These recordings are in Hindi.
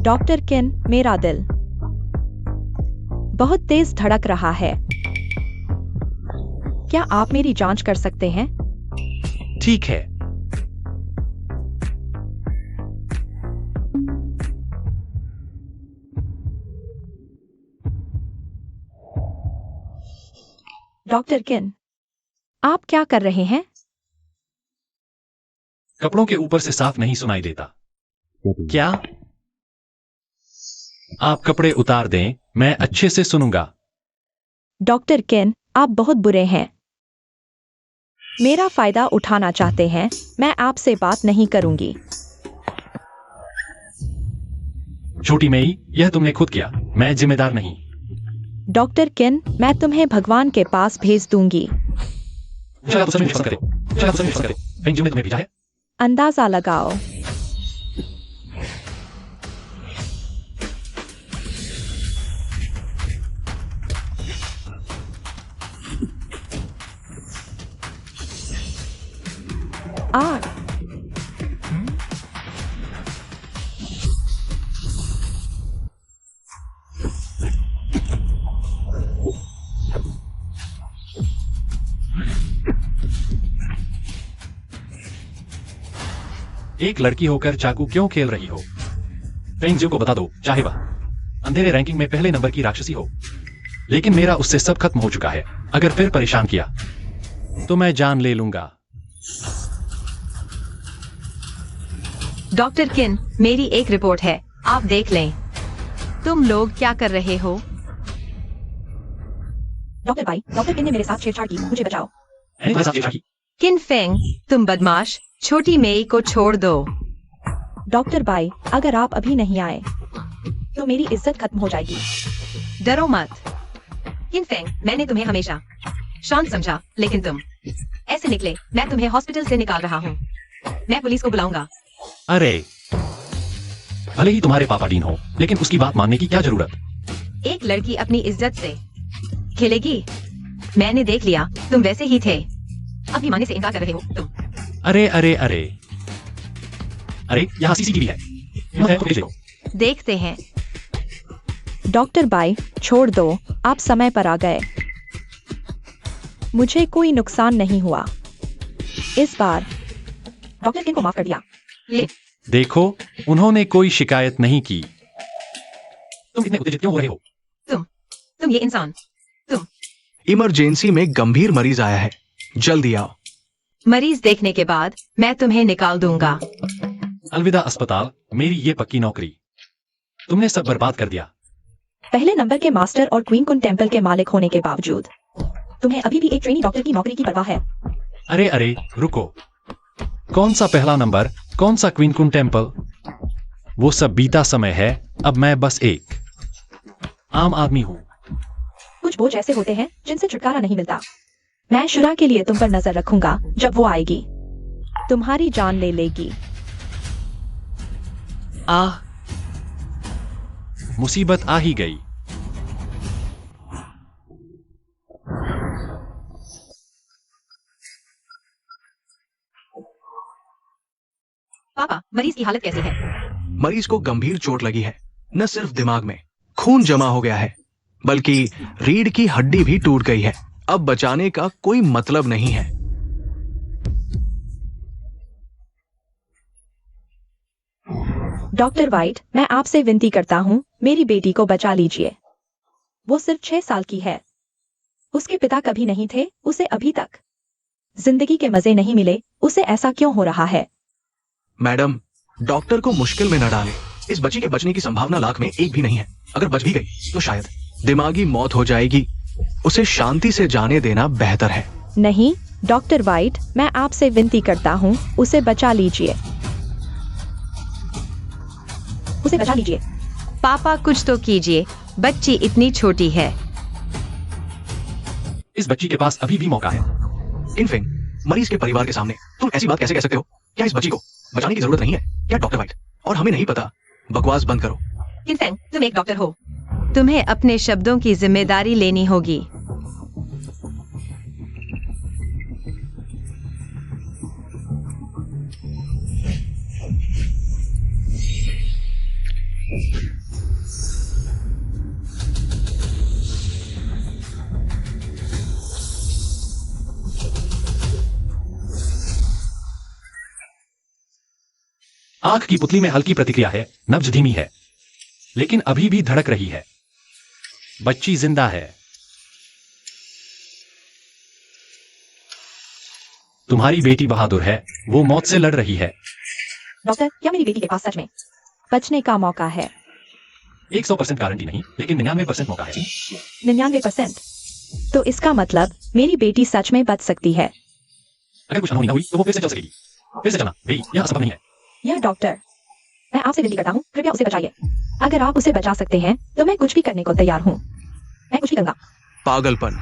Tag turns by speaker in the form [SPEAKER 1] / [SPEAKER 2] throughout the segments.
[SPEAKER 1] डॉक्टर किन, मेरा दिल बहुत तेज धड़क रहा है। क्या आप मेरी जांच कर सकते हैं?
[SPEAKER 2] ठीक है।
[SPEAKER 1] डॉक्टर किन, आप क्या कर रहे हैं?
[SPEAKER 2] कपड़ों के ऊपर से साफ नहीं सुनाई देता क्या? आप कपड़े उतार दें, मैं अच्छे से सुनूंगा।
[SPEAKER 1] डॉक्टर किन, आप बहुत बुरे हैं। मेरा फायदा उठाना चाहते हैं। मैं आपसे बात नहीं करूंगी।
[SPEAKER 2] छोटी मेई, यह तुमने खुद किया, मैं जिम्मेदार नहीं।
[SPEAKER 1] डॉक्टर किन, मैं तुम्हें भगवान के पास भेज दूंगी।
[SPEAKER 2] शायद आप सच में पसंद करें, शायद आप सच में पसंद करें। फेंगजू ने तुम्हें भेजा है।
[SPEAKER 1] अंदाजा लगाओ। आठ।
[SPEAKER 2] एक लड़की होकर चाकू क्यों खेल रही हो? फेंगजू को बता दो, चाहे वह अंधेरे रैंकिंग में पहले नंबर की राक्षसी हो, लेकिन मेरा उससे सब खत्म हो चुका है। अगर फिर परेशान किया तो मैं जान ले लूंगा।
[SPEAKER 3] डॉक्टर किन, मेरी एक रिपोर्ट है, आप देख लें। तुम लोग क्या कर रहे हो?
[SPEAKER 1] डॉक्टर भाई, डॉक्टर किन ने मेरे साथ छेड़छाड़ की, मुझे बचाओ।
[SPEAKER 3] किन फेंग, तुम बदमाश, छोटी मेई को छोड़ दो।
[SPEAKER 1] डॉक्टर भाई, अगर आप अभी नहीं आए तो मेरी इज्जत खत्म हो जाएगी।
[SPEAKER 3] डरो मत। किन फेंग, मैंने तुम्हें हमेशा शांत समझा, लेकिन तुम ऐसे निकले। मैं तुम्हें हॉस्पिटल से निकाल रहा हूँ। मैं पुलिस को बुलाऊंगा।
[SPEAKER 2] अरे, भले ही तुम्हारे पापा डीन हो, लेकिन उसकी बात मानने की क्या जरूरत?
[SPEAKER 3] एक लड़की अपनी इज्जत से खेलेगी? मैंने देख लिया, तुम वैसे ही थे। अभी मानने से इनकार कर रहे हो तुम।
[SPEAKER 2] अरे अरे अरे अरे, यहाँ सीसीटीवी है, फुटेज देखो।
[SPEAKER 3] देखते हैं।
[SPEAKER 1] डॉक्टर भाई, छोड़ दो, आप समय पर आ गए। मुझे कोई नुकसान नहीं हुआ इस बार। डॉक्टर किन को माफ कर दिया।
[SPEAKER 3] ले।
[SPEAKER 2] देखो, उन्होंने कोई शिकायत नहीं की। तुम इतने उत्तेजित क्यों हो रहे हो?
[SPEAKER 3] तुम ये इंसान, तुम।
[SPEAKER 4] इमरजेंसी में गंभीर मरीज आया है, जल्दी आओ।
[SPEAKER 3] मरीज देखने के बाद मैं तुम्हें निकाल दूंगा।
[SPEAKER 2] अलविदा अस्पताल, मेरी ये पक्की नौकरी। तुमने सब बर्बाद कर दिया।
[SPEAKER 1] पहले नंबर के मास्टर और क्वीन कुन टेम्पल के मालिक होने के बावजूद तुम्हें अभी भी एक ट्रेनी डॉक्टर की नौकरी की परवाह है।
[SPEAKER 2] अरे अरे, रुको। कौन सा पहला नंबर, कौन सा क्वीन कुन टेम्पल? वो सब बीता समय है। अब मैं बस एक आम आदमी हूँ।
[SPEAKER 1] कुछ बोझ ऐसे होते हैं जिनसे छुटकारा नहीं मिलता। मैं शुरा के लिए तुम पर नजर रखूंगा। जब वो आएगी, तुम्हारी जान ले लेगी।
[SPEAKER 2] मुसीबत आ ही गई।
[SPEAKER 3] पापा, मरीज की हालत कैसी है?
[SPEAKER 4] मरीज को गंभीर चोट लगी है। न सिर्फ दिमाग में खून जमा हो गया है, बल्कि रीढ़ की हड्डी भी टूट गई है। अब बचाने का कोई मतलब नहीं है।
[SPEAKER 1] डॉक्टर वाइट, मैं आपसे विनती करता हूँ, मेरी बेटी को बचा लीजिए। वो सिर्फ 6 साल की है। उसके पिता कभी नहीं थे। उसे अभी तक जिंदगी के मजे नहीं मिले। उसे ऐसा क्यों हो रहा है?
[SPEAKER 4] मैडम, डॉक्टर को मुश्किल में न डालें। इस बच्ची के बचने की संभावना लाख में एक भी नहीं है। अगर बच भी गई तो शायद दिमागी मौत हो जाएगी। उसे शांति से जाने देना बेहतर है।
[SPEAKER 1] नहीं डॉक्टर वाइट, मैं आपसे विनती करता हूँ, उसे बचा लीजिए। उसे बचा लीजिए।
[SPEAKER 3] पापा, कुछ तो कीजिए। बच्ची इतनी छोटी है।
[SPEAKER 2] इस बच्ची के पास अभी भी मौका है।
[SPEAKER 4] इनफेंग, मरीज के परिवार के सामने तुम ऐसी बात कैसे कह सकते हो? क्या इस बच्ची को बचाने की जरूरत नहीं है क्या डॉक्टर वाइट? और हमें नहीं पता। बकवास बंद करो।
[SPEAKER 3] इनफेंग, तुम एक डॉक्टर हो। तुम्हें अपने शब्दों की जिम्मेदारी लेनी होगी।
[SPEAKER 2] आंख की पुतली में हल्की प्रतिक्रिया है, नब्ज धीमी है, लेकिन अभी भी धड़क रही है। बच्ची जिंदा है। तुम्हारी बेटी बहादुर है, वो मौत से लड़ रही है।
[SPEAKER 1] डॉक्टर, क्या मेरी बेटी के पास सच में बचने का मौका है?
[SPEAKER 2] 100% गारंटी नहीं, लेकिन 99% मौका है।
[SPEAKER 1] 99%? तो इसका मतलब मेरी बेटी सच में बच सकती है।
[SPEAKER 2] अगर कुछ अनहोनी न हुई तो वो फिर से चल सकेगी। फिर से चलना भाई, यह असंभव नहीं है।
[SPEAKER 1] यह डॉक्टर, मैं आपसे विनती करता हूँ, कृपया उसे बचाइए। अगर आप उसे बचा सकते हैं तो मैं कुछ भी करने को तैयार हूँ। मैं कुछ भी करूंगा।
[SPEAKER 4] पागलपन,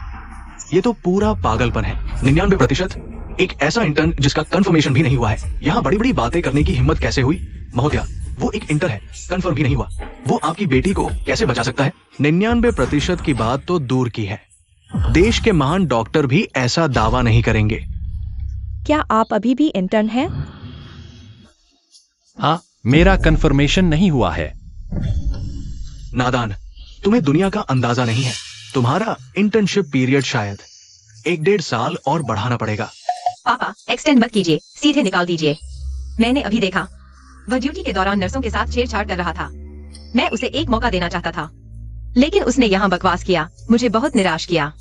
[SPEAKER 4] ये तो पूरा पागलपन है। 99% एक ऐसा इंटर्न जिसका कंफर्मेशन भी नहीं हुआ है। यहाँ बड़ी बड़ी बातें करने की हिम्मत कैसे हुई? महोदया, वो एक इंटर है, कंफर्म भी नहीं हुआ। वो आपकी बेटी को कैसे बचा सकता है? 99% की बात तो दूर की है, देश के महान डॉक्टर भी ऐसा दावा नहीं करेंगे।
[SPEAKER 1] क्या आप अभी भी इंटर्न हैं?
[SPEAKER 2] हाँ, मेरा कंफर्मेशन नहीं हुआ है।
[SPEAKER 4] नादान, तुम्हें दुनिया का अंदाजा नहीं है। तुम्हारा इंटर्नशिप पीरियड शायद 1-1.5 साल और बढ़ाना पड़ेगा।
[SPEAKER 3] पापा, एक्सटेंड मत कीजिए, सीधे निकाल दीजिए। मैंने अभी देखा, वह ड्यूटी के दौरान नर्सों के साथ छेड़छाड़ कर रहा था। मैं उसे एक मौका देना चाहता था, लेकिन उसने यहाँ बकवास किया, मुझे बहुत निराश किया।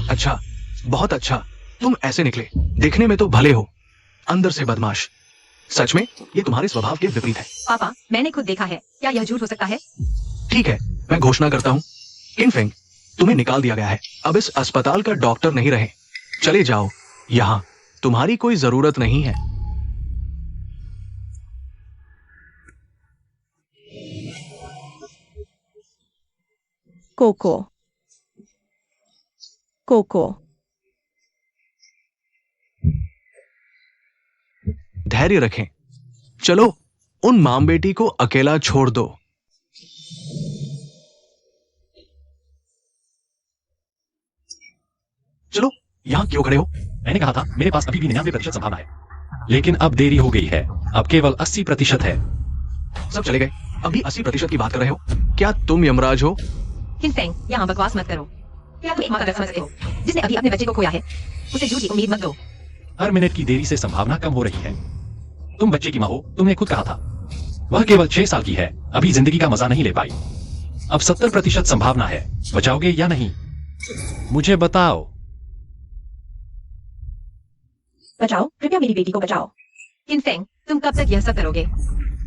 [SPEAKER 4] अच्छा, बहुत अच्छा। तुम ऐसे निकले, दिखने में तो भले हो, अंदर से बदमाश। सच में ये तुम्हारे स्वभाव के विपरीत है।
[SPEAKER 3] पापा, मैंने खुद देखा है, क्या यह झूठ हो सकता है?
[SPEAKER 4] ठीक है, मैं घोषणा करता हूँ, किनफेंग, तुम्हें निकाल दिया गया है। अब इस अस्पताल का डॉक्टर नहीं रहे। चले जाओ, यहाँ तुम्हारी कोई जरूरत नहीं है।
[SPEAKER 1] कोको, कोको।
[SPEAKER 4] धैर्य रखें। चलो, उन मां बेटी को अकेला छोड़ दो। चलो, यहां क्यों खड़े हो?
[SPEAKER 2] मैंने कहा था मेरे पास अभी भी 99% संभावना है, लेकिन अब देरी हो गई है। अब केवल 80% है।
[SPEAKER 4] सब चले गए, अभी 80% की बात कर रहे हो? क्या तुम यमराज हो?
[SPEAKER 3] किनफेंग, यहाँ बकवास मत करो। क्या तुम एक माँ का दर्द समझते हो, जिसने अभी अपने बच्चे को खोया है? उसे झूठी उम्मीद मत दो।
[SPEAKER 2] हर मिनट की देरी से संभावना कम हो रही है। तुम बच्चे की माँ हो, तुमने खुद कहा था। वह केवल 6 साल की है, अभी जिंदगी का मजा नहीं ले पाई। अब 70% संभावना है। बचाओगे या नहीं? मुझे बताओ।
[SPEAKER 1] बचाओ, कृपया मेरी बेटी को बचाओ।
[SPEAKER 3] किनफेंग, तुम कब तक यह सब करोगे?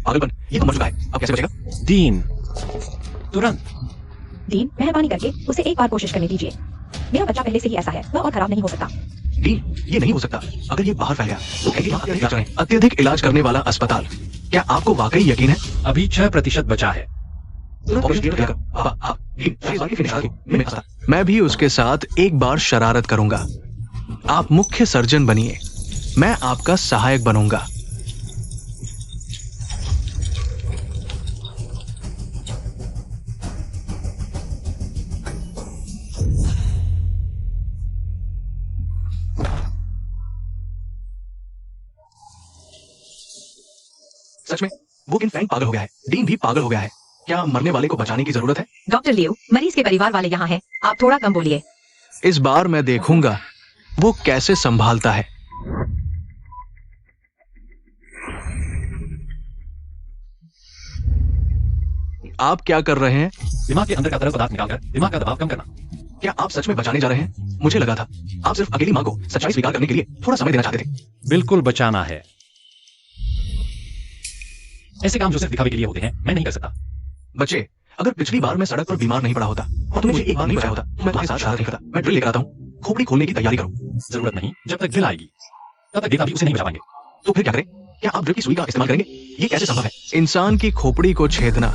[SPEAKER 4] पागलपन, ये तो मर चुका है, अब कैसे बचेगा?
[SPEAKER 2] डीन, तुरंत।
[SPEAKER 1] डीन, मेहरबानी करके उसे एक बार कोशिश करने दीजिए। मेरा बच्चा पहले से ही ऐसा है, वह और खराब नहीं हो सकता।
[SPEAKER 4] डीन, ये नहीं हो सकता। अगर ये बाहर फैल गया तो कहेंगे वहाँ अत्यधिक इलाज करें। अत्यधिक इलाज करने वाला अस्पताल। क्या आपको वाकई यकीन है?
[SPEAKER 2] अभी 6% बचा है।
[SPEAKER 4] मैं भी उसके साथ एक बार शरारत करूंगा। आप मुख्य सर्जन बनिए, मैं आपका सहायक बनूंगा। सच में वो किनफेंग पागल हो गया है, डीन भी पागल हो गया है। क्या मरने वाले को बचाने की जरूरत है?
[SPEAKER 3] डॉक्टर लियो, मरीज के परिवार वाले यहाँ हैं, आप थोड़ा कम बोलिए।
[SPEAKER 4] इस बार मैं देखूंगा वो कैसे संभालता है। आप क्या कर रहे हैं?
[SPEAKER 2] दिमाग के अंदर का तरल पदार्थ निकालकर दिमाग का दबाव कम करना।
[SPEAKER 4] क्या आप सच में बचाने जा रहे हैं? मुझे लगा था आप सिर्फ अकेली मां को सच्चाई स्वीकार करने के लिए थोड़ा समय देना चाहते थे।
[SPEAKER 2] बिल्कुल बचाना है। ऐसे काम जो सिर्फ दिखावे के लिए होते हैं, मैं नहीं कर सकता।
[SPEAKER 4] बच्चे, अगर पिछली बार मैं सड़क पर बीमार नहीं पड़ा होता और तुमने मुझे एक बार नहीं बचाया होता तो मैं तुम्हारे साथ शरारत नहीं करता। मैं ड्रिल लेकर आता हूँ, खोपड़ी खोलने की तैयारी करो।
[SPEAKER 2] जरूरत नहीं, जब तक ड्रिल आएगी तब तक देता भी उसे नहीं बचा पाएंगे।
[SPEAKER 4] तो फिर क्या करें? क्या आप ड्रिल की सुई का इस्तेमाल करेंगे? ये कैसे संभव है? इंसान की खोपड़ी को छेदना।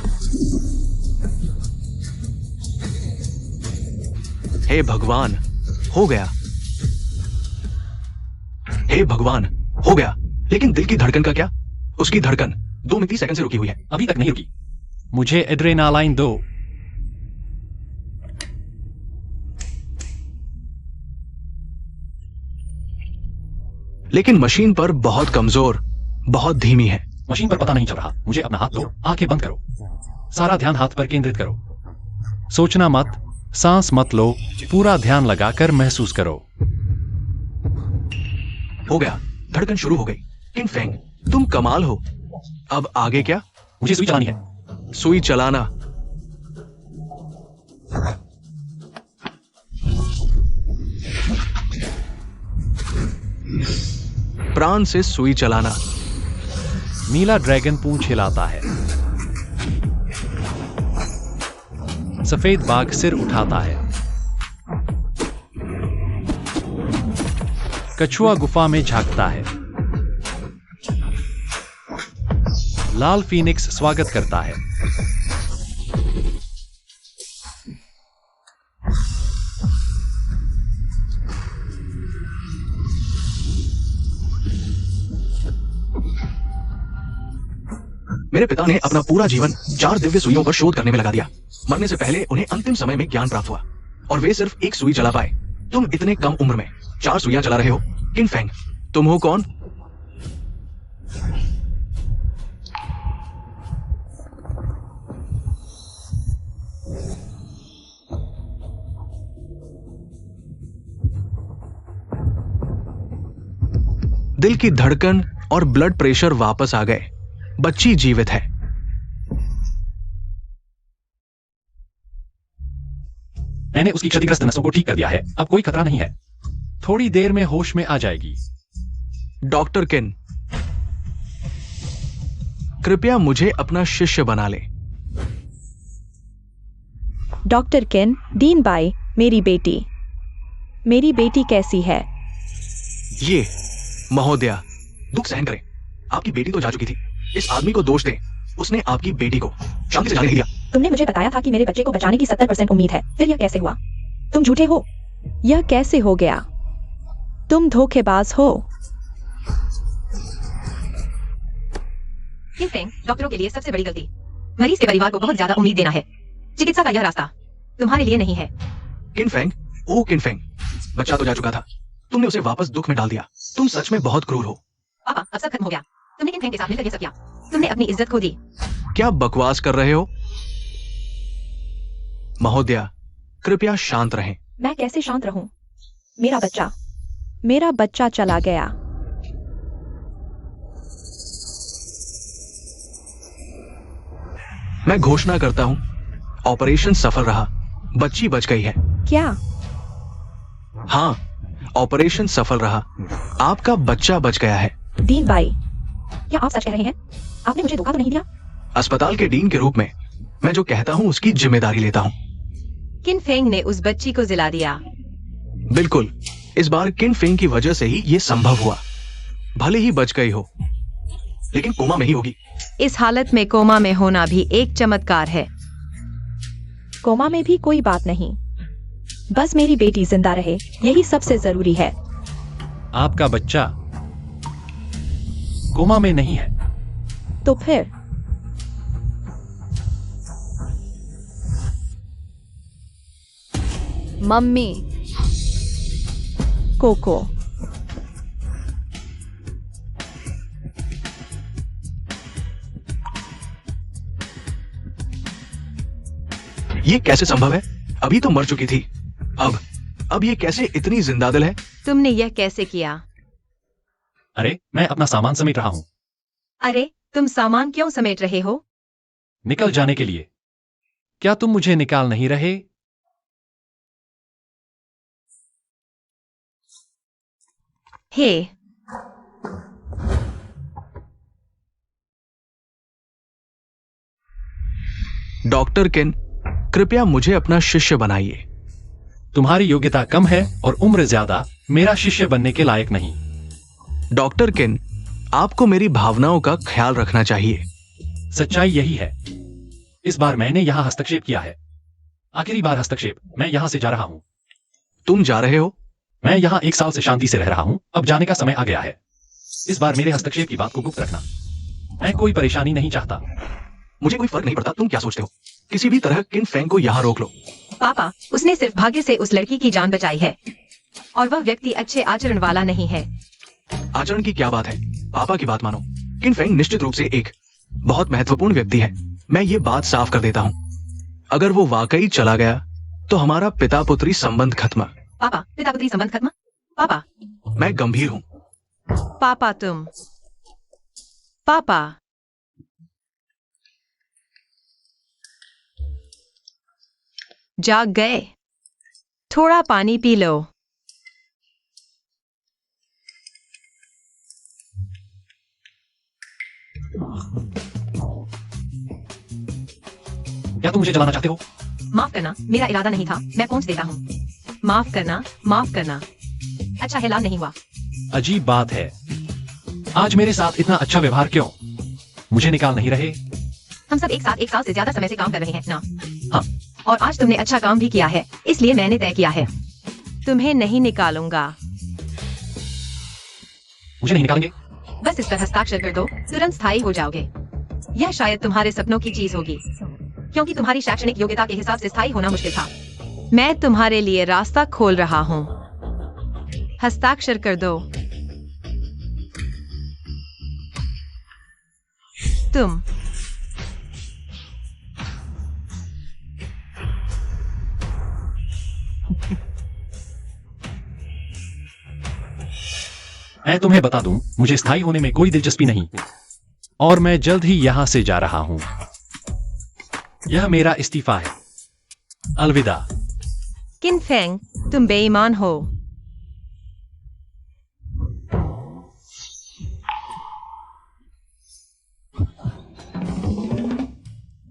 [SPEAKER 4] हे भगवान, हो गया। हे भगवान, हो गया। लेकिन दिल की धड़कन का क्या? उसकी धड़कन 2 मिनट 30 सेकंड से रुकी हुई है।
[SPEAKER 2] अभी तक नहीं रुकी। मुझे एड्रेनालाइन दो।
[SPEAKER 4] लेकिन मशीन पर बहुत कमजोर, बहुत धीमी है।
[SPEAKER 2] मशीन पर पता नहीं चल रहा। मुझे अपना हाथ दो, आंखें बंद करो, सारा ध्यान हाथ पर केंद्रित करो। सोचना मत, सांस मत लो, पूरा ध्यान लगाकर महसूस करो।
[SPEAKER 4] हो गया, धड़कन शुरू हो गई। किनफेंग, तुम कमाल हो। अब आगे क्या?
[SPEAKER 2] मुझे सुई चलानी है।
[SPEAKER 4] सुई चलाना। प्राण से सुई चलाना।
[SPEAKER 2] नीला ड्रैगन पूंछ हिलाता है। सफेद बाघ सिर उठाता है। कछुआ गुफा में झांकता है। लाल फीनिक्स स्वागत करता है।
[SPEAKER 4] मेरे पिता ने अपना पूरा जीवन 4 दिव्य सुइयों पर शोध करने में लगा दिया। मरने से पहले उन्हें अंतिम समय में ज्ञान प्राप्त हुआ और वे सिर्फ एक सुई चला पाए। तुम इतने कम उम्र में 4 सुइयां चला रहे हो। किन फेंग, तुम हो कौन? दिल की धड़कन और ब्लड प्रेशर वापस आ गए। बच्ची जीवित है।
[SPEAKER 2] मैंने उसकी क्षतिग्रस्त नसों को ठीक कर दिया है। अब कोई खतरा नहीं है। थोड़ी देर में होश में आ जाएगी।
[SPEAKER 4] डॉक्टर किन, कृपया मुझे अपना शिष्य बना ले।
[SPEAKER 1] डॉक्टर किन, डीन बाई, मेरी बेटी कैसी है?
[SPEAKER 4] ये महोदया, दुख सहन करें। आपकी बेटी तो जा चुकी थी। इस आदमी को दोष दें। उसने आपकी बेटी को शांति से जाने नहीं दिया।
[SPEAKER 1] तुमने मुझे बताया था कि मेरे बच्चे को बचाने की 70% उम्मीद है। फिर यह कैसे हुआ? तुम झूठे हो। यह कैसे हो गया? तुम धोखेबाज हो।
[SPEAKER 3] किन फेंग, डॉक्टरों के लिए सबसे बड़ी गलती मरीज के परिवार को बहुत ज्यादा उम्मीद देना है। चिकित्सा का यह रास्ता तुम्हारे लिए नहीं है।
[SPEAKER 4] किन फेंग, ओ किन फेंग, बच्चा तो जा चुका था। तुमने उसे वापस दुख में डाल दिया। तुम सच में बहुत क्रूर हो।
[SPEAKER 3] पापा, अब सब खत्म हो गया। तुमने किन फेंग के साथ मिलकर ये सब किया। तुमने अपनी इज्जत खो दी।
[SPEAKER 4] क्या बकवास कर रहे हो? महोदया, कृपया शांत रहें।
[SPEAKER 1] मैं कैसे शांत रहूं? मेरा बच्चा चला गया।
[SPEAKER 4] मैं घोषणा करता हूं, ऑपरेशन सफल रहा। बच्ची बच गई है।
[SPEAKER 1] क्या?
[SPEAKER 4] हाँ, ऑपरेशन सफल रहा। आपका बच्चा बच गया है।
[SPEAKER 1] दीन बाई, क्या आप सच कह रहे हैं? आपने मुझे धोखा तो नहीं दिया?
[SPEAKER 4] अस्पताल के डीन के रूप में मैं जो कहता हूं उसकी जिम्मेदारी लेता हूं।
[SPEAKER 3] किन फेंग ने उस बच्ची को जिला दिया।
[SPEAKER 4] बिल्कुल, इस बार किन फेंग की वजह से ही ये संभव हुआ। भले ही बच गई हो, लेकिन कोमा में ही होगी।
[SPEAKER 3] इस हालत में कोमा में होना भी एक चमत्कार है।
[SPEAKER 1] कोमा में भी कोई बात नहीं। बस मेरी बेटी जिंदा रहे, यही सबसे जरूरी है।
[SPEAKER 2] आपका बच्चा कोमा में नहीं है।
[SPEAKER 1] तो फिर?
[SPEAKER 5] मम्मी,
[SPEAKER 1] कोको,
[SPEAKER 4] ये कैसे संभव है? अभी तो मर चुकी थी। अब ये कैसे इतनी जिंदादिल है?
[SPEAKER 3] तुमने यह कैसे किया?
[SPEAKER 2] अरे, मैं अपना सामान समेट रहा हूं।
[SPEAKER 3] अरे, तुम सामान क्यों समेट रहे हो?
[SPEAKER 2] निकल जाने के लिए। क्या तुम मुझे निकाल नहीं रहे?
[SPEAKER 3] हे,
[SPEAKER 4] डॉक्टर किन, कृपया मुझे अपना शिष्य बनाइए।
[SPEAKER 2] तुम्हारी योग्यता कम है और उम्र ज्यादा। मेरा शिष्य बनने के लायक नहीं।
[SPEAKER 4] डॉक्टर किन, आपको मेरी भावनाओं का ख्याल रखना चाहिए।
[SPEAKER 2] सच्चाई यही है। इस बार मैंने यहां हस्तक्षेप किया है। आखिरी बार हस्तक्षेप। मैं यहां से जा रहा हूं।
[SPEAKER 4] तुम जा रहे हो?
[SPEAKER 2] मैं यहां 1 साल से शांति से रह रहा हूं। अब जाने का समय आ गया है। इस बार मेरे हस्तक्षेप की बात को गुप्त रखना। मैं कोई परेशानी नहीं चाहता।
[SPEAKER 4] मुझे कोई फर्क नहीं पड़ता तुम क्या सोचते हो। किसी भी तरह किन फेंग को यहाँ रोक लो।
[SPEAKER 3] पापा, उसने सिर्फ भाग्य से उस लड़की की जान बचाई है और वह व्यक्ति अच्छे आचरण वाला नहीं है।
[SPEAKER 4] आचरण की क्या बात है? पापा की बात मानो। किन फेंग निश्चित रूप से एक बहुत महत्वपूर्ण व्यक्ति है। मैं ये बात साफ कर देता हूँ। अगर वो वाकई चला गया तो हमारा पिता पुत्री संबंध खत्म।
[SPEAKER 3] पापा, पिता पुत्री संबंध खत्म? पापा,
[SPEAKER 4] मैं गंभीर हूँ।
[SPEAKER 3] पापा तुम, पापा जाग गए? थोड़ा पानी पी लो।
[SPEAKER 2] क्या तुम मुझे जलाना चाहते हो?
[SPEAKER 3] माफ करना, मेरा इरादा नहीं था। मैं पहुंच देता हूँ। माफ करना, माफ करना। अच्छा है, लाल नहीं हुआ।
[SPEAKER 2] अजीब बात है, आज मेरे साथ इतना अच्छा व्यवहार क्यों? मुझे निकाल नहीं रहे?
[SPEAKER 3] हम सब एक साथ 1 साल से ज्यादा समय से काम कर रहे हैं ना?
[SPEAKER 2] हाँ।
[SPEAKER 3] और आज तुमने अच्छा काम भी किया है, इसलिए मैंने तय किया है तुम्हें नहीं निकालूंगा।
[SPEAKER 2] मुझे नहीं निकालेंगे?
[SPEAKER 3] बस इस पर हस्ताक्षर कर दो, तुरंत स्थायी हो जाओगे। यह शायद तुम्हारे सपनों की चीज होगी, क्योंकि तुम्हारी शैक्षणिक योग्यता के हिसाब से स्थायी होना मुश्किल था। मैं तुम्हारे लिए रास्ता खोल रहा हूँ। हस्ताक्षर कर दो। तुम
[SPEAKER 2] मैं तुम्हें बता दूं, मुझे स्थायी होने में कोई दिलचस्पी नहीं, और मैं जल्द ही यहां से जा रहा हूं। यह मेरा इस्तीफा है। अलविदा।
[SPEAKER 3] किन फेंग, तुम बेईमान हो।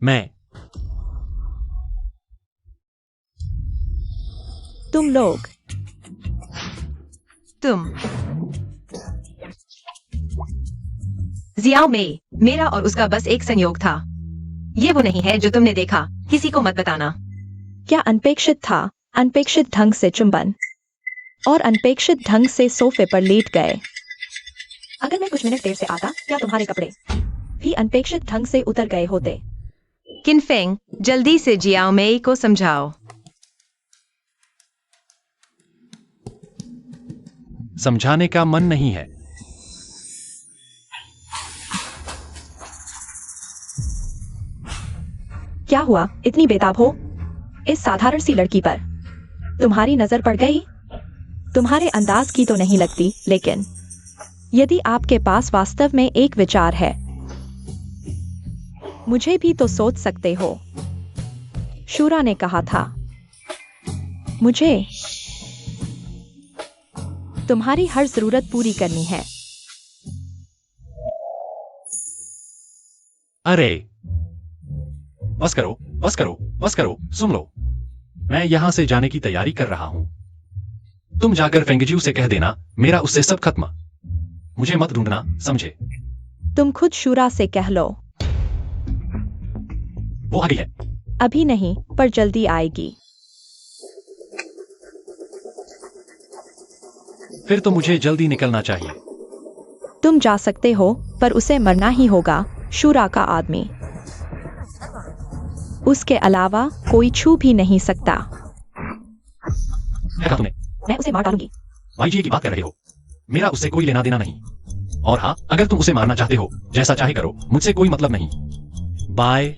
[SPEAKER 2] मैं
[SPEAKER 1] तुम लोग
[SPEAKER 3] तुम जियाओ मेई, मेरा और उसका बस एक संयोग था। ये वो नहीं है जो तुमने देखा। किसी को मत बताना।
[SPEAKER 1] क्या अनपेक्षित था? अनपेक्षित ढंग से चुंबन और अनपेक्षित ढंग से सोफे पर लेट गए। अगर मैं कुछ मिनट देर से आता, क्या तुम्हारे कपड़े भी अनपेक्षित ढंग से उतर गए होते?
[SPEAKER 3] किन फेंग, जल्दी से जियाओ मेई को समझाओ।
[SPEAKER 2] समझाने का मन नहीं है।
[SPEAKER 1] क्या हुआ, इतनी बेताब हो इस साधारण सी लड़की पर? तुम्हारी नजर पड़ गई? तुम्हारे अंदाज की तो नहीं लगती, लेकिन यदि आपके पास वास्तव में एक विचार है, मुझे भी तो सोच सकते हो। शूरा ने कहा था, मुझे तुम्हारी हर जरूरत पूरी करनी है।
[SPEAKER 2] अरे बस करो, बस करो, बस करो, सुन लो। मैं यहां से जाने की तैयारी कर रहा हूं। तुम जाकर फेंगजिऊ से कह देना, मेरा उससे सब खत्म। मुझे मत ढूंढना, समझे?
[SPEAKER 1] तुम खुद शूरा से कह लो।
[SPEAKER 2] वो आ गई है।
[SPEAKER 1] अभी नहीं, पर जल्दी आएगी।
[SPEAKER 2] फिर तो मुझे जल्दी निकलना चाहिए।
[SPEAKER 1] तुम जा सकते हो, पर उसे मरना ही होगा। शूरा का आदमी, उसके अलावा कोई छू भी नहीं सकता।
[SPEAKER 2] क्या कहा तुमने?
[SPEAKER 1] मैं उसे मार डालूंगी।
[SPEAKER 2] वाईजी की बात कर रहे हो? मेरा उससे कोई लेना देना नहीं। और हाँ, अगर तुम उसे मारना चाहते हो, जैसा चाहे करो, मुझसे कोई मतलब नहीं। बाय।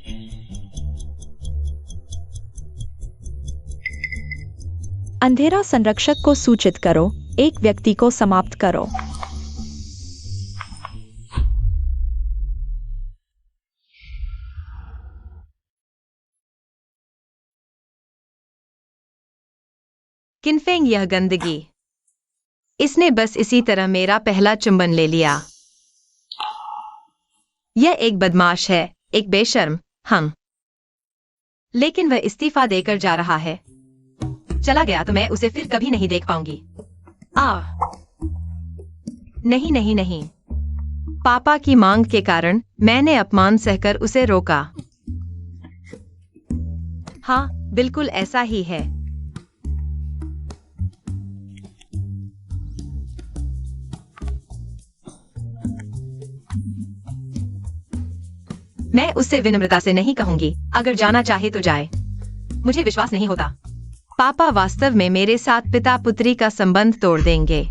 [SPEAKER 1] अंधेरा संरक्षक को सूचित करो, एक व्यक्ति को समाप्त करो।
[SPEAKER 3] किनफेंग, यह गंदगी। इसने बस इसी तरह मेरा पहला चुंबन ले लिया। यह एक बदमाश है, एक बेशर्म। हम लेकिन वह इस्तीफा देकर जा रहा है। चला गया तो मैं उसे फिर कभी नहीं देख पाऊंगी। नहीं नहीं नहीं। पापा की मांग के कारण मैंने अपमान सहकर उसे रोका। हाँ, बिल्कुल ऐसा ही है। मैं उससे विनम्रता से नहीं कहूंगी, अगर जाना चाहे तो जाए। मुझे विश्वास नहीं होता। पापा वास्तव में मेरे साथ पिता पुत्री का संबंध तोड़ देंगे।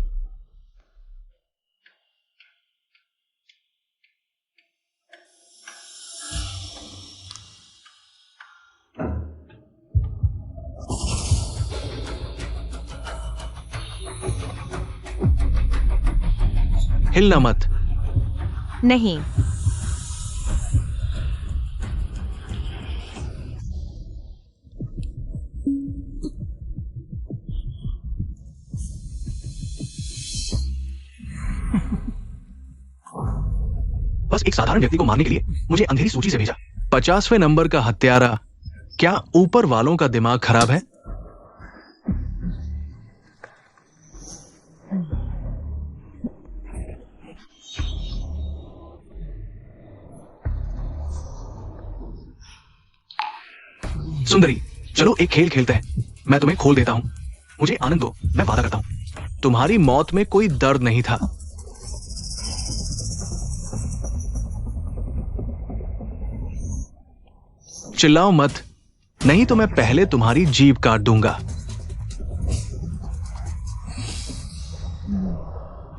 [SPEAKER 4] हिलना मत।
[SPEAKER 3] नहीं।
[SPEAKER 4] बस एक साधारण व्यक्ति को मारने के लिए मुझे अंधेरी सूची से भेजा। 50वें नंबर का हत्यारा, क्या ऊपर वालों का दिमाग खराब है? सुंदरी, चलो एक खेल खेलते हैं। मैं तुम्हें खोल देता हूं, मुझे आनंद दो, मैं वादा करता हूं। तुम्हारी मौत में कोई दर्द नहीं था। चिल्लाओ मत, नहीं तो मैं पहले तुम्हारी जीभ काट दूंगा।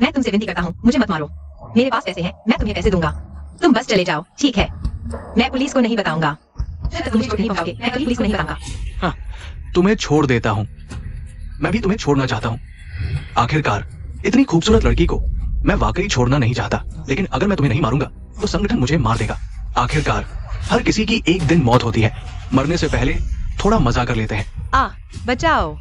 [SPEAKER 3] मैं तुमसे विनती करता हूँ, मुझे मत मारो। मेरे पास पैसे हैं, मैं तुम्हें पैसे दूंगा। तुम बस चले जाओ, ठीक है? मैं पुलिस को नहीं बताऊंगा। तुम मुझे छोड़ नहीं पाओगे, मैं कभी पुलिस को नहीं बताऊंगा।
[SPEAKER 4] हाँ, तुम्हें छोड़ देता हूं। मैं भी तुम्हें छोड़ना चाहता हूं। आखिरकार इतनी खूबसूरत लड़की को मैं वाकई छोड़ना नहीं चाहता, लेकिन अगर मैं तुम्हें नहीं मारूंगा तो संगठन मुझे मार देगा। आखिरकार हर किसी की एक दिन मौत होती है। मरने से पहले थोड़ा मजा कर लेते हैं।
[SPEAKER 3] बचाओ।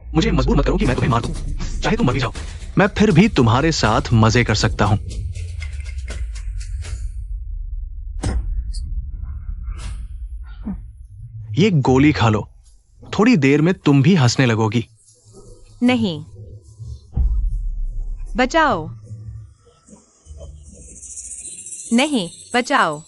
[SPEAKER 4] मुझे मजबूर मत करो कि मैं तुम्हें मार दूं, चाहे तुम मर भी जाओ। मैं फिर भी तुम्हारे साथ मजे कर सकता हूं। ये गोली खा लो, थोड़ी देर में तुम भी हंसने लगोगी।
[SPEAKER 3] नहीं, बचाओ। नहीं, बचाओ।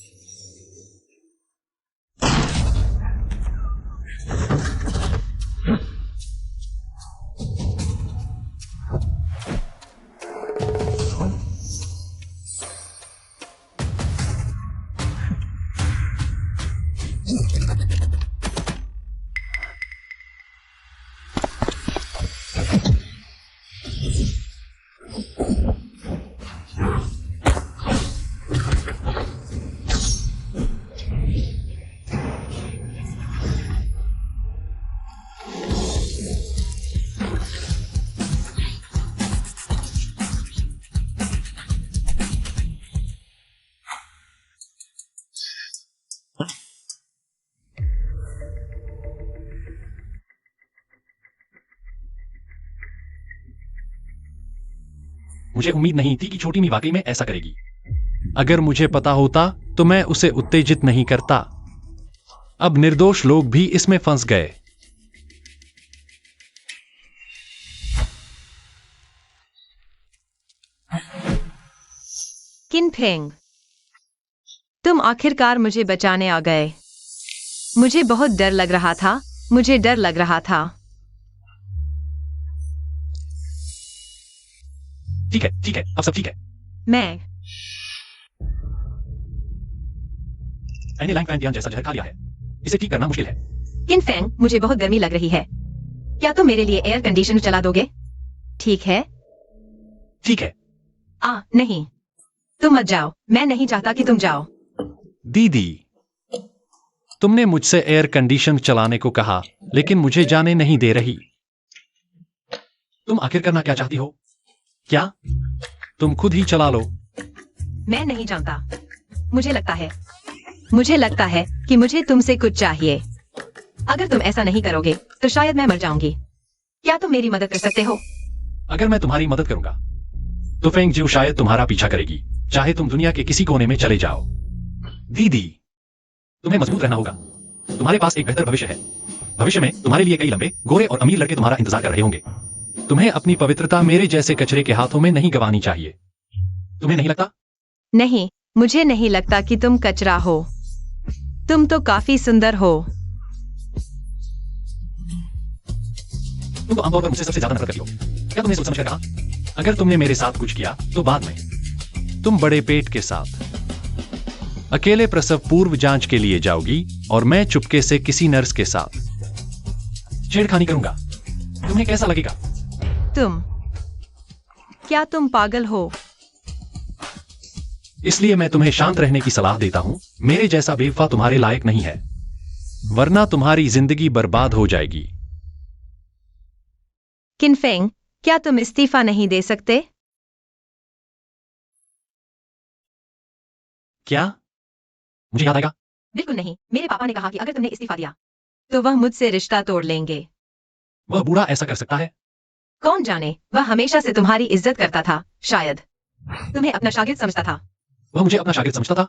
[SPEAKER 2] मुझे उम्मीद नहीं थी कि छोटी मी वाकई में ऐसा करेगी। अगर मुझे पता होता तो मैं उसे उत्तेजित नहीं करता। अब निर्दोष लोग भी इसमें फंस गए।
[SPEAKER 3] किन फेंग, तुम आखिरकार मुझे बचाने आ गए। मुझे बहुत डर लग रहा था, मुझे डर लग रहा था।
[SPEAKER 2] ठीक है, अब सब ठीक है। मैंने लाइन फैन जैसा जहर खा लिया है, इसे ठीक करना मुश्किल है।
[SPEAKER 3] किन फेंग, मुझे बहुत गर्मी लग रही है। क्या तुम मेरे लिए एयर कंडीशनर चला दोगे? ठीक है।
[SPEAKER 2] ठीक है।
[SPEAKER 3] नहीं, तुम मत जाओ। मैं नहीं चाहता कि तुम जाओ।
[SPEAKER 2] दीदी, तुमने मुझसे एयर कंडीशन चलाने को कहा, लेकिन मुझे जाने नहीं दे रही। तुम आखिर करना क्या चाहती हो? क्या तुम खुद ही चला लो?
[SPEAKER 3] मैं नहीं जानता। मुझे लगता है कि मुझे तुमसे कुछ चाहिए। अगर तुम ऐसा नहीं करोगे तो शायद मैं मर जाऊंगी। क्या तुम मेरी मदद कर सकते हो?
[SPEAKER 2] अगर मैं तुम्हारी मदद करूंगा तो फेंग जिऊ शायद तुम्हारा पीछा करेगी, चाहे तुम दुनिया के किसी कोने में चले जाओ। दीदी, तुम्हें मजबूत रहना होगा। तुम्हारे पास एक बेहतर भविष्य है। भविष्य में तुम्हारे लिए कई लंबे, गोरे और अमीर लड़के तुम्हारा इंतजार कर रहे होंगे। तुम्हें अपनी पवित्रता मेरे जैसे कचरे के हाथों में नहीं गंवानी चाहिए। तुम्हें नहीं लगता?
[SPEAKER 3] नहीं, मुझे नहीं लगता कि तुम कचरा हो। तुम तो काफी सुंदर हो।
[SPEAKER 2] तुम तो आमतौर पर मुझसे सबसे ज्यादा नफरत करती हो। क्या तुमने सोच समझ कर कहा? अगर तुमने मेरे साथ कुछ किया तो बाद में तुम बड़े पेट के साथ अकेले प्रसव पूर्व जांच के लिए जाओगी और मैं चुपके से किसी नर्स के साथ छेड़खानी करूंगा। तुम्हें कैसा लगेगा?
[SPEAKER 3] क्या तुम पागल हो?
[SPEAKER 2] इसलिए मैं तुम्हें शांत रहने की सलाह देता हूं। मेरे जैसा बेवफा तुम्हारे लायक नहीं है, वरना तुम्हारी जिंदगी बर्बाद हो जाएगी।
[SPEAKER 3] किन फेंग, क्या तुम इस्तीफा नहीं दे सकते?
[SPEAKER 2] क्या? मुझे याद आएगा?
[SPEAKER 3] बिल्कुल नहीं, मेरे पापा ने कहा कि अगर तुमने इस्तीफा दिया तो वह मुझसे रिश्ता तोड़ लेंगे।
[SPEAKER 2] वह बूढ़ा ऐसा कर सकता है?
[SPEAKER 3] कौन जाने, वह हमेशा से तुम्हारी इज्जत करता था, शायद तुम्हें अपना शागिर्द समझता था।
[SPEAKER 2] वह मुझे अपना शागिर्द समझता था?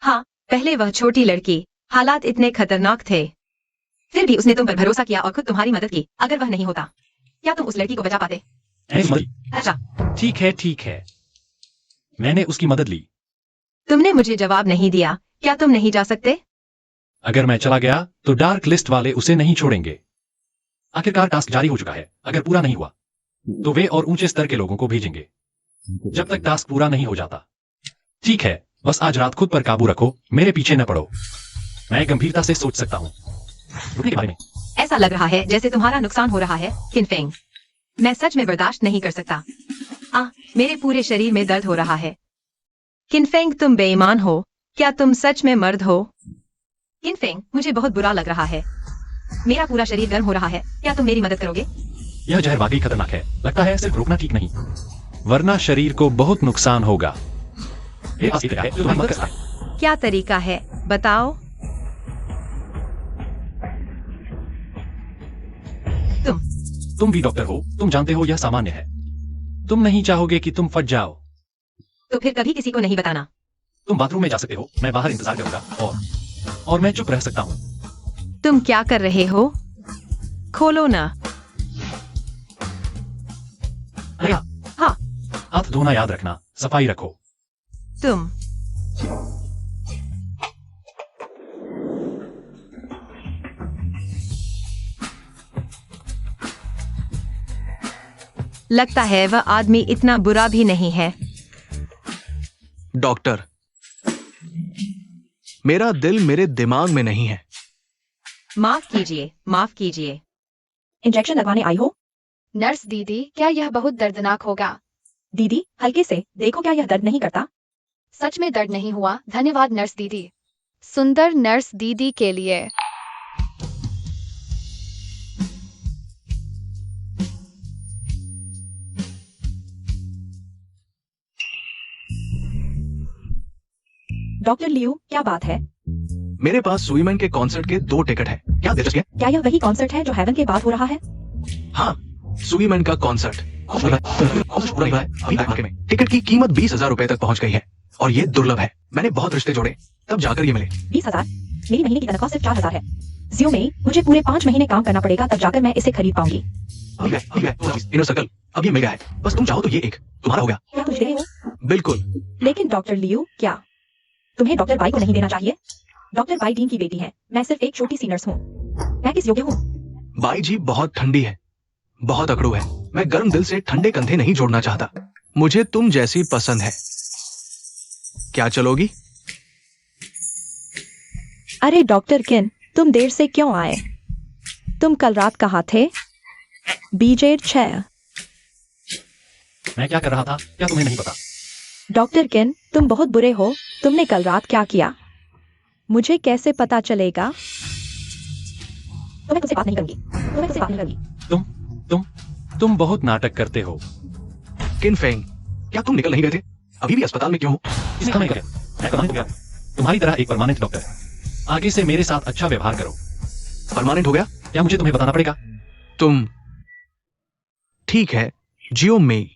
[SPEAKER 3] हाँ, पहले वह छोटी लड़की, हालात इतने खतरनाक थे, फिर भी उसने तुम पर भरोसा किया और खुद तुम्हारी मदद की। अगर वह नहीं होता, क्या तुम उस लड़की को बचा पाते?
[SPEAKER 2] अच्छा, ठीक है, मैंने उसकी मदद ली।
[SPEAKER 3] तुमने मुझे जवाब नहीं दिया। क्या तुम नहीं जा सकते?
[SPEAKER 2] अगर मैं चला गया तो डार्क लिस्ट वाले उसे नहीं छोड़ेंगे। आखिरकार टास्क जारी हो चुका है। अगर पूरा नहीं हुआ तो वे और ऊंचे स्तर के लोगों को भेजेंगे जब तक टास्क पूरा नहीं हो जाता। ठीक है, बस आज रात खुद पर काबू रखो, मेरे पीछे न पड़ो। मैं गंभीरता से सोच सकता हूँ रुकने के बारे में।
[SPEAKER 3] ऐसा लग रहा है जैसे तुम्हारा नुकसान हो रहा है, किनफेंग। मैं सच में बर्दाश्त नहीं कर सकता। मेरे पूरे शरीर में दर्द हो रहा है। किनफेंग, तुम बेईमान हो। क्या तुम सच में मर्द हो? किनफेंग, मुझे बहुत बुरा लग रहा है। मेरा पूरा शरीर गर्म हो रहा है। क्या तुम मेरी मदद करोगे?
[SPEAKER 2] यह जहर वाकई खतरनाक है। लगता है सिर्फ रोकना ठीक नहीं, वरना शरीर को बहुत नुकसान होगा। मेरे पास एक तरीका है जो तुम्हारी मदद कर सकता है।
[SPEAKER 3] क्या तरीका है, बताओ।
[SPEAKER 2] तुम भी डॉक्टर हो, तुम जानते हो यह सामान्य है। तुम नहीं चाहोगे कि तुम फट जाओ।
[SPEAKER 3] तो फिर कभी किसी को नहीं बताना।
[SPEAKER 2] तुम बाथरूम में जा सकते हो, मैं बाहर इंतजार करूंगा और मैं चुप रह सकता हूँ।
[SPEAKER 3] तुम क्या कर रहे हो? खोलो ना।
[SPEAKER 2] अरे
[SPEAKER 3] हाँ।
[SPEAKER 2] हाथ धोना याद रखना, सफाई रखो।
[SPEAKER 3] तुम लगता है वह आदमी इतना बुरा भी नहीं है।
[SPEAKER 4] डॉक्टर, मेरा दिल मेरे दिमाग में नहीं है।
[SPEAKER 3] माफ कीजिए, माफ कीजिए।
[SPEAKER 1] इंजेक्शन लगवाने आई हो?
[SPEAKER 5] नर्स दीदी, क्या यह बहुत दर्दनाक होगा?
[SPEAKER 1] दीदी, हल्के से देखो, क्या यह दर्द नहीं करता?
[SPEAKER 5] सच में दर्द नहीं हुआ। धन्यवाद नर्स दीदी। सुंदर नर्स दीदी के लिए।
[SPEAKER 1] डॉक्टर लियो, क्या बात है?
[SPEAKER 4] मेरे पास सुईमैन के कॉन्सर्ट के 2 टिकट हैं। क्या दिलचस्पी है?
[SPEAKER 1] क्या यह वही कॉन्सर्ट है जो हेवन के बाद हो रहा है?
[SPEAKER 4] हाँ, सुईमैन का कॉन्सर्ट अभी तक मार्केट में टिकट की कीमत 20,000 रुपए तक पहुंच गई है और ये दुर्लभ है। मैंने बहुत रिश्ते जोड़े, तब जाकर ये मिले।
[SPEAKER 1] 20,000? मेरी महीने की तनख्वाह सिर्फ 4,000 है। जियो में मुझे पूरे 5 महीने काम करना पड़ेगा, तब जाकर मैं इसे खरीद पाऊंगी।
[SPEAKER 4] इनर सर्कल अब ये मिल गया है। बस तुम चाहो तो ये एक तुम्हारा हो गया।
[SPEAKER 1] क्या तुझ रहे हो?
[SPEAKER 4] बिल्कुल।
[SPEAKER 1] लेकिन डॉक्टर लियो, क्या तुम्हें डॉक्टर बाई को नहीं देना चाहिए? डॉक्टर बाई डीन की बेटी है, मैं सिर्फ एक छोटी सी नर्स हूँ। मैं किस योग्य हूँ?
[SPEAKER 4] बाई जी बहुत ठंडी है, बहुत अकड़ू है। मैं गर्म दिल से ठंडे कंधे नहीं जोड़ना चाहता। मुझे तुम जैसी पसंद है। क्या चलोगी?
[SPEAKER 1] अरे डॉक्टर किन, तुम देर से क्यों आए? तुम कल रात कहाँ थे? बीजे 6।
[SPEAKER 2] मैं क्या कर रहा था, क्या तुम्हें नहीं पता?
[SPEAKER 1] डॉक्टर किन, तुम बहुत बुरे हो। तुमने कल रात क्या किया? मुझे कैसे पता चलेगा? मैं तुमसे बात नहीं करूंगी।
[SPEAKER 2] तुम बहुत नाटक करते हो।
[SPEAKER 4] किनफेंग, क्या तुम निकल नहीं गए थे? अभी भी अस्पताल में क्यों हो?
[SPEAKER 2] इसने कहा मैं परमानेंट हो गया, तुम्हारी तरह एक परमानेंट डॉक्टर। आगे से मेरे साथ अच्छा व्यवहार करो।
[SPEAKER 4] परमानेंट हो गया?
[SPEAKER 2] क्या मुझे तुम्हें बताना पड़ेगा?
[SPEAKER 4] तुम ठीक है। जियो में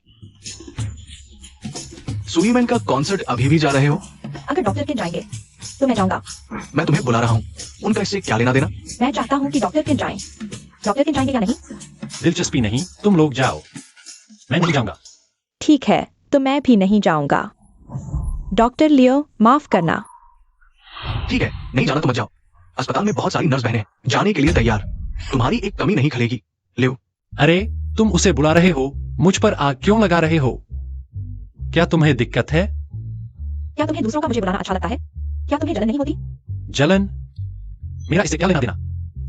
[SPEAKER 4] सुईमैन का कॉन्सर्ट अभी भी जा रहे हो?
[SPEAKER 1] अगर डॉक्टर किन जाएंगे तो मैं जाऊंगा।
[SPEAKER 4] मैं तुम्हें बुला रहा हूँ, उनका इससे क्या लेना देना?
[SPEAKER 1] मैं चाहता हूँ कि डॉक्टर किन जाएं। डॉक्टर किन जाएंगे या नहीं?
[SPEAKER 2] दिलचस्पी नहीं, तुम लोग जाओ, मैं नहीं जाऊंगा।
[SPEAKER 1] ठीक है, तो मैं भी नहीं जाऊंगा। डॉक्टर लियो, माफ करना।
[SPEAKER 4] ठीक है, नहीं जाना तो मत जाओ। अस्पताल में बहुत सारी नर्स बहनें जाने के लिए तैयार। तुम्हारी एक कमी नहीं खलेगी। लियो,
[SPEAKER 2] अरे तुम उसे बुला रहे हो, मुझ पर आग क्यों लगा रहे हो? क्या तुम्हें दिक्कत है?
[SPEAKER 1] क्या तुम्हें दूसरों का मुझे बुलाना अच्छा लगता है? क्या तुम्हें जलन नहीं होती?
[SPEAKER 2] जलन? मेरा इससे क्या लेना देना?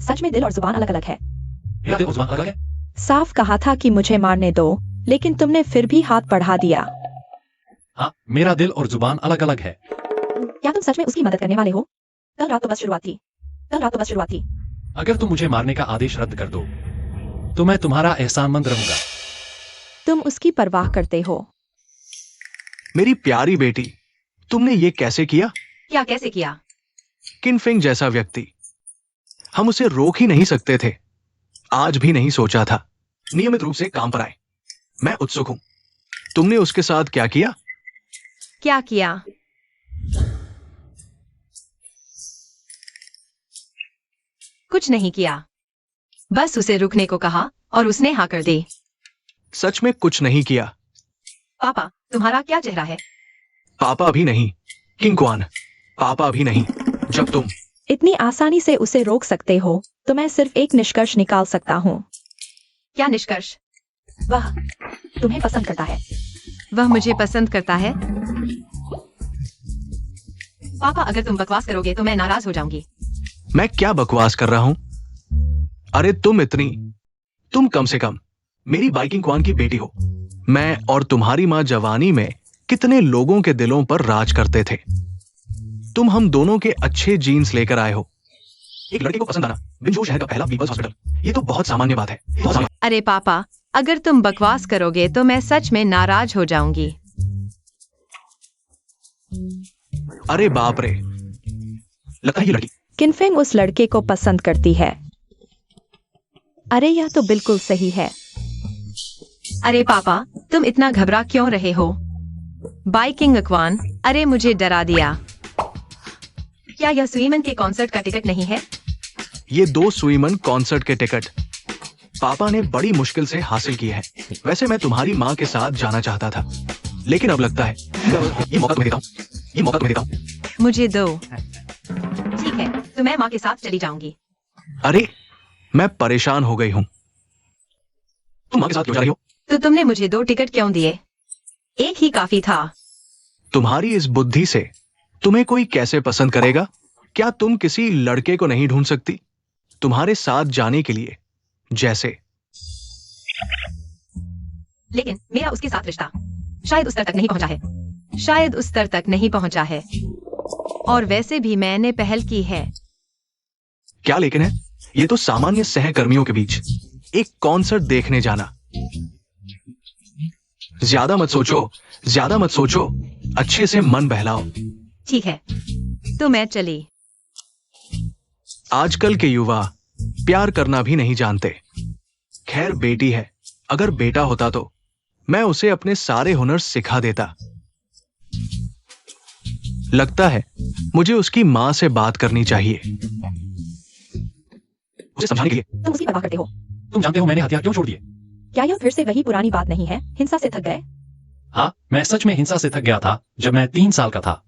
[SPEAKER 1] सच में दिल और जुबान अलग अलग है।
[SPEAKER 2] मेरा दिल और जुबान अलग है?
[SPEAKER 1] साफ कहा था कि मुझे मारने दो, लेकिन तुमने फिर भी हाथ बढ़ा दिया।
[SPEAKER 2] हाँ, मेरा दिल और जुबान अलग अलग है।
[SPEAKER 1] क्या तुम सच में उसकी मदद करने वाले हो? कल रात तो बस शुरुआत थी।
[SPEAKER 2] अगर तुम मुझे मारने का आदेश रद्द कर दो तो मैं तुम्हारा एहसानमंद रहूंगा।
[SPEAKER 1] तुम उसकी परवाह करते हो।
[SPEAKER 4] मेरी प्यारी बेटी, तुमने ये कैसे किया?
[SPEAKER 3] क्या कैसे किया?
[SPEAKER 4] किनफेंग जैसा व्यक्ति, हम उसे रोक ही नहीं सकते थे। आज भी नहीं सोचा था नियमित रूप से काम पर आए। मैं उत्सुक हूं, तुमने उसके साथ क्या किया?
[SPEAKER 3] क्या किया? कुछ नहीं किया, बस उसे रुकने को कहा और उसने हाँ कर दी।
[SPEAKER 4] सच में कुछ नहीं किया?
[SPEAKER 3] पापा, तुम्हारा क्या चेहरा है?
[SPEAKER 4] पापा भी नहीं, किंग क्वान, पापा भी नहीं। जब तुम
[SPEAKER 1] इतनी आसानी से उसे रोक सकते हो तो मैं सिर्फ एक निष्कर्ष निकाल सकता हूँ।
[SPEAKER 3] क्या निष्कर्ष?
[SPEAKER 1] वह तुम्हें पसंद करता है।
[SPEAKER 3] वह मुझे पसंद करता है? पापा, अगर तुम बकवास करोगे तो मैं नाराज हो जाऊंगी।
[SPEAKER 4] मैं क्या बकवास कर रहा हूं? अरे तुम कम से कम मेरी बाइकिंग क्वान की बेटी हो। मैं और तुम्हारी माँ जवानी में कितने लोगों के दिलों पर राज करते थे। तुम हम दोनों के अच्छे जीन्स लेकर आए हो। एक लड़के को पसंद आना बिनजोर शहर का पहला पीपल्स हॉस्पिटल, ये तो बहुत सामान्य बात है।
[SPEAKER 3] अरे पापा, अगर तुम बकवास करोगे तो मैं सच में नाराज हो जाऊंगी।
[SPEAKER 4] अरे बाप रे, लगता है ये लड़की
[SPEAKER 1] किनफेंग उस लड़के को पसंद करती है। अरे यह तो बिल्कुल सही है।
[SPEAKER 3] अरे पापा, तुम इतना घबरा क्यों रहे हो? बाइकिंग अक्वान, अरे मुझे डरा दिया। क्या यह सुईमन के कॉन्सर्ट का टिकट नहीं है?
[SPEAKER 4] ये 2 सुईमन कॉन्सर्ट के टिकट पापा ने बड़ी मुश्किल से हासिल किए हैं। वैसे मैं तुम्हारी माँ के साथ जाना चाहता था, लेकिन अब लगता है ये मौका तुम्हें देता हूँ।
[SPEAKER 3] मुझे दो। ठीक है, तो मैं माँ के साथ चली जाऊंगी।
[SPEAKER 4] अरे मैं परेशान हो गई हूँ। तुम माँ के साथ क्यों जा रही हो?
[SPEAKER 3] तो तुमने मुझे 2 टिकट क्यों दिए? एक ही काफी था।
[SPEAKER 4] तुम्हारी इस बुद्धि से तुम्हें कोई कैसे पसंद करेगा? क्या तुम किसी लड़के को नहीं ढूंढ सकती तुम्हारे साथ जाने के लिए? जैसे
[SPEAKER 3] लेकिन मेरा उसके साथ रिश्ता शायद उस स्तर तक नहीं पहुंचा है। शायद उस स्तर तक नहीं पहुंचा है। और वैसे भी मैंने पहल की है।
[SPEAKER 4] क्या लेकिन है? ये तो सामान्य सहकर्मियों के बीच एक कॉन्सर्ट देखने जाना। ज्यादा मत सोचो, अच्छे से मन बहलाओ।
[SPEAKER 3] ठीक है, तो मैं चली।
[SPEAKER 4] आजकल के युवा प्यार करना भी नहीं जानते। खैर बेटी है, अगर बेटा होता तो मैं उसे अपने सारे हुनर सिखा देता। लगता है मुझे उसकी माँ से बात करनी चाहिए, उसे समझाने के लिए।
[SPEAKER 1] तुम उसकी परवाह करते हो?
[SPEAKER 2] तुम जानते हो मैंने हथियार क्यों छोड़ दिए?
[SPEAKER 1] क्या यह फिर से वही पुरानी बात नहीं है? हिंसा से थक गए?
[SPEAKER 2] हाँ, मैं सच में हिंसा से थक गया था जब मैं 3 साल का था।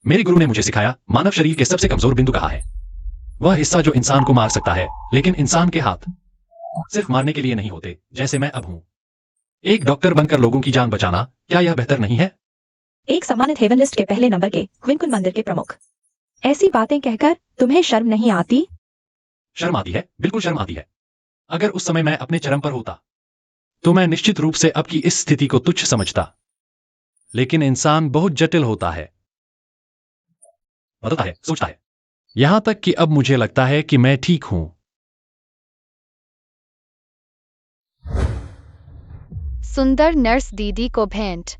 [SPEAKER 2] मेरे गुरु ने मुझे सिखाया मानव शरीर के सबसे कमजोर बिंदु कहाँ है। वह हिस्सा जो इंसान को मार सकता है, लेकिन इंसान के हाथ सिर्फ मारने के लिए नहीं होते, जैसे मैं अब हूं। एक डॉक्टर बनकर लोगों की जान बचाना, क्या यह बेहतर नहीं है?
[SPEAKER 1] एक सम्मानित हेवन लिस्ट के पहले नंबर के क्विंकुन मंदिर के प्रमुख, ऐसी बातें कहकर तुम्हें शर्म नहीं आती?
[SPEAKER 2] शर्म आती है, बिल्कुल शर्म आती है। अगर उस समय मैं अपने चरम पर होता तो मैं निश्चित रूप से अब की इस स्थिति को तुच्छ समझता। लेकिन इंसान बहुत जटिल होता है, बदलता है, सोचता है, यहां तक कि अब मुझे लगता है कि मैं ठीक हूं।
[SPEAKER 5] सुंदर नर्स दीदी को भेंट।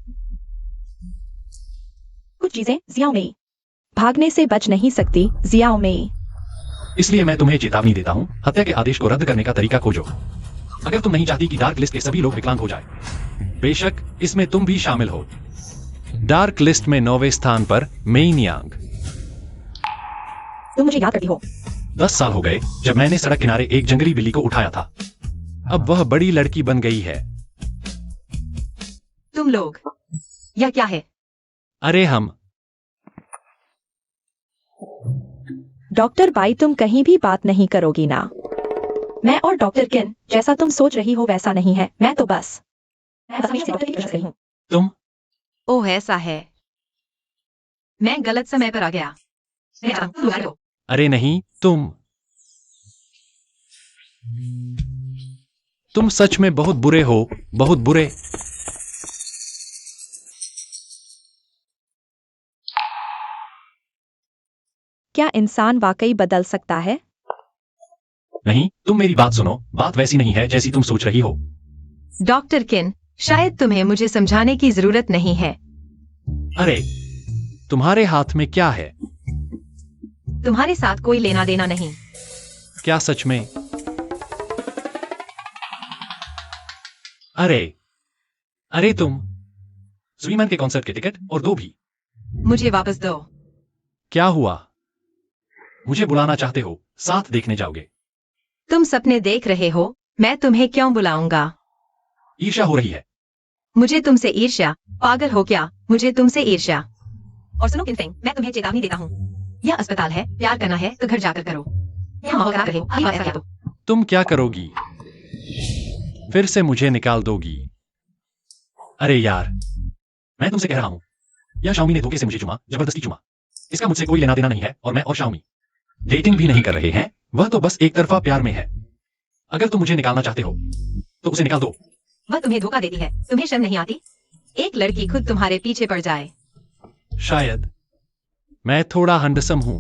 [SPEAKER 1] कुछ चीजें जियाओ में भागने से बच नहीं सकती। जियाओ में,
[SPEAKER 2] इसलिए मैं तुम्हें चेतावनी देता हूं, हत्या के आदेश को रद्द करने का तरीका खोजो। अगर तुम नहीं चाहती कि डार्क लिस्ट के सभी लोग विकलांग हो जाए। बेशक इसमें तुम भी शामिल हो। डार्क लिस्ट में 9वें स्थान पर मेइन यांग।
[SPEAKER 1] तुम मुझे याद करती हो?
[SPEAKER 2] 10 साल हो गए जब मैंने सड़क किनारे एक जंगली बिल्ली को उठाया था। अब वह बड़ी लड़की बन गई है।
[SPEAKER 3] तुम लोग, यह क्या है?
[SPEAKER 2] अरे हम
[SPEAKER 1] डॉक्टर बाई, तुम कहीं भी बात नहीं करोगी ना? मैं और डॉक्टर किन, जैसा तुम सोच रही हो वैसा नहीं है। मैं बस हमेशा से डॉक्टर की तरफ से रही हूं।
[SPEAKER 2] तुम
[SPEAKER 3] ओह ऐसा है, मैं गलत समय पर आ गया। मैं जानता हूं, तुम गलत हो।
[SPEAKER 2] अरे नहीं, तुम सच में बहुत बुरे हो, बहुत बुरे।
[SPEAKER 1] क्या इंसान वाकई बदल सकता है?
[SPEAKER 2] नहीं, तुम मेरी बात सुनो, बात वैसी नहीं है जैसी तुम सोच रही हो।
[SPEAKER 3] डॉक्टर किन, शायद तुम्हें मुझे समझाने की जरूरत नहीं है।
[SPEAKER 2] अरे तुम्हारे हाथ में क्या है?
[SPEAKER 3] तुम्हारे साथ कोई लेना देना नहीं।
[SPEAKER 2] क्या सच में? अरे अरे तुम स्वीमैन के कॉन्सर्ट के टिकट और दो भी।
[SPEAKER 3] मुझे वापस दो।
[SPEAKER 2] क्या हुआ? मुझे बुलाना चाहते हो, साथ देखने जाओगे?
[SPEAKER 3] तुम सपने देख रहे हो, मैं तुम्हें क्यों बुलाऊंगा?
[SPEAKER 2] ईर्ष्या हो रही है।
[SPEAKER 3] मुझे तुमसे ईर्ष्या? पागल हो क्या? मुझे तुमसे ईर्ष्या? और सुनो किनफेंग, मैं तुम्हें चेतावनी देता हूँ, यह अस्पताल है, प्यार करना है तो घर जाकर करो। यह माहौल खराब रहे, अभी बात किया तो।
[SPEAKER 2] तुम क्या करोगी? फिर से मुझे निकाल दोगी? अरे यार, मैं तुमसे कह रहा हूं, यह शाओमी ने धोखे से मुझे चुमा, जबरदस्ती चुमा। इसका मुझसे कोई लेना देना नहीं है और मैं और शाओमी डेटिंग भी नहीं कर रहे हैं, वह तो बस एक तरफा प्यार में है। अगर तुम मुझे निकालना चाहते हो तो उसे निकाल दो।
[SPEAKER 3] वह तुम्हें धोखा देती है, तुम्हें शर्म नहीं आती? एक लड़की खुद तुम्हारे पीछे पड़ जाए।
[SPEAKER 2] शायद मैं थोड़ा हैंडसम हूं।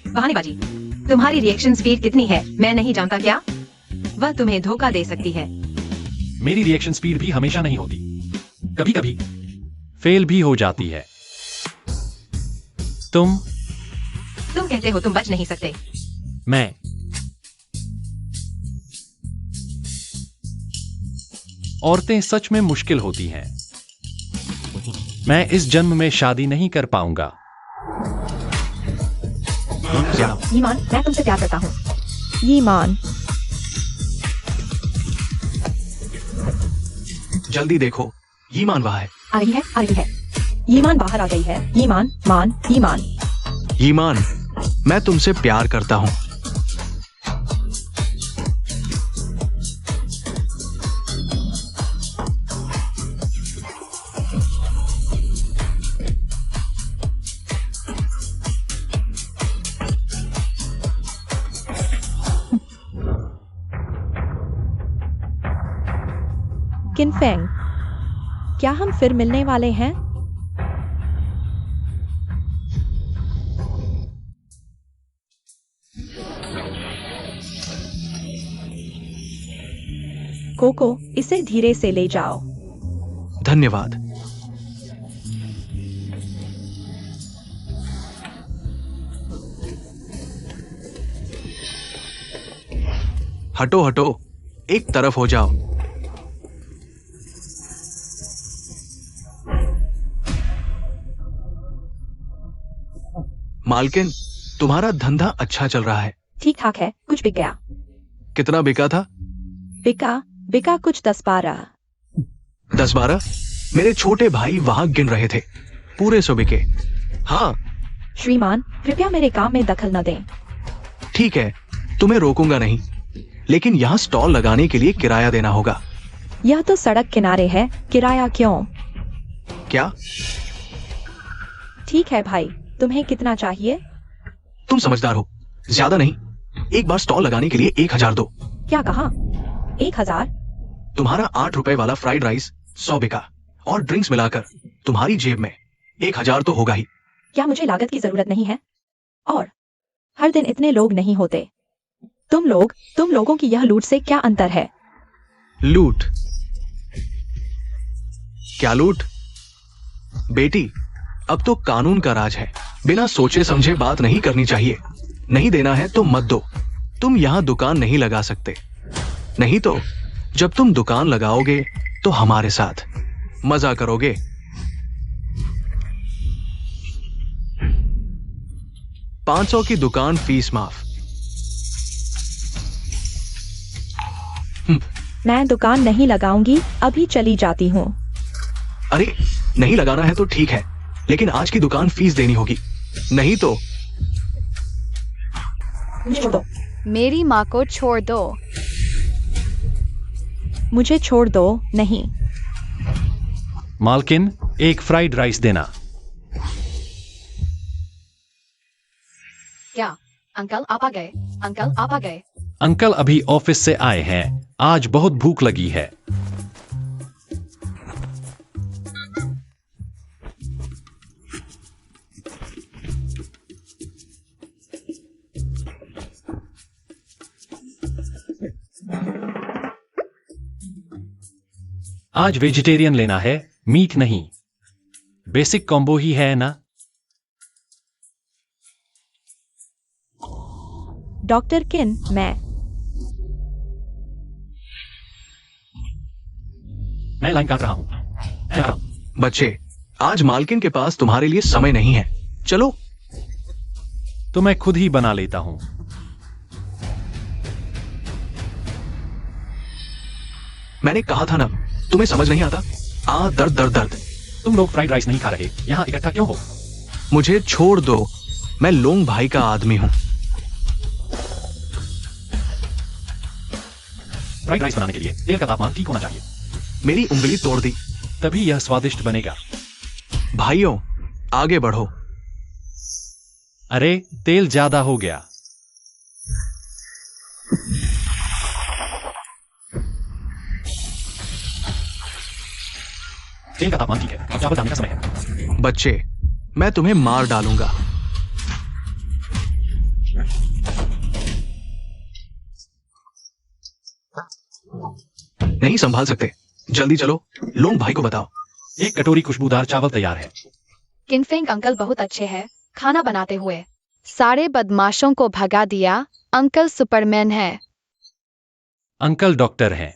[SPEAKER 3] बहानेबाजी। तुम्हारी रिएक्शन स्पीड कितनी है मैं नहीं जानता क्या? वह तुम्हें धोखा दे सकती है।
[SPEAKER 2] मेरी रिएक्शन स्पीड भी हमेशा नहीं होती, कभी कभी फेल भी हो जाती है। तुम
[SPEAKER 3] कहते हो तुम बच नहीं सकते।
[SPEAKER 2] मैं औरतें सच में मुश्किल होती हैं। मैं इस जन्म में शादी नहीं कर पाऊंगा।
[SPEAKER 1] ईमान, मैं तुमसे प्यार करता हूँ। ईमान,
[SPEAKER 4] जल्दी देखो, ईमान वहां है।
[SPEAKER 1] आ रही है। ईमान बाहर आ गई है। ईमान।
[SPEAKER 4] ईमान, मैं तुमसे प्यार करता हूँ।
[SPEAKER 1] किनफेंग, क्या हम फिर मिलने वाले हैं? कोको, इसे धीरे से ले जाओ।
[SPEAKER 4] धन्यवाद। हटो हटो, एक तरफ हो जाओ। मालकिन, तुम्हारा धंधा अच्छा चल रहा है।
[SPEAKER 1] ठीक ठाक है, कुछ बिक गया।
[SPEAKER 4] कितना बिका था?
[SPEAKER 1] बिका कुछ 10-12।
[SPEAKER 4] 10-12? मेरे छोटे भाई वहां गिन रहे थे, पूरे 100 बिके। हाँ
[SPEAKER 1] श्रीमान, कृपया मेरे काम में दखल न दें।
[SPEAKER 4] ठीक है, तुम्हें रोकूंगा नहीं, लेकिन यहाँ स्टॉल लगाने के लिए किराया देना होगा।
[SPEAKER 1] यह तो सड़क किनारे है, किराया क्यों?
[SPEAKER 4] क्या?
[SPEAKER 1] ठीक है भाई, तुम्हें कितना चाहिए?
[SPEAKER 4] तुम समझदार हो, ज्यादा नहीं। एक बार स्टॉल लगाने के लिए 1000 दो।
[SPEAKER 1] क्या कहा? 1000?
[SPEAKER 4] तुम्हारा 8 रुपए वाला फ्राइड राइस 100 बिका, और ड्रिंक्स मिलाकर तुम्हारी जेब में 1000 तो होगा ही।
[SPEAKER 1] क्या मुझे लागत की जरूरत नहीं है? और हर दिन इतने लोग नहीं होते। तुम लोगों की यह लूट से क्या अंतर है?
[SPEAKER 4] लूट? क्या लूट? बेटी, अब तो कानून का राज है, बिना सोचे समझे बात नहीं करनी चाहिए। नहीं देना है तो मत दो। तुम यहां दुकान नहीं लगा सकते, नहीं तो जब तुम दुकान लगाओगे तो हमारे साथ मजा करोगे। $500 की दुकान फीस माफ।
[SPEAKER 1] मैं दुकान नहीं लगाऊंगी, अभी चली जाती हूँ।
[SPEAKER 4] अरे नहीं लगाना है तो ठीक है, लेकिन आज की दुकान फीस देनी होगी, नहीं तो।
[SPEAKER 1] मुझे छोड़ दो।
[SPEAKER 5] मेरी माँ को छोड़ दो।
[SPEAKER 1] मुझे छोड़ दो। नहीं।
[SPEAKER 2] मालकिन, एक फ्राइड राइस देना।
[SPEAKER 5] क्या अंकल आप आ गए? अंकल आप आ गए?
[SPEAKER 2] अंकल अभी ऑफिस से आए हैं, आज बहुत भूख लगी है। आज वेजिटेरियन लेना है, मीट नहीं। बेसिक कॉम्बो ही है ना?
[SPEAKER 1] डॉक्टर किन, मैं
[SPEAKER 2] लाइन काट रहा हूं। मैं आ रहा हूं।
[SPEAKER 4] बच्चे, आज मालकिन के पास तुम्हारे लिए समय नहीं है। चलो।
[SPEAKER 2] तो मैं खुद ही बना लेता हूं।
[SPEAKER 4] मैंने कहा था ना, तुम्हें समझ नहीं आता। दर्द दर्द दर्द।
[SPEAKER 2] तुम लोग फ्राइड राइस नहीं खा रहे, यहां इकट्ठा क्यों हो?
[SPEAKER 4] मुझे छोड़ दो, मैं लोंग भाई का आदमी हूं।
[SPEAKER 2] फ्राइड राइस बनाने के लिए तेल का तापमान ठीक होना चाहिए।
[SPEAKER 4] मेरी उंगली तोड़ दी।
[SPEAKER 2] तभी यह स्वादिष्ट बनेगा।
[SPEAKER 4] भाइयों, आगे बढ़ो।
[SPEAKER 2] अरे, तेल ज्यादा हो गया। तेल का तापमान ठीक है, अब चावल डालने का समय है।
[SPEAKER 4] बच्चे, मैं तुम्हें मार डालूंगा। नहीं संभाल सकते। जल्दी चलो, लोंग भाई को बताओ।
[SPEAKER 2] एक कटोरी खुशबूदार चावल तैयार है।
[SPEAKER 5] किनफेंग अंकल बहुत अच्छे हैं खाना बनाते हुए। सारे बदमाशों को भगा दिया। अंकल सुपरमैन है।
[SPEAKER 2] अंकल डॉक्टर हैं।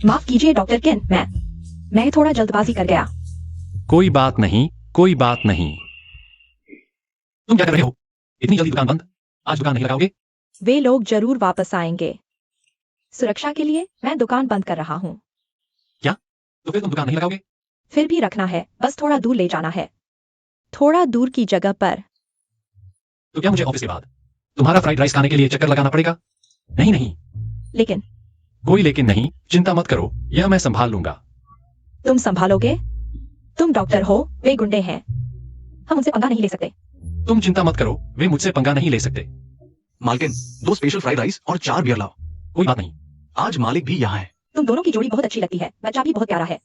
[SPEAKER 1] माफ कीजिए डॉक्टर किन, मैं थोड़ा जल्दबाजी कर गया।
[SPEAKER 2] कोई बात नहीं, कोई बात नहीं। तुम क्या कर रहे हो? इतनी जल्दी दुकान बंद? आज दुकान नहीं लगाओगे?
[SPEAKER 1] वे लोग जरूर वापस आएंगे। सुरक्षा के लिए मैं दुकान बंद कर रहा हूँ।
[SPEAKER 2] तो फिर तुम दुकान नहीं लगाओगे?
[SPEAKER 1] फिर भी रखना है, बस थोड़ा दूर ले जाना है। थोड़ा दूर की जगह पर।
[SPEAKER 2] तो क्या मुझे ऑफिस के बाद तुम्हारा फ्राइड राइस खाने के लिए चक्कर लगाना पड़ेगा? नहीं नहीं,
[SPEAKER 1] लेकिन
[SPEAKER 2] कोई लेकिन नहीं। चिंता मत करो, यह मैं संभाल लूंगा।
[SPEAKER 1] तुम संभालोगे? तुम डॉक्टर हो, वे गुंडे हैं। हम उनसे पंगा नहीं ले सकते।
[SPEAKER 2] तुम चिंता मत करो, वे मुझसे पंगा नहीं ले सकते।
[SPEAKER 4] मालकिन, 2 स्पेशल फ्राइड राइस और 4 बियर लाओ।
[SPEAKER 2] कोई बात नहीं।
[SPEAKER 4] आज मालिक भी यहाँ है।
[SPEAKER 1] तुम दोनों की जोड़ी बहुत अच्छी लगती है, बच्चा भी बहुत प्यारा है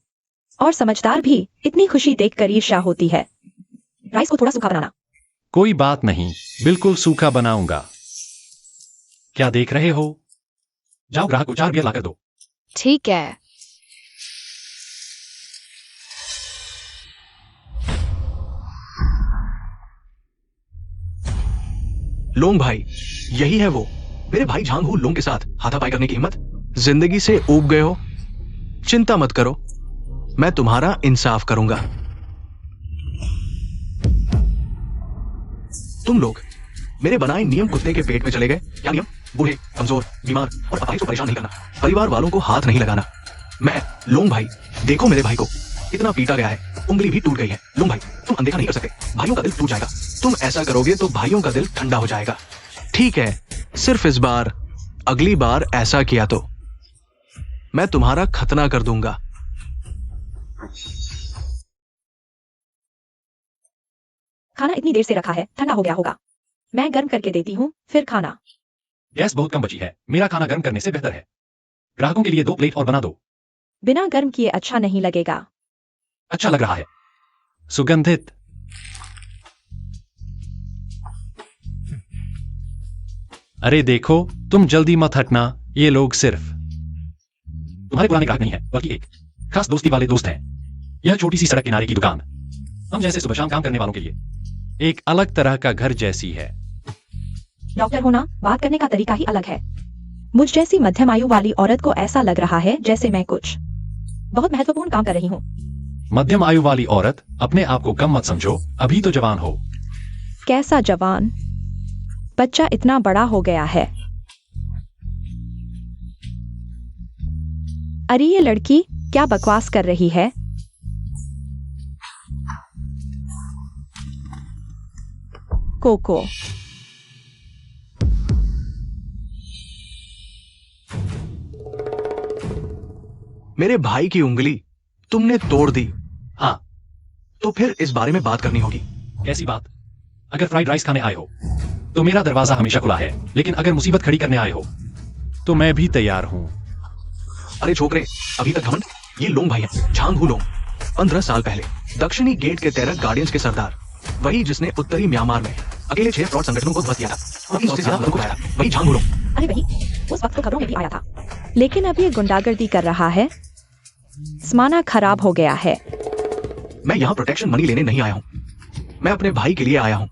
[SPEAKER 1] और समझदार भी। इतनी खुशी देखकर ईर्ष्या होती है। राइस को थोड़ा सूखा बनाना।
[SPEAKER 2] कोई बात नहीं, बिल्कुल सूखा बनाऊंगा। क्या देख रहे हो? जाओ ग्राहक को 4 बियर लाकर दो।
[SPEAKER 5] ठीक है।
[SPEAKER 4] लोंग भाई, यही है वो मेरे भाई झांग हू लोंग के साथ हाथापाई करने की हिम्मत। जिंदगी से ऊब गए हो? चिंता मत करो, मैं तुम्हारा इंसाफ करूंगा। तुम लोग मेरे बनाए नियम कुत्ते के पेट में चले गए। क्या नियम? बूढ़े, कमजोर, बीमार और अपाहिज को परेशान नहीं करना, परिवार वालों को हाथ नहीं लगाना। मैं लोंग भाई, देखो मेरे भाई को इतना पीटा गया है, उंगली भी टूट गई है। लोंग भाई, तुम अनदेखा नहीं कर सकते। भाइयों का दिल टूट जाएगा। तुम ऐसा करोगे तो भाइयों का दिल ठंडा हो जाएगा। ठीक है, सिर्फ इस बार। अगली बार ऐसा किया तो मैं तुम्हारा खतना कर दूंगा।
[SPEAKER 1] खाना इतनी देर से रखा है, ठंडा हो गया होगा। मैं गर्म करके देती हूँ, फिर खाना।
[SPEAKER 2] गैस बहुत कम बची है, मेरा खाना गर्म करने से बेहतर है। ग्राहकों के लिए 2 प्लेट और बना दो।
[SPEAKER 1] बिना गर्म किए अच्छा नहीं लगेगा।
[SPEAKER 2] अच्छा लग रहा है, सुगंधित। अरे देखो, तुम जल्दी मत हटना। ये लोग सिर्फ तुम्हारे पुराने ग्राहक नहीं है, बल्कि एक खास दोस्ती वाले दोस्त हैं। यह छोटी सी सड़क किनारे की दुकान हम जैसे सुबह शाम काम करने वालों के लिए एक अलग तरह का घर जैसी है।
[SPEAKER 1] डॉक्टर होना, बात करने का तरीका ही अलग है। मुझ जैसी मध्यम आयु वाली औरत को ऐसा लग रहा है जैसे मैं कुछ बहुत महत्वपूर्ण काम कर रही हूँ।
[SPEAKER 2] मध्यम आयु वाली औरत, अपने आप को कम मत समझो, अभी तो जवान हो।
[SPEAKER 1] कैसा जवान? बच्चा इतना बड़ा हो गया है। अरे ये लड़की क्या बकवास कर रही है? कोको,
[SPEAKER 4] मेरे भाई की उंगली तुमने तोड़ दी।
[SPEAKER 2] हाँ।
[SPEAKER 4] तो फिर इस बारे में बात करनी होगी।
[SPEAKER 2] कैसी बात? अगर फ्राइड राइस खाने आए हो तो मेरा दरवाजा हमेशा खुला है, लेकिन अगर मुसीबत खड़ी करने आए हो तो मैं भी तैयार हूं।
[SPEAKER 4] अरे छोकरे, अभी तक घमंड। ये लोंग भाई है, झांग हू लोंग। 15 साल पहले दक्षिणी गेट के टेरर गार्डियंस के सरदार, वही जिसने उत्तरी म्यांमार में अकेले 6 फ्रॉड संगठनों को ध्वस्त किया था, 300 से ज्यादा लोगों को हराया था, वही झांग बुलोंग।
[SPEAKER 1] अरे वही, उस वक्त तो खबरों में भी आया था। लेकिन अब ये गुंडागर्दी कर रहा है। जमाना खराब हो गया है।
[SPEAKER 4] मैं यहाँ प्रोटेक्शन मनी लेने नहीं आया हूँ, मैं अपने भाई के लिए आया हूँ।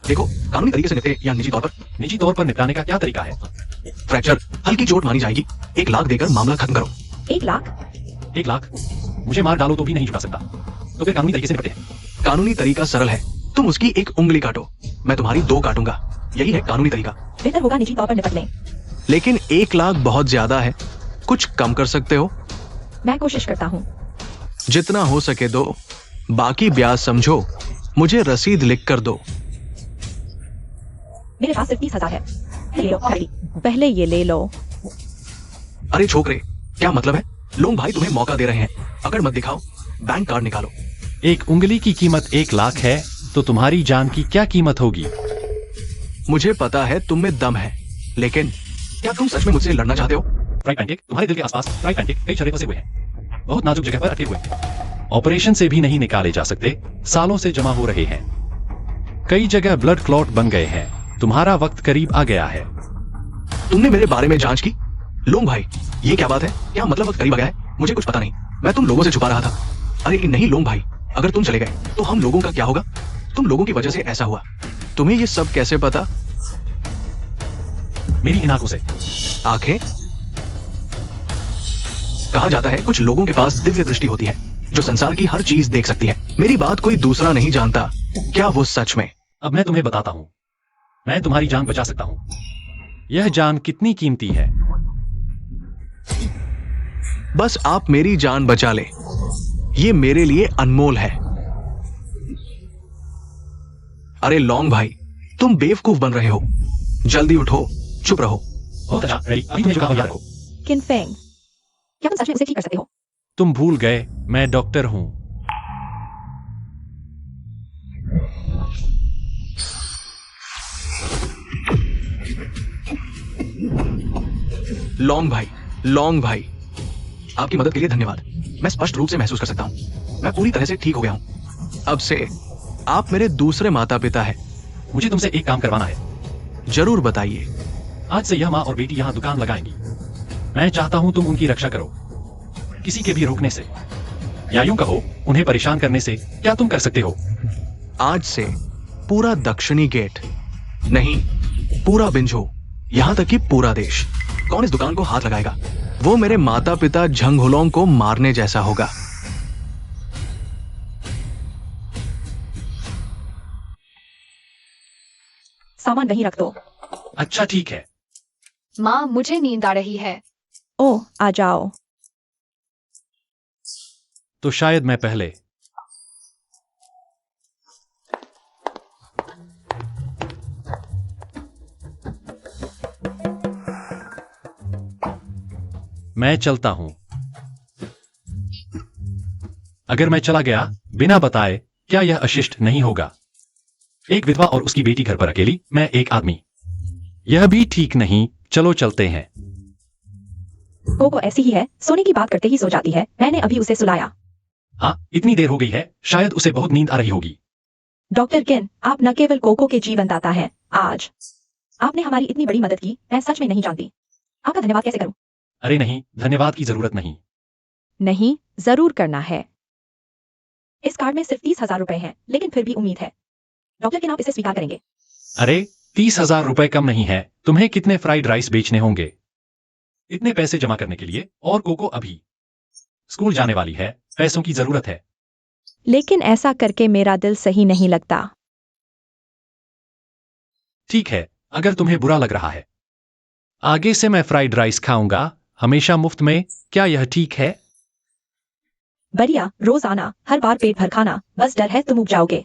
[SPEAKER 4] देखो, कानूनी तरीके से निपटे या निजी तौर पर निपटाने का क्या तरीका है? फ्रैक्चर, हल्की चोट मानी जाएगी, 1 लाख देकर मामला खत्म करो।
[SPEAKER 1] 1 लाख?
[SPEAKER 2] 1 लाख? मुझे मार डालो तो भी नहीं चुका सकता, तो फिर कानूनी तरीके से निपटे।
[SPEAKER 4] कानूनी तरीका सरल है, तुम उसकी 1 उंगली काटो, मैं तुम्हारी 2 काटूंगा, यही है कानूनी तरीका।
[SPEAKER 1] बेहतर होगा निजी तौर पर निपट लें।
[SPEAKER 4] लेकिन 1 लाख बहुत ज्यादा है, कुछ कम कर सकते हो?
[SPEAKER 1] मैं कोशिश करता हूँ।
[SPEAKER 4] जितना हो सके दो, बाकी ब्याज समझो, मुझे रसीद लिख कर दो।
[SPEAKER 1] मेरे पास सिर्फ 30,000 है। ले लो, पहले ये ले लो।
[SPEAKER 4] अरे छोकरे, क्या मतलब है? लोग भाई तुम्हें मौका दे रहे हैं, अगर मत दिखाओ, बैंक कार्ड निकालो।
[SPEAKER 2] 1 उंगली की कीमत 1 लाख है, तो तुम्हारी जान की क्या कीमत होगी?
[SPEAKER 4] मुझे पता है तुम में दम है, लेकिन क्या तुम सच में मुझसे लड़ना चाहते हो?
[SPEAKER 2] फ्राई पैनकेक, तुम्हारे दिल के आसपास फ्राई पैनकेक कई छर्रे फंसे हुए हैं, बहुत नाजुक जगह पर अटके हुए हैं। ऑपरेशन से भी नहीं निकाले जा सकते, सालों से जमा हो रहे हैं, कई जगह ब्लड क्लॉट बन गए हैं। तुम्हारा वक्त करीब आ गया है।
[SPEAKER 4] तुमने मेरे बारे में जांच की? लोग भाई, ये क्या बात है? क्या मतलब वक्त करीब आ गया है? मुझे कुछ पता नहीं, मैं तुम लोगों से छुपा रहा था। अरे नहीं लोग भाई, अगर तुम चले गए तो हम लोगों का क्या होगा? तुम लोगों की वजह से ऐसा हुआ। तुम्हें ये सब कैसे पता?
[SPEAKER 2] मेरी इन आंखों से।
[SPEAKER 4] आंखें? कहा जाता है कुछ लोगों के पास दिव्य दृष्टि होती है, जो संसार की हर चीज देख सकती है। मेरी बात कोई दूसरा नहीं जानता, क्या वो सच में?
[SPEAKER 2] अब मैं तुम्हें बताता हूं, मैं तुम्हारी जान बचा सकता हूं। यह जान कितनी कीमती है?
[SPEAKER 4] बस आप मेरी जान बचा ले, ये मेरे लिए अनमोल है। अरे लॉन्ग भाई, तुम बेवकूफ बन रहे हो, जल्दी उठो, चुप रहो।
[SPEAKER 2] बहुत अच्छा, रेडी, अभी तुम्हें जो कहा याद रखो।
[SPEAKER 1] किन फेंग, क्या तुम सच में उसे ठीक कर सकते हो?
[SPEAKER 2] तुम भूल गए, मैं डॉक्टर हूं।
[SPEAKER 4] लॉन्ग भाई, आपकी मदद के लिए धन्यवाद। मैं स्पष्ट रूप से महसूस कर सकता हूं, मैं पूरी तरह से ठीक हो गया हूं। अब से आप मेरे दूसरे माता पिता हैं।
[SPEAKER 2] मुझे तुमसे एक काम करवाना है।
[SPEAKER 4] जरूर बताइए।
[SPEAKER 2] आज से यह माँ और बेटी यहाँ दुकान लगाएंगी। मैं चाहता हूँ तुम उनकी रक्षा करो, किसी के भी रोकने से या यूं कहो उन्हें परेशान करने से। क्या तुम कर सकते हो?
[SPEAKER 4] आज से पूरा दक्षिणी गेट नहीं, पूरा बिंझो, यहां तक कि पूरा देश, कौन इस दुकान को हाथ लगाएगा, वो मेरे माता पिता झंग हुलोंग को मारने जैसा होगा।
[SPEAKER 1] सामान वहीं रख दो।
[SPEAKER 2] अच्छा ठीक है।
[SPEAKER 5] माँ, मुझे नींद आ रही है।
[SPEAKER 1] ओह, आ जाओ।
[SPEAKER 2] तो शायद मैं पहले। मैं चलता हूं। अगर मैं चला गया बिना बताए, क्या यह अशिष्ट नहीं होगा? एक विधवा और उसकी बेटी घर पर अकेली, मैं एक आदमी, यह भी ठीक नहीं। चलो चलते हैं।
[SPEAKER 1] कोको ऐसी ही है, सोने की बात करते ही सो जाती है। मैंने अभी उसे सुलाया।
[SPEAKER 2] हाँ, इतनी देर हो गई है, शायद उसे बहुत नींद आ रही होगी।
[SPEAKER 1] डॉक्टर किन, आप न केवल कोको के जीवनदाता हैं, आज आपने हमारी इतनी बड़ी मदद की, मैं सच में नहीं जानती। आपका धन्यवाद कैसे करूं?
[SPEAKER 2] अरे नहीं, धन्यवाद की जरूरत नहीं।
[SPEAKER 1] नहीं, जरूर करना है। इस कार्ड में सिर्फ 30,000 रुपए हैं, लेकिन फिर भी उम्मीद है डॉक्टर किन आप इसे स्वीकार करेंगे।
[SPEAKER 2] अरे 30,000 रुपए कम नहीं है। तुम्हें कितने फ्राइड राइस बेचने होंगे इतने पैसे जमा करने के लिए? और कोको अभी स्कूल जाने वाली है, पैसों की जरूरत है।
[SPEAKER 1] लेकिन ऐसा करके मेरा दिल सही नहीं लगता।
[SPEAKER 2] ठीक है, अगर तुम्हें बुरा लग रहा है, आगे से मैं फ्राइड राइस खाऊंगा, हमेशा मुफ्त में। क्या यह ठीक है?
[SPEAKER 1] बढ़िया, रोजाना हर बार पेट भर खाना, बस डर है तुम उग जाओगे।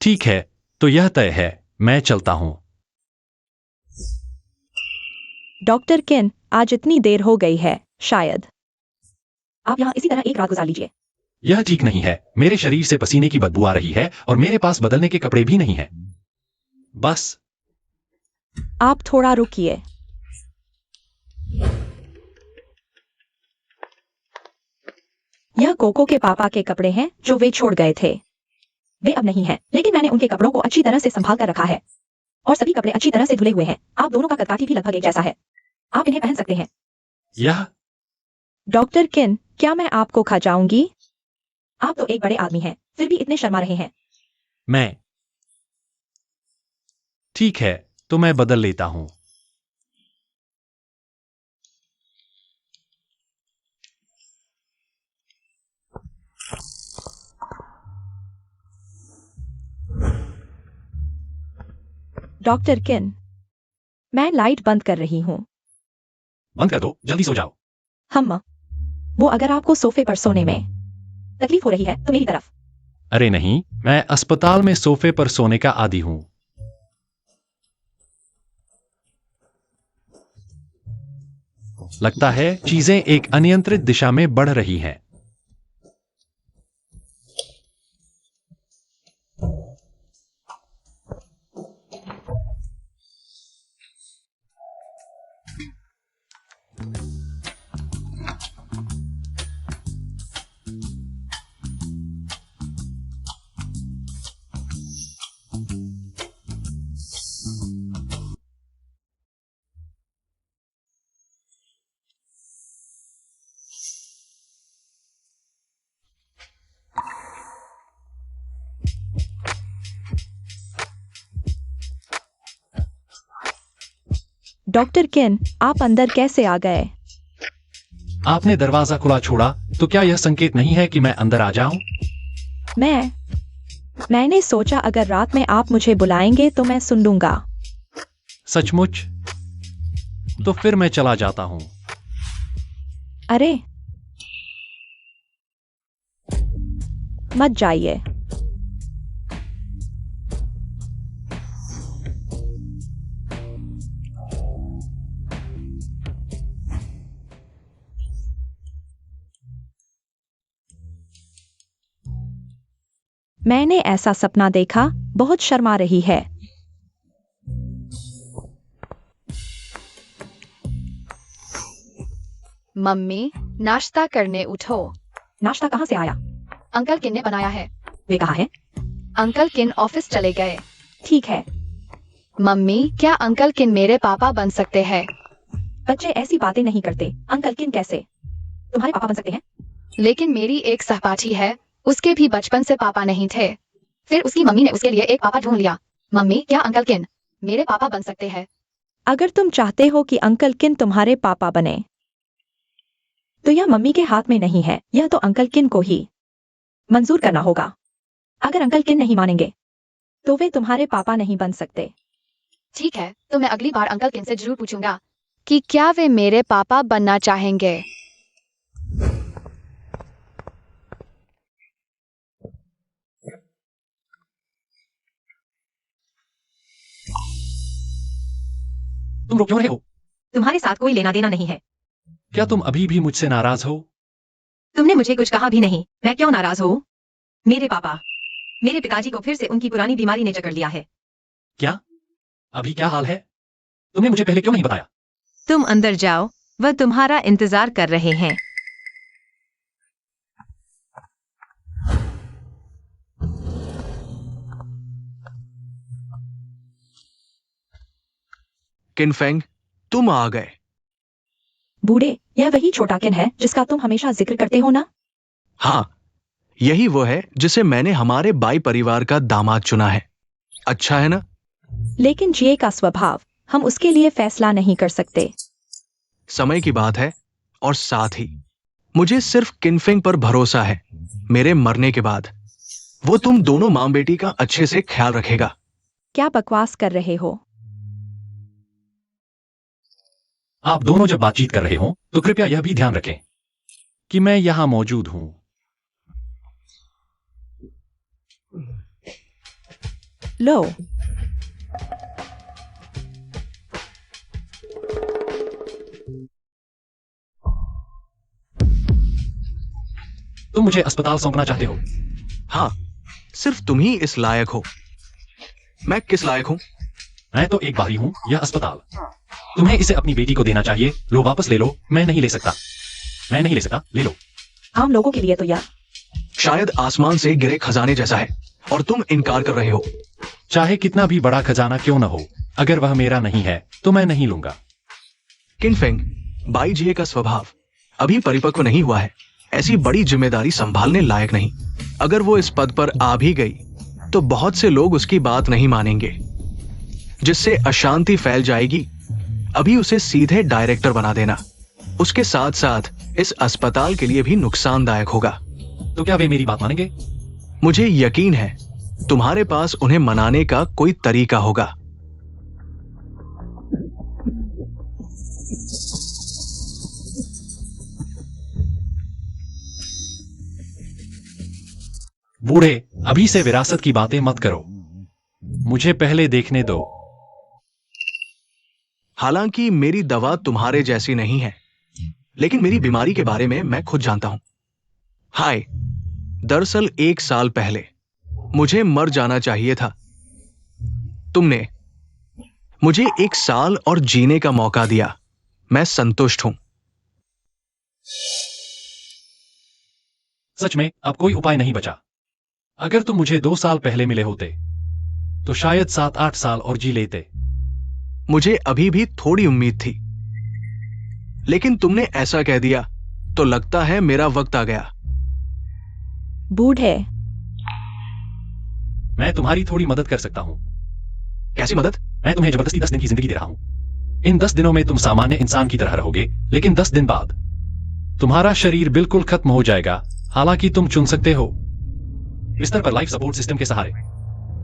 [SPEAKER 2] ठीक है, तो यह तय है, मैं चलता हूं।
[SPEAKER 1] डॉक्टर किन, आज इतनी देर हो गई है, शायद आप यहाँ इसी तरह एक रात गुजार लीजिए।
[SPEAKER 2] यह ठीक नहीं है, मेरे शरीर से पसीने की बदबू आ रही है और मेरे पास बदलने के कपड़े भी नहीं हैं। बस
[SPEAKER 1] आप थोड़ा रुकिए। यह कोको के पापा के कपड़े हैं जो वे छोड़ गए थे। वे अब नहीं हैं, लेकिन मैंने उनके कपड़ों को अच्छी तरह से संभाल कर रखा है और सभी कपड़े अच्छी तरह से धुले हुए हैं। आप दोनों का कदकाठी भी लगभग एक जैसा है। आप इन्हें पहन सकते हैं।
[SPEAKER 2] यह
[SPEAKER 1] डॉक्टर किन, क्या मैं आपको खा जाऊंगी? आप तो एक बड़े आदमी हैं, फिर भी इतने शर्मा रहे हैं।
[SPEAKER 2] मैं ठीक है, तो मैं बदल लेता हूं।
[SPEAKER 1] डॉक्टर किन, मैं लाइट बंद कर रही हूँ।
[SPEAKER 2] बंद कर दो, जल्दी सो जाओ।
[SPEAKER 1] हम वो अगर आपको सोफे पर सोने में तकलीफ हो रही है तो मेरी तरफ।
[SPEAKER 2] अरे नहीं, मैं अस्पताल में सोफे पर सोने का आदी हूं। लगता है चीजें एक अनियंत्रित दिशा में बढ़ रही हैं।
[SPEAKER 1] डॉक्टर किन, आप अंदर कैसे आ गए?
[SPEAKER 2] आपने दरवाजा खुला छोड़ा, तो क्या यह संकेत नहीं है कि मैं अंदर आ जाऊं?
[SPEAKER 1] मैंने सोचा अगर रात में आप मुझे बुलाएंगे तो मैं सुन लूंगा।
[SPEAKER 2] सचमुच? तो फिर मैं चला जाता हूं।
[SPEAKER 1] अरे मत जाइए। मैंने ऐसा सपना देखा, बहुत शर्मा रही है।
[SPEAKER 5] मम्मी, नाश्ता करने उठो।
[SPEAKER 1] नाश्ता कहाँ से आया?
[SPEAKER 5] अंकल किन ने बनाया है।
[SPEAKER 1] वे कहाँ है?
[SPEAKER 5] अंकल किन ऑफिस चले गए।
[SPEAKER 1] ठीक है।
[SPEAKER 5] मम्मी, क्या अंकल किन मेरे पापा बन सकते हैं?
[SPEAKER 1] बच्चे ऐसी बातें नहीं करते। अंकल किन कैसे तुम्हारे पापा बन सकते हैं?
[SPEAKER 5] लेकिन मेरी एक सहपाठी है, उसके भी बचपन से पापा नहीं थे। फिर उसकी मम्मी ने उसके लिए एक पापा ढूंढ लिया। मम्मी, क्या अंकल किन मेरे पापा बन सकते हैं?
[SPEAKER 1] अगर तुम चाहते हो कि अंकल किन तुम्हारे पापा बने, तो यह मम्मी के हाथ में नहीं है। यह तो अंकल किन को ही मंजूर करना होगा। अगर अंकल किन नहीं मानेंगे, तो वे तुम्हारे पापा नहीं बन सकते।
[SPEAKER 5] ठीक है, तो मैं अगली बार अंकल किन से जरूर पूछूंगा कि क्या वे मेरे पापा बनना चाहेंगे।
[SPEAKER 2] तुम रो क्यों रहे हो?
[SPEAKER 3] तुम्हारे साथ कोई लेना देना नहीं है।
[SPEAKER 2] क्या तुम अभी भी मुझसे नाराज हो?
[SPEAKER 3] तुमने मुझे कुछ कहा भी नहीं, मैं क्यों नाराज हूँ? मेरे पिताजी को फिर से उनकी पुरानी बीमारी ने जकड़ लिया है।
[SPEAKER 2] क्या? अभी क्या हाल है? तुमने मुझे पहले क्यों नहीं बताया?
[SPEAKER 3] तुम अंदर जाओ, वह तुम्हारा इंतजार कर रहे हैं।
[SPEAKER 4] किनफेंग, तुम आ गए।
[SPEAKER 1] बूढ़े, यह वही छोटा किन है जिसका तुम हमेशा जिक्र करते हो ना?
[SPEAKER 4] हाँ, यही वो है जिसे मैंने हमारे बाई परिवार का दामाद चुना है। अच्छा है ना?
[SPEAKER 1] लेकिन जिए का स्वभाव, हम उसके लिए फैसला नहीं कर सकते।
[SPEAKER 4] समय की बात है, और साथ ही मुझे सिर्फ किनफेंग पर भरोसा है। मेरे मरने के बाद वो तुम दोनों मां बेटी का अच्छे से ख्याल रखेगा।
[SPEAKER 1] क्या बकवास कर रहे हो?
[SPEAKER 2] आप दोनों जब बातचीत कर रहे हो, तो कृपया यह भी ध्यान रखें कि मैं यहां मौजूद हूं।
[SPEAKER 1] लो,
[SPEAKER 2] तुम मुझे अस्पताल सौंपना चाहते हो?
[SPEAKER 4] हाँ, सिर्फ तुम ही इस लायक हो। मैं किस लायक हूं?
[SPEAKER 2] मैं तो एक बारी हूं, यह अस्पताल। तुम्हें इसे अपनी बेटी को देना चाहिए। लो, वापस ले लो। मैं नहीं ले सकता, ले लो।
[SPEAKER 1] आम लोगों के लिए तो यह
[SPEAKER 4] शायद आसमान से गिरे खजाने जैसा है और तुम इनकार कर रहे हो।
[SPEAKER 2] चाहे कितना भी बड़ा खजाना क्यों न हो, अगर वह मेरा नहीं है तो मैं नहीं लूंगा।
[SPEAKER 4] किनफेंग, बाईजिए का स्वभाव अभी परिपक्व नहीं हुआ है, ऐसी बड़ी जिम्मेदारी संभालने लायक नहीं। अगर वो इस पद पर आ भी गई तो बहुत से लोग उसकी बात नहीं मानेंगे, जिससे अशांति फैल जाएगी। अभी उसे सीधे डायरेक्टर बना देना उसके साथ साथ इस अस्पताल के लिए भी नुकसानदायक होगा।
[SPEAKER 2] तो क्या वे मेरी बात मानेंगे?
[SPEAKER 4] मुझे यकीन है तुम्हारे पास उन्हें मनाने का कोई तरीका होगा।
[SPEAKER 2] बूढ़े, अभी से विरासत की बातें मत करो, मुझे पहले देखने दो।
[SPEAKER 4] हालांकि मेरी दवा तुम्हारे जैसी नहीं है, लेकिन मेरी बीमारी के बारे में मैं खुद जानता हूं। हाय, दरअसल 1 साल पहले मुझे मर जाना चाहिए था। तुमने मुझे 1 साल और जीने का मौका दिया। मैं संतुष्ट हूं।
[SPEAKER 2] सच में अब कोई उपाय नहीं बचा। अगर तुम मुझे 2 साल पहले मिले होते तो शायद 7-8 साल और जी लेते।
[SPEAKER 4] मुझे अभी भी थोड़ी उम्मीद थी, लेकिन तुमने ऐसा कह दिया तो लगता है मेरा वक्त आ गया।
[SPEAKER 1] बूढ़े,
[SPEAKER 2] मैं तुम्हारी थोड़ी मदद कर सकता हूं।
[SPEAKER 4] कैसी मदद?
[SPEAKER 2] मैं तुम्हें जबरदस्ती 10 दिन की जिंदगी दे रहा हूं। इन 10 दिनों में तुम सामान्य इंसान की तरह रहोगे, लेकिन 10 दिन बाद तुम्हारा शरीर बिल्कुल खत्म हो जाएगा। हालांकि तुम चुन सकते हो बिस्तर पर लाइफ सपोर्ट सिस्टम के सहारे।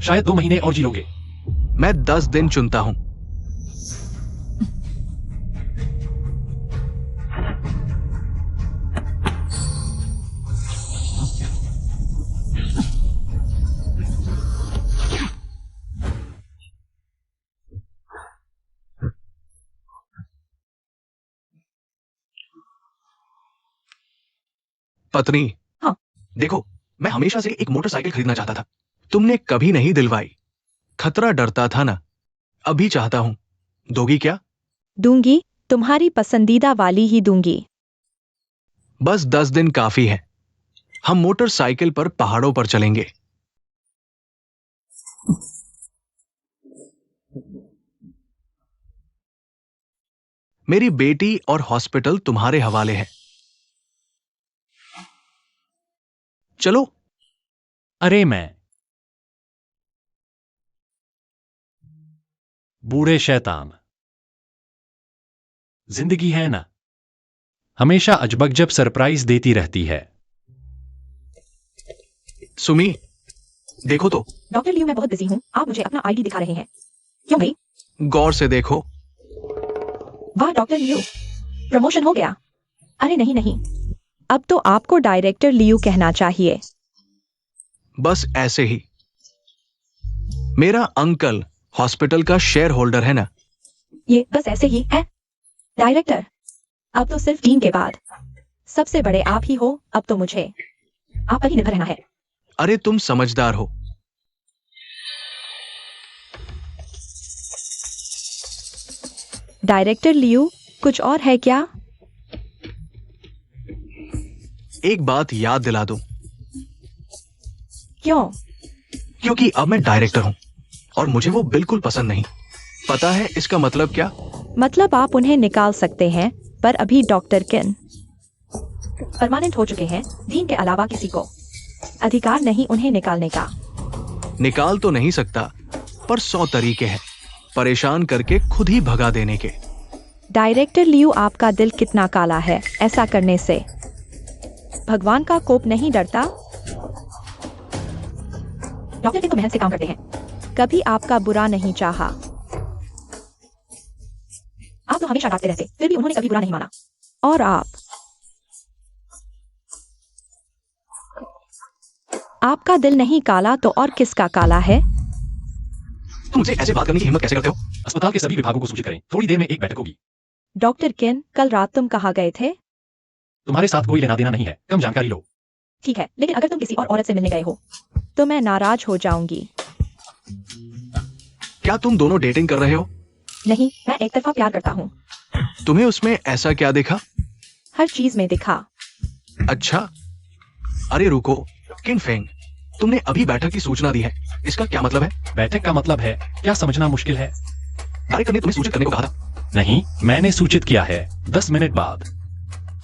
[SPEAKER 2] शायद 2 महीने और जी लोगे।
[SPEAKER 4] मैं 10 दिन चुनता हूं। पत्नी,
[SPEAKER 1] हाँ।
[SPEAKER 4] देखो, मैं हमेशा से एक मोटरसाइकिल खरीदना चाहता था। तुमने कभी नहीं दिलवाई। खतरा डरता था ना। अभी चाहता हूं। दोगी क्या?
[SPEAKER 1] दूंगी, तुम्हारी पसंदीदा वाली ही दूंगी।
[SPEAKER 4] बस 10 दिन काफी है। हम मोटरसाइकिल पर पहाड़ों पर चलेंगे। मेरी बेटी और हॉस्पिटल तुम्हारे हवाले है। चलो।
[SPEAKER 2] अरे मैं बूढ़े शैतान, जिंदगी है ना, हमेशा अजबगजब सरप्राइज देती रहती है।
[SPEAKER 4] सुमी, देखो तो।
[SPEAKER 1] डॉक्टर लियो, मैं बहुत बिजी हूँ। आप मुझे अपना आईडी दिखा रहे हैं। क्यों भाई?
[SPEAKER 4] गौर से देखो।
[SPEAKER 1] वाह डॉक्टर लियो, प्रमोशन हो गया। अरे नहीं नहीं, अब तो आपको डायरेक्टर लियो कहना चाहिए।
[SPEAKER 4] बस ऐसे ही। मेरा अंकल हॉस्पिटल का शेयर होल्डर है ना।
[SPEAKER 1] ये बस ऐसे ही है डायरेक्टर। अब तो सिर्फ टीम के बाद सबसे बड़े आप ही हो। अब तो मुझे आप पर ही निर्भर रहना है।
[SPEAKER 4] अरे तुम समझदार हो।
[SPEAKER 1] डायरेक्टर लियो, कुछ और है क्या?
[SPEAKER 4] एक बात याद दिला दो।
[SPEAKER 1] क्यों?
[SPEAKER 4] क्योंकि अब मैं डायरेक्टर हूं और मुझे वो बिल्कुल पसंद नहीं। पता है इसका मतलब क्या?
[SPEAKER 1] मतलब आप उन्हें निकाल सकते हैं, पर अभी डॉक्टर किन परमानेंट हो चुके हैं। डीन के अलावा किसी को अधिकार नहीं उन्हें निकालने का।
[SPEAKER 4] निकाल तो नहीं सकता, पर 100 तरीके हैं परेशान करके खुद ही भगा देने के।
[SPEAKER 1] डायरेक्टर लियो, आपका दिल कितना काला है। ऐसा करने से भगवान का कोप नहीं डरता। डॉक्टर किन तो मेहनत से काम करते हैं, कभी आपका बुरा नहीं चाहा। आप तो हमेशा डांटते रहते, फिर भी उन्होंने कभी बुरा नहीं माना। और आपका दिल नहीं काला तो और किसका काला है?
[SPEAKER 4] तुम मुझसे ऐसे बात करने की हिम्मत कैसे करते हो?
[SPEAKER 2] अस्पताल के सभी विभागों को सूचित करें, थोड़ी देर में एक बैठक होगी।
[SPEAKER 1] डॉक्टर किन, कल रात तुम कहाँ गए थे?
[SPEAKER 2] तुम्हारे साथ कोई लेना देना नहीं है, कम जानकारी लो।
[SPEAKER 1] ठीक है, लेकिन अगर तुम किसी और औरत से मिलने गए हो तो मैं नाराज हो जाऊंगी।
[SPEAKER 4] क्या तुम दोनों डेटिंग कर रहे हो?
[SPEAKER 1] नहीं, मैं एक तरफा प्यार करता हूँ।
[SPEAKER 4] तुम्हें उसमें ऐसा क्या देखा?
[SPEAKER 1] हर चीज में दिखा।
[SPEAKER 4] अच्छा, अरे रुको, किन फेंग, तुमने अभी बैठक की सूचना दी है, इसका क्या मतलब है?
[SPEAKER 2] बैठक का मतलब है क्या समझना मुश्किल है?
[SPEAKER 4] डायरेक्टर ने तुम्हें सूचित करने को कहा था।
[SPEAKER 2] नहीं, मैंने सूचित किया है 10 मिनट बाद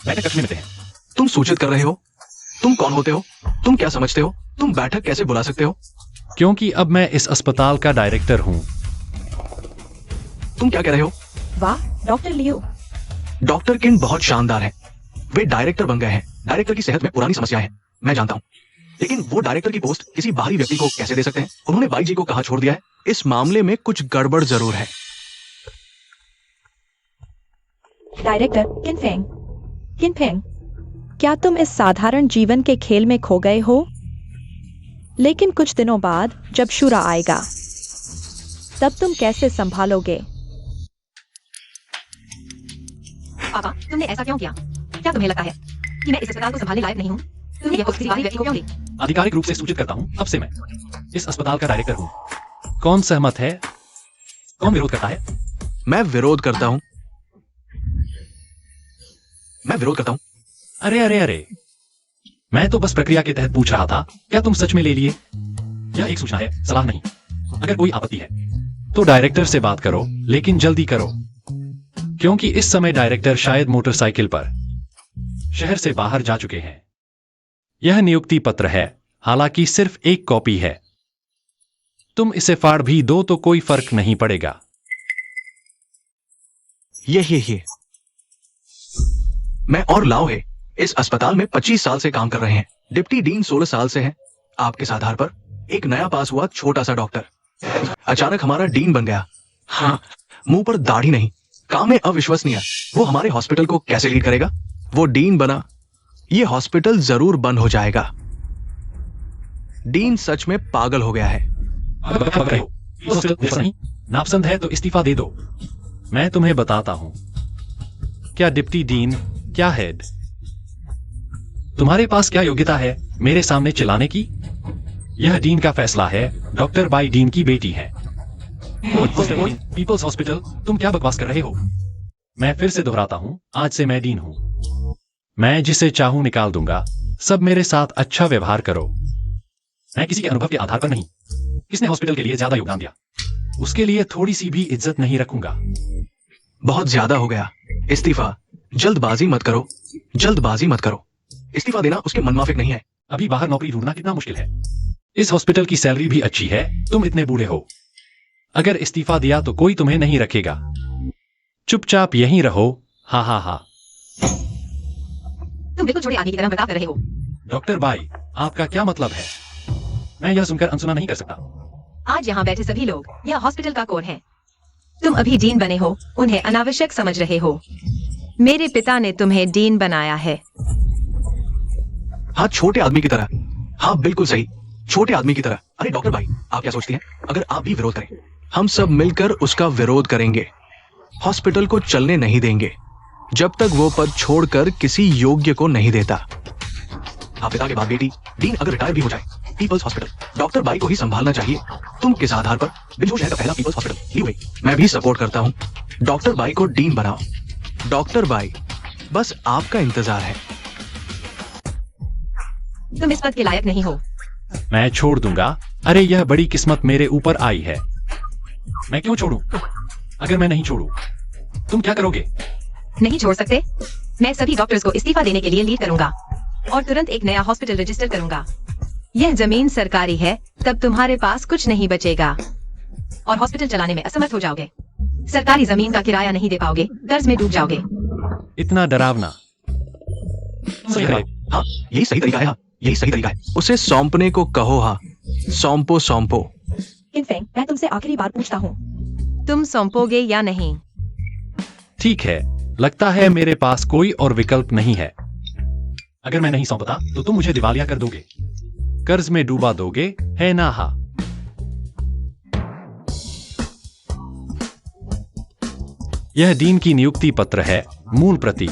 [SPEAKER 2] बैठक कक्ष में मिलते हैं।
[SPEAKER 4] तुम सूचित कर रहे हो? तुम कौन होते हो? तुम क्या समझते हो? तुम बैठक कैसे बुला सकते हो?
[SPEAKER 2] क्योंकि अब मैं इस अस्पताल का डायरेक्टर हूँ।
[SPEAKER 4] तुम क्या कह रहे हो?
[SPEAKER 1] वाह डॉक्टर लियो,
[SPEAKER 4] डॉक्टर किन बहुत शानदार है, वे डायरेक्टर बन गए हैं। डायरेक्टर की सेहत में पुरानी समस्या है, मैं जानता हूँ, लेकिन वो डायरेक्टर की पोस्ट किसी बाहरी व्यक्ति को कैसे दे सकते हैं? उन्होंने बाई जी को कहाँ छोड़ दिया है? इस मामले में कुछ गड़बड़ जरूर है।
[SPEAKER 1] डायरेक्टर किनफेंग, किनफेंग, क्या तुम इस साधारण जीवन के खेल में खो गए हो? लेकिन कुछ दिनों बाद जब शुरा आएगा तब तुम कैसे संभालोगे?
[SPEAKER 3] पापा, तुमने ऐसा क्यों किया? क्या तुम्हें लगता है कि मैं इस अस्पताल को संभालने लायक नहीं हूँ? तुमने यह पोस्ट किसी बाहरी व्यक्ति को क्यों दी?
[SPEAKER 2] आधिकारिक रूप से सूचित करता हूँ, अब से मैं इस अस्पताल का डायरेक्टर हूँ। कौन सहमत है? कौन विरोध करता है?
[SPEAKER 4] मैं विरोध करता हूँ। मैं विरोध करता हूँ।
[SPEAKER 2] अरे अरे अरे, मैं तो बस प्रक्रिया के तहत पूछ रहा था, क्या तुम सच में ले लिए? यह एक सूचना है, सलाह नहीं। अगर कोई आपत्ति है तो डायरेक्टर से बात करो, लेकिन जल्दी करो, क्योंकि इस समय डायरेक्टर शायद मोटरसाइकिल पर शहर से बाहर जा चुके हैं। यह नियुक्ति पत्र है, हालांकि सिर्फ एक कॉपी है। तुम इसे फाड़ भी दो तो कोई फर्क नहीं पड़ेगा।
[SPEAKER 4] ये मैं और लाओ है इस अस्पताल में 25 साल से काम कर रहे हैं। डिप्टी डीन 16 साल से हैं। आप किस आधार पर? एक नया पास हुआ छोटा सा डॉक्टर अचानक हमारा डीन बन गया। हाँ, मुंह पर दाढ़ी नहीं, काम में अविश्वसनीय। वो हमारे हॉस्पिटल को कैसे लीड करेगा? वो डीन बना, ये हॉस्पिटल जरूर बंद हो जाएगा। डीन सच में पागल हो गया है।
[SPEAKER 2] नापसंद है तो इस्तीफा दे दो। मैं तुम्हें बताता हूं, क्या डिप्टी डीन, क्या हेड, तुम्हारे पास क्या योग्यता है मेरे सामने चिल्लाने की? यह डीन का फैसला है, डॉक्टर बाई डीन की बेटी है। पीपल्स हॉस्पिटल, तुम क्या बकवास कर रहे हो? मैं फिर से दोहराता हूं, आज से मैं डीन हूं। मैं जिसे चाहूं निकाल दूंगा। सब मेरे साथ अच्छा व्यवहार करो। मैं किसी के अनुभव के आधार पर नहीं, किसने हॉस्पिटल के लिए ज्यादा योगदान दिया उसके लिए थोड़ी सी भी इज्जत नहीं रखूंगा।
[SPEAKER 4] बहुत ज्यादा हो गया। इस्तीफा। जल्दबाजी मत करो, जल्दबाजी मत करो। इस्तीफा देना उसके मनमाफिक नहीं है।
[SPEAKER 2] अभी बाहर नौकरी ढूंढना कितना मुश्किल है। इस हॉस्पिटल की सैलरी भी अच्छी है, तुम इतने बूढ़े हो। अगर इस्तीफा दिया तो कोई तुम्हें नहीं रखेगा। चुपचाप यहीं रहो। हा हा हा।
[SPEAKER 3] तुम बिल्कुल छोटे आदमी की तरह बर्ताव कर रहे हो।
[SPEAKER 2] डॉक्टर बाई, आपका क्या मतलब है? मैं यह सुनकर अनसुना नहीं कर सकता।
[SPEAKER 3] आज यहाँ बैठे सभी लोग यह हॉस्पिटल का कोर है। तुम अभी डीन बने हो, उन्हें अनावश्यक समझ रहे हो। मेरे पिता ने तुम्हें डीन बनाया है।
[SPEAKER 4] हाँ, छोटे आदमी की तरह। हाँ, बिल्कुल सही, छोटे आदमी की तरह। अरे डॉक्टर भाई, आप क्या सोचती हैं अगर आप भी विरोध करें? हम सब मिलकर उसका विरोध करेंगे। हॉस्पिटल को चलने नहीं देंगे जब तक वो पद छोड़कर किसी योग्य को नहीं देता। आप पिता के बाद बेटी डीन अगर रिटायर भी हो जाए, पीपल्स हॉस्पिटल डॉक्टर बाई को ही संभालना चाहिए। तुम किस आधार पर? बिल्कुल शहर का पहला पीपल्स हॉस्पिटल ली हुई। मैं भी सपोर्ट करता हूँ। डॉक्टर बाई को डीन बनाओ। डॉक्टर बाई, बस आपका इंतजार है।
[SPEAKER 3] तुम इस पद के लायक नहीं हो।
[SPEAKER 2] मैं छोड़ दूंगा। अरे यह बड़ी किस्मत मेरे ऊपर आई है। मैं क्यों छोड़ूं? अगर मैं नहीं छोड़ूं, तुम क्या करोगे?
[SPEAKER 3] नहीं छोड़ सकते। मैं सभी डॉक्टर्स को इस्तीफा देने के लिए लीड करूंगा और तुरंत एक नया हॉस्पिटल रजिस्टर करूंगा। यह जमीन सरकारी है, तब तुम्हारे पास कुछ नहीं बचेगा और हॉस्पिटल चलाने में असमर्थ हो जाओगे। सरकारी जमीन का किराया नहीं दे पाओगे, कर्ज में डूब जाओगे।
[SPEAKER 2] इतना डरावना।
[SPEAKER 4] सही है। हाँ, यही सही तरीका है। हाँ, यही सही तरीका है। उसे सौंपने को कहो। हाँ, सौंपो सौंपो।
[SPEAKER 1] किनफेंग, मैं तुमसे आखिरी बार पूछता हूँ,
[SPEAKER 3] तुम सौंपोगे या नहीं?
[SPEAKER 2] ठीक है, लगता है मेरे पास कोई और विकल्प नहीं है। अगर मैं नहीं सौंपता तो तुम मुझे दिवालिया कर दोगे, कर्ज में डूबा दोगे, है ना? हाँ, यह डीन की नियुक्ति पत्र है, मूल प्रति।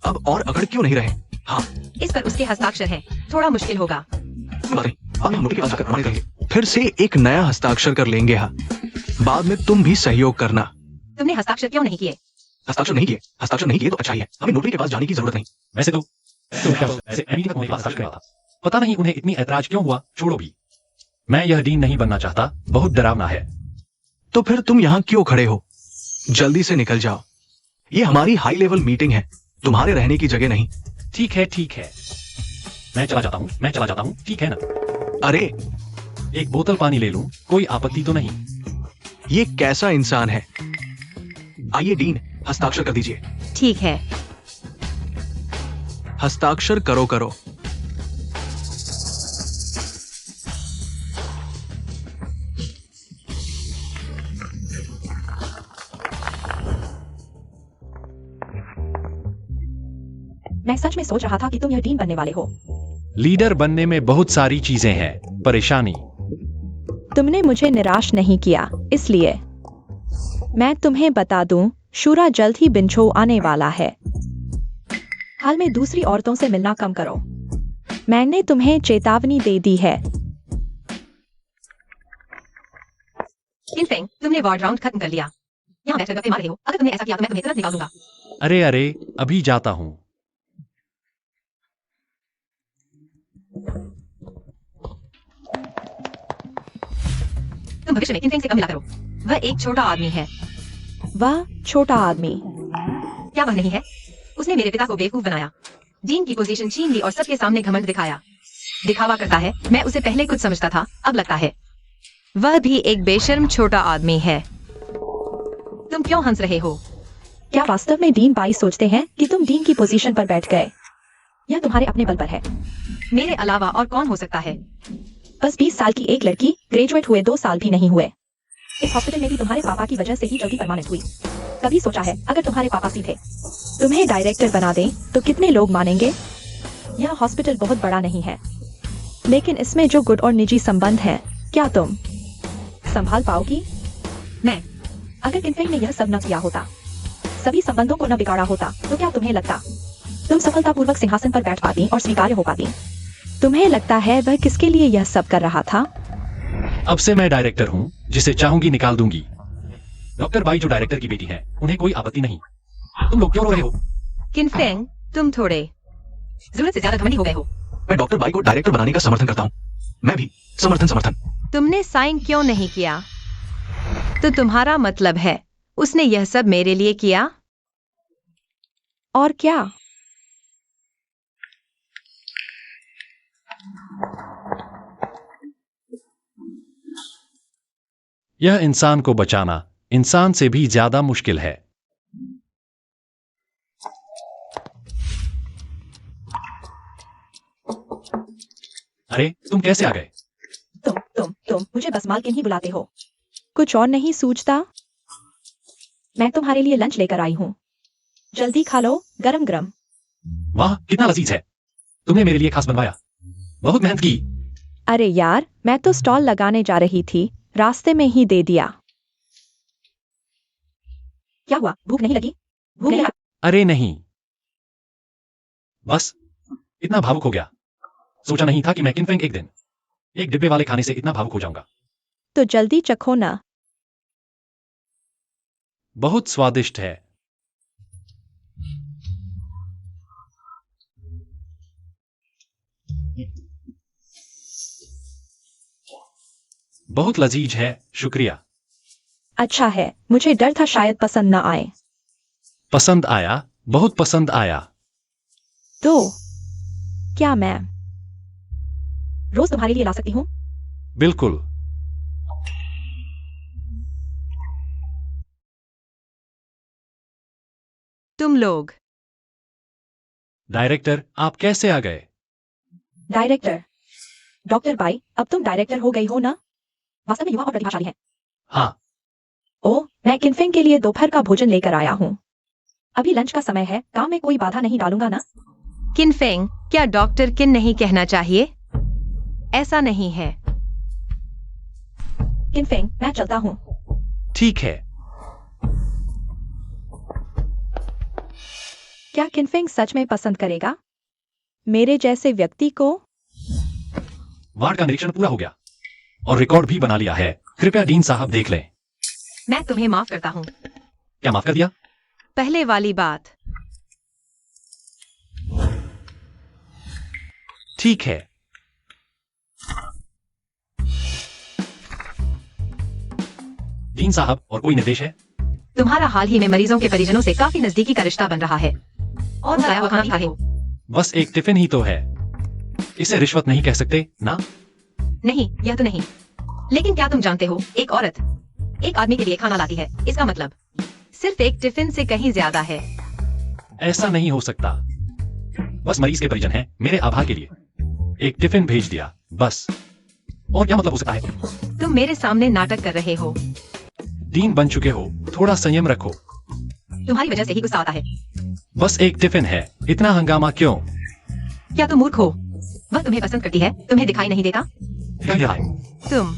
[SPEAKER 4] अब और अकड़ क्यों नहीं रहे? हाँ,
[SPEAKER 3] इस पर उसके हस्ताक्षर हैं। थोड़ा मुश्किल होगा।
[SPEAKER 4] कोई बात नहीं, अब हम लोग के पास जाकर प्रमाणित करेंगे। फिर से एक नया हस्ताक्षर कर लेंगे। हाँ, बाद में तुम भी सहयोग करना।
[SPEAKER 3] तुमने हस्ताक्षर क्यों नहीं किए?
[SPEAKER 4] हस्ताक्षर नहीं किए तो अच्छा ही है, हमें नोटरी के पास जाने की जरूरत नहीं।
[SPEAKER 2] वैसे तो ऐसे एमिटी तक होने के बाद हस्ताक्षर करा था। पता नहीं उन्हें इतनी ऐतराज क्यों हुआ। छोड़ो भी, मैं यह डीन नहीं बनना चाहता, बहुत डरावना है।
[SPEAKER 4] तो फिर तुम यहाँ क्यों खड़े हो? जल्दी से निकल जाओ, ये हमारी हाई लेवल मीटिंग है, तुम्हारे रहने की जगह नहीं।
[SPEAKER 2] ठीक है, मैं चला जाता हूँ, ठीक है ना?
[SPEAKER 4] अरे
[SPEAKER 2] एक बोतल पानी ले लूं, कोई आपत्ति तो नहीं?
[SPEAKER 4] ये कैसा इंसान है? आइए डीन, हस्ताक्षर कर दीजिए।
[SPEAKER 3] ठीक है।
[SPEAKER 4] हस्ताक्षर करो।
[SPEAKER 1] मैं सच में सोच रहा था कि तुम यह डीन बनने वाले हो।
[SPEAKER 2] लीडर बनने में बहुत सारी चीजें हैं। परेशानी।
[SPEAKER 1] तुमने मुझे निराश नहीं किया, इसलिए मैं तुम्हें बता दूं, शूरा जल्द ही बिंचो आने वाला है। हाल में दूसरी औरतों से मिलना कम करो। मैंने तुम्हें चेतावनी दे दी है।
[SPEAKER 3] किनफेंग, तुमने वार्ड राउंड खत्म कर लिया। यहाँ बैठकर गप्पे मार रहे हो। अगर तुमने ऐसा किया तो मैं तुम्हें तुरंत निकाल दूंगा।
[SPEAKER 2] अरे, अभी जाता हूँ।
[SPEAKER 3] तुम भविष्य में किनफेंग से कम मिला करो। वह एक छोटा आदमी है।
[SPEAKER 1] वह छोटा आदमी?
[SPEAKER 3] क्या वह नहीं है? उसने मेरे पिता को बेवकूफ बनाया, डीन की पोजीशन छीन ली और सबके सामने घमंड दिखाया। दिखावा करता है। मैं उसे पहले कुछ समझता था, अब लगता है वह भी एक बेशर्म छोटा आदमी है। तुम क्यों हंस रहे हो?
[SPEAKER 1] क्या वास्तव में डीन बाई सोचते हैं कि तुम डीन की पोजीशन पर बैठ गए? यह तुम्हारे अपने बल पर है।
[SPEAKER 3] मेरे अलावा और कौन हो सकता है?
[SPEAKER 1] बस 20 साल की एक लड़की, ग्रेजुएट हुए 2 साल भी नहीं हुए। इस हॉस्पिटल में भी तुम्हारे पापा की वजह से ही जल्दी परमानेंट हुई। कभी सोचा है अगर तुम्हारे पापा सीधे तुम्हें डायरेक्टर बना दें तो कितने लोग मानेंगे? यह हॉस्पिटल बहुत बड़ा नहीं है, लेकिन इसमें जो गुड और निजी संबंध हैं, क्या तुम संभाल पाओगी?
[SPEAKER 3] मैं
[SPEAKER 1] अगर किनफेंग ने यह सब न किया होता, सभी संबंधों को न बिगाड़ा होता, तो क्या तुम्हें लगता तुम सफलतापूर्वक सिंहासन पर बैठ पाती और स्वीकार्य हो पाती? तुम्हें लगता है वह किसके लिए यह सब कर रहा था?
[SPEAKER 2] अब से मैं डायरेक्टर हूँ, जिसे चाहूंगी निकाल दूंगी। डॉक्टर बाई जो डायरेक्टर की बेटी है, उन्हें कोई आपत्ति नहीं। तुम लोग क्यों रो रहे हो?
[SPEAKER 3] किनफेंग, तुम थोड़े जरूरत से ज्यादा घमंडी हो गए हो।
[SPEAKER 4] मैं डॉक्टर बाई को डायरेक्टर बनाने का समर्थन करता हूँ। मैं भी समर्थन।
[SPEAKER 3] तुमने साइन क्यों नहीं किया? तो तुम्हारा मतलब है उसने यह सब मेरे लिए किया?
[SPEAKER 1] और क्या?
[SPEAKER 2] यह इंसान को बचाना इंसान से भी ज्यादा मुश्किल है। अरे, तुम कैसे आ गए?
[SPEAKER 1] तुम मुझे बस मालकिन ही बुलाते हो, कुछ और नहीं सूझता? मैं तुम्हारे लिए लंच लेकर आई हूँ, जल्दी खा लो, गरम गरम।
[SPEAKER 2] वाह, कितना लजीज है। तुमने मेरे लिए खास बनवाया, बहुत मेहनत की।
[SPEAKER 1] अरे यार, मैं तो स्टॉल लगाने जा रही थी, रास्ते में ही दे दिया। क्या हुआ, भूख नहीं लगी? भूख नहीं?
[SPEAKER 2] अरे नहीं, बस इतना भावुक हो गया। सोचा नहीं था कि मैं किनफेंग एक दिन एक डिब्बे वाले खाने से इतना भावुक हो जाऊंगा।
[SPEAKER 1] तो जल्दी चखो ना।
[SPEAKER 2] बहुत स्वादिष्ट है। बहुत लजीज है, शुक्रिया।
[SPEAKER 1] अच्छा है, मुझे डर था शायद पसंद न आए।
[SPEAKER 2] पसंद आया, बहुत पसंद आया।
[SPEAKER 1] तो क्या मैं रोज तुम्हारे लिए ला सकती हूँ?
[SPEAKER 2] बिल्कुल।
[SPEAKER 3] तुम लोग
[SPEAKER 2] डायरेक्टर, आप कैसे आ गए?
[SPEAKER 1] डायरेक्टर? डॉक्टर बाई, अब तुम डायरेक्टर हो गई हो ना? वास्तव में युवा और प्रतिभाशाली है।
[SPEAKER 2] हाँ।
[SPEAKER 1] ओह, मैं किनफेंग के लिए दोपहर का भोजन लेकर आया हूँ। अभी लंच का समय है, काम में कोई बाधा नहीं डालूंगा ना?
[SPEAKER 3] किनफेंग, क्या डॉक्टर किन नहीं कहना चाहिए? ऐसा नहीं है।
[SPEAKER 1] किनफेंग, मैं चलता हूँ।
[SPEAKER 2] ठीक है।
[SPEAKER 1] क्या किनफेंग सच में पसंद करेगा मेरे जैसे व्यक्ति को?
[SPEAKER 2] वार्ड का निरीक्षण पूरा हो गया और रिकॉर्ड भी बना लिया है। कृपया डीन साहब देख लें।
[SPEAKER 3] मैं तुम्हें माफ करता हूँ।
[SPEAKER 2] क्या माफ कर दिया?
[SPEAKER 3] पहले वाली बात।
[SPEAKER 2] ठीक है। डीन साहब, और कोई निर्देश है?
[SPEAKER 3] तुम्हारा हाल ही में मरीजों के परिजनों से काफी नजदीकी का रिश्ता बन रहा है और बताया हुआ खाना भी खाए हो।
[SPEAKER 2] बस एक टिफिन ही तो है, इसे रिश्वत नहीं कह सकते ना?
[SPEAKER 3] नहीं, यह तो नहीं। लेकिन क्या तुम जानते हो, एक औरत एक आदमी के लिए खाना लाती है, इसका मतलब सिर्फ एक टिफिन से कहीं ज्यादा है।
[SPEAKER 2] ऐसा नहीं हो सकता। बस मरीज के परिजन हैं, मेरे आभार के लिए एक टिफिन भेज दिया, बस। और क्या मतलब हो सकता है?
[SPEAKER 3] तुम मेरे सामने नाटक कर रहे हो।
[SPEAKER 2] डीन बन चुके हो, थोड़ा संयम रखो।
[SPEAKER 3] तुम्हारी वजह से ही गुस्सा आता है।
[SPEAKER 2] बस एक टिफिन है, इतना हंगामा क्यों?
[SPEAKER 3] क्या तुम मूर्ख हो? वह तुम्हें पसंद करती है, तुम्हें दिखाई नहीं देता?
[SPEAKER 2] क्या है?
[SPEAKER 3] तुम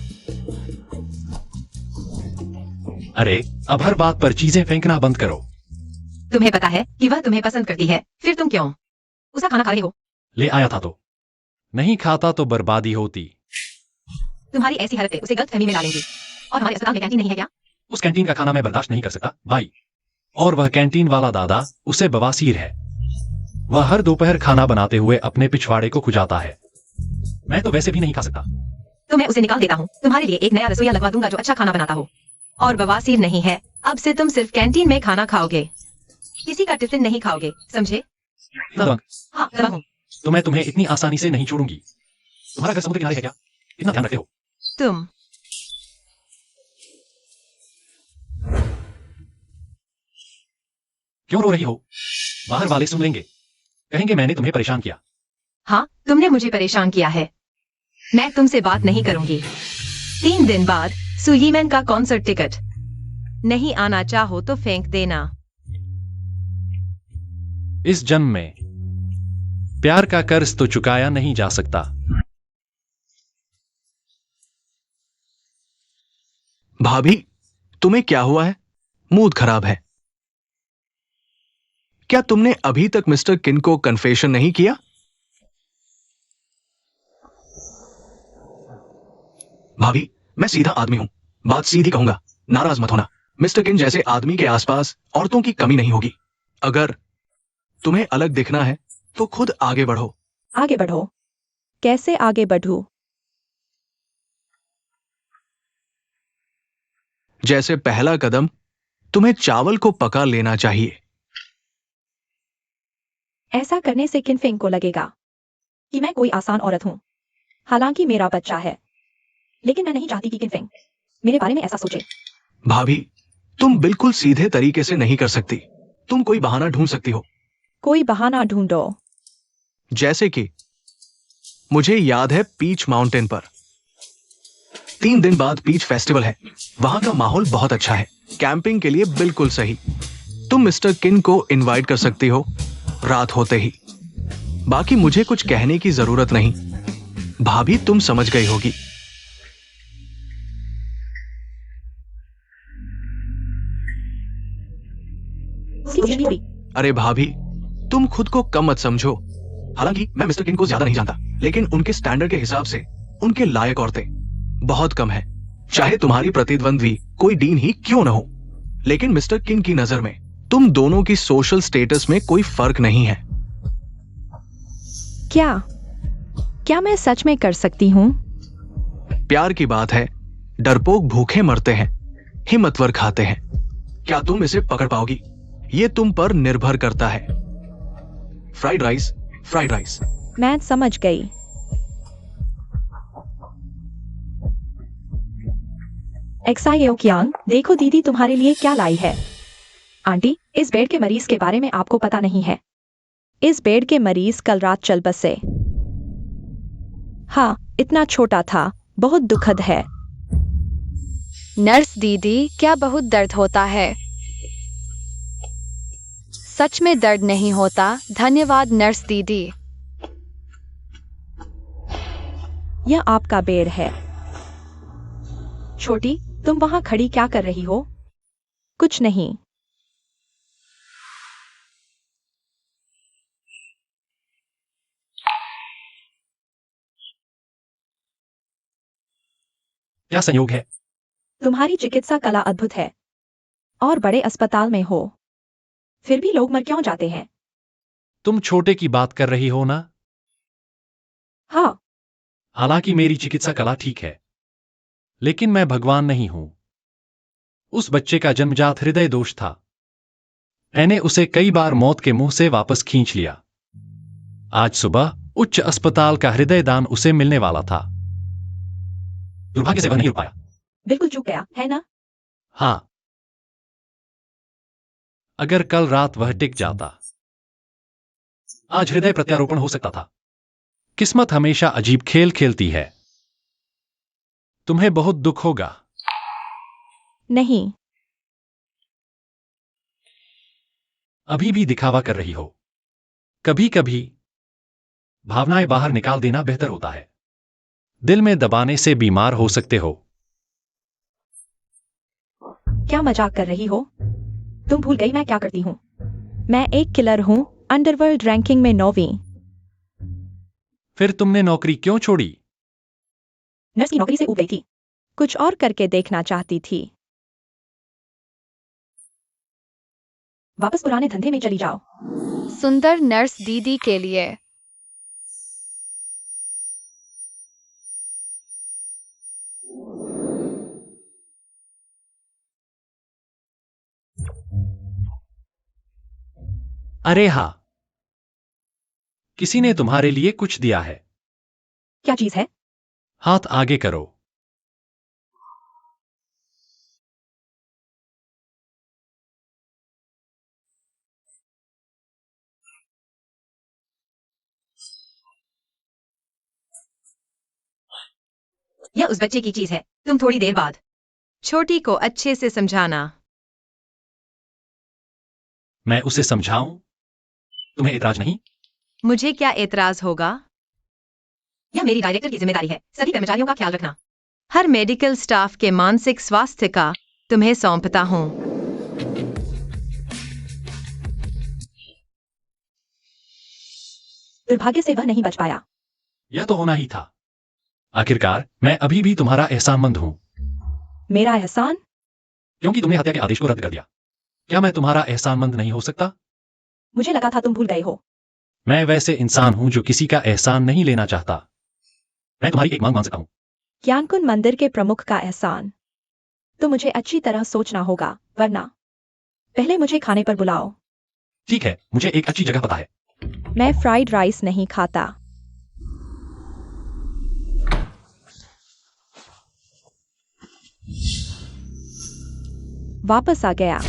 [SPEAKER 2] अरे, अब हर बात पर चीजें फेंकना बंद करो।
[SPEAKER 3] तुम्हें पता है कि वह तुम्हें पसंद करती है, फिर तुम क्यों उसका खाना खा रहे हो?
[SPEAKER 2] ले आया था तो। नहीं खाता तो बर्बादी होती।
[SPEAKER 3] तुम्हारी ऐसी हरकतें उसे गलतफहमी में डालेंगी। और हमारे अस्पताल में कैंटीन नहीं है क्या?
[SPEAKER 2] उस कैंटीन का खाना मैं बर्दाश्त नहीं कर सकता भाई। और वह कैंटीन वाला दादा, उसे बवासीर है। वह हर दोपहर खाना बनाते हुए अपने पिछवाड़े को खुजाता है। मैं तो वैसे भी नहीं खा सकता।
[SPEAKER 3] तो मैं उसे निकाल देता हूँ। तुम्हारे लिए एक नया रसोइया लगवा दूंगा जो अच्छा खाना बनाता हो और बवासीर नहीं है। अब से तुम सिर्फ कैंटीन में खाना खाओगे, किसी का टिफिन नहीं खाओगे, समझे?
[SPEAKER 2] दबंग।
[SPEAKER 3] हाँ, दबंग हूँ।
[SPEAKER 2] तो मैं तुम्हें इतनी आसानी से नहीं छोड़ूंगी। तुम्हारा घर समुद्र किनारे है क्या? इतना ध्यान रखते हो?
[SPEAKER 3] तुम
[SPEAKER 2] क्यों रो रही हो? बाहर वाले सुन लेंगे, कहेंगे मैंने तुम्हें परेशान किया।
[SPEAKER 3] हाँ, तुमने मुझे परेशान किया है। मैं तुमसे बात नहीं करूंगी। 3 दिन बाद सुहीमैन का कॉन्सर्ट टिकट। नहीं आना चाहो तो फेंक देना।
[SPEAKER 2] इस जन्म में प्यार का कर्ज तो चुकाया नहीं जा सकता।
[SPEAKER 4] भाभी, तुम्हें क्या हुआ है? मूड खराब है क्या? तुमने अभी तक मिस्टर किन को कन्फेशन नहीं किया? भाभी, मैं सीधा आदमी हूं, बात सीधी कहूंगा, नाराज मत होना। मिस्टर किन जैसे आदमी के आसपास औरतों की कमी नहीं होगी। अगर तुम्हें अलग दिखना है तो खुद आगे बढ़ो।
[SPEAKER 1] आगे बढ़ो? कैसे आगे बढ़ूं?
[SPEAKER 4] जैसे पहला कदम तुम्हें चावल को पका लेना चाहिए।
[SPEAKER 1] ऐसा करने से किनफिंग को लगेगा कि मैं कोई आसान औरत हूं। हालांकि मेरा बच्चा है, लेकिन मैं नहीं चाहती कि किनफिंग मेरे बारे में ऐसा सोचे।
[SPEAKER 4] भाभी, तुम बिल्कुल सीधे तरीके से नहीं कर सकती। तुम कोई बहाना ढूंढ सकती हो।
[SPEAKER 1] कोई बहाना ढूंढो।
[SPEAKER 4] जैसे कि मुझे याद है पीच माउंटेन पर 3 दिन बाद पीच फेस्टिवल है। वहां का माहौल बहुत अच्छा है, कैंपिंग के लिए बिल्कुल सही। तुम मिस्टर किन को इनवाइट कर सकती हो रात होते ही। बाकी मुझे कुछ कहने की जरूरत नहीं, भाभी तुम समझ गई होगी। अरे भाभी, तुम खुद को कम मत समझो। हालांकि मैं मिस्टर किन को ज्यादा नहीं जानता, लेकिन उनके स्टैंडर्ड के हिसाब से उनके लायक औरतें बहुत कम है। चाहे तुम्हारी प्रतिद्वंद्वी कोई डीन ही क्यों न हो, लेकिन मिस्टर किन की नजर में तुम दोनों की सोशल स्टेटस में कोई फर्क नहीं है।
[SPEAKER 1] क्या मैं सच में कर सकती हूँ?
[SPEAKER 4] प्यार की बात है, डरपोक भूखे मरते हैं, हिम्मतवर खाते हैं। क्या तुम इसे पकड़ पाओगी? ये तुम पर निर्भर करता है। Fried rice, fried rice.
[SPEAKER 1] मैं समझ गई। एक्सायोक्यांग, देखो दीदी तुम्हारे लिए क्या लाई है। आंटी, इस बेड के मरीज के बारे में आपको पता नहीं है। इस बेड के मरीज कल रात चल बसे। हाँ, इतना छोटा था, बहुत दुखद है।
[SPEAKER 5] नर्स दीदी, क्या बहुत दर्द होता है? सच में दर्द नहीं होता। धन्यवाद नर्स दीदी।
[SPEAKER 1] यह आपका बेड है। छोटी, तुम वहां खड़ी क्या कर रही हो? कुछ नहीं।
[SPEAKER 2] क्या संयोग है?
[SPEAKER 1] तुम्हारी चिकित्सा कला अद्भुत है और बड़े अस्पताल में हो, फिर भी लोग मर क्यों जाते हैं?
[SPEAKER 2] तुम छोटे की बात कर रही हो ना?
[SPEAKER 1] हाँ,
[SPEAKER 2] हालांकि मेरी चिकित्सा कला ठीक है, लेकिन मैं भगवान नहीं हूं। उस बच्चे का जन्मजात हृदय दोष था। मैंने उसे कई बार मौत के मुंह से वापस खींच लिया। आज सुबह उच्च अस्पताल का हृदय दान उसे मिलने वाला था। दुर्भाग्य से वह नहीं रुक पाया।
[SPEAKER 1] बिल्कुल चूक गया है ना?
[SPEAKER 2] हाँ, अगर कल रात वह टिक जाता, आज हृदय प्रत्यारोपण हो सकता था। किस्मत हमेशा अजीब खेल खेलती है। तुम्हें बहुत दुख होगा।
[SPEAKER 1] नहीं,
[SPEAKER 2] अभी भी दिखावा कर रही हो। कभी कभी भावनाएं बाहर निकाल देना बेहतर होता है। दिल में दबाने से बीमार हो सकते हो।
[SPEAKER 1] क्या मजाक कर रही हो? तुम भूल गई मैं क्या करती हूँ? मैं एक किलर हूँ, अंडरवर्ल्ड रैंकिंग में 9वीं।
[SPEAKER 2] फिर तुमने नौकरी क्यों छोड़ी?
[SPEAKER 1] नर्स की नौकरी से ऊब गई थी। कुछ और करके देखना चाहती थी। वापस पुराने धंधे में चली जाओ।
[SPEAKER 5] सुंदर नर्स दीदी के लिए।
[SPEAKER 2] अरे हाँ, किसी ने तुम्हारे लिए कुछ दिया है।
[SPEAKER 1] क्या चीज है?
[SPEAKER 2] हाथ आगे करो।
[SPEAKER 3] यह उस बच्चे की चीज है। तुम थोड़ी देर बाद छोटी को अच्छे से समझाना।
[SPEAKER 2] मैं उसे समझाऊं? तुम्हें एतराज नहीं?
[SPEAKER 3] मुझे क्या एतराज होगा? यह मेरी डायरेक्टर की जिम्मेदारी है, सभी कर्मचारियों का ख्याल रखना। हर मेडिकल स्टाफ के मानसिक स्वास्थ्य का तुम्हें सौंपता हूँ।
[SPEAKER 1] दुर्भाग्य से वह नहीं बच पाया।
[SPEAKER 2] यह तो होना ही था। आखिरकार मैं अभी भी तुम्हारा एहसानमंद हूं।
[SPEAKER 1] मेरा एहसान?
[SPEAKER 2] क्योंकि तुमने हत्या के आदेश को रद्द कर दिया। क्या मैं तुम्हारा एहसानमंद नहीं हो सकता?
[SPEAKER 1] मुझे लगा था तुम भूल गए हो।
[SPEAKER 2] मैं वैसे इंसान हूं जो किसी का एहसान नहीं लेना चाहता। मैं तुम्हारी एक मांग मान सकता हूं।
[SPEAKER 1] ज्ञानकुंड मंदिर के प्रमुख का एहसान। तो मुझे अच्छी तरह सोचना होगा, वरना पहले मुझे खाने पर बुलाओ।
[SPEAKER 2] ठीक है, मुझे एक अच्छी जगह पता है।
[SPEAKER 1] मैं फ्राइड राइस नहीं खाता। वापस आ गया।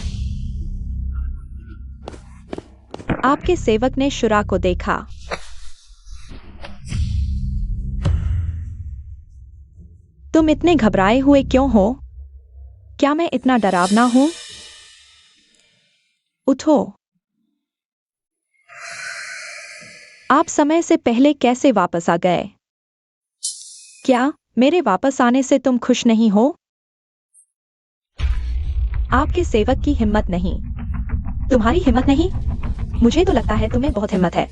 [SPEAKER 1] आपके सेवक ने शुरा को देखा। तुम इतने घबराए हुए क्यों हो? क्या मैं इतना डरावना हूं? उठो। आप समय से पहले कैसे वापस आ गए? क्या मेरे वापस आने से तुम खुश नहीं हो? आपके सेवक की हिम्मत नहीं। तुम्हारी हिम्मत नहीं? मुझे तो लगता है तुम्हें बहुत हिम्मत है।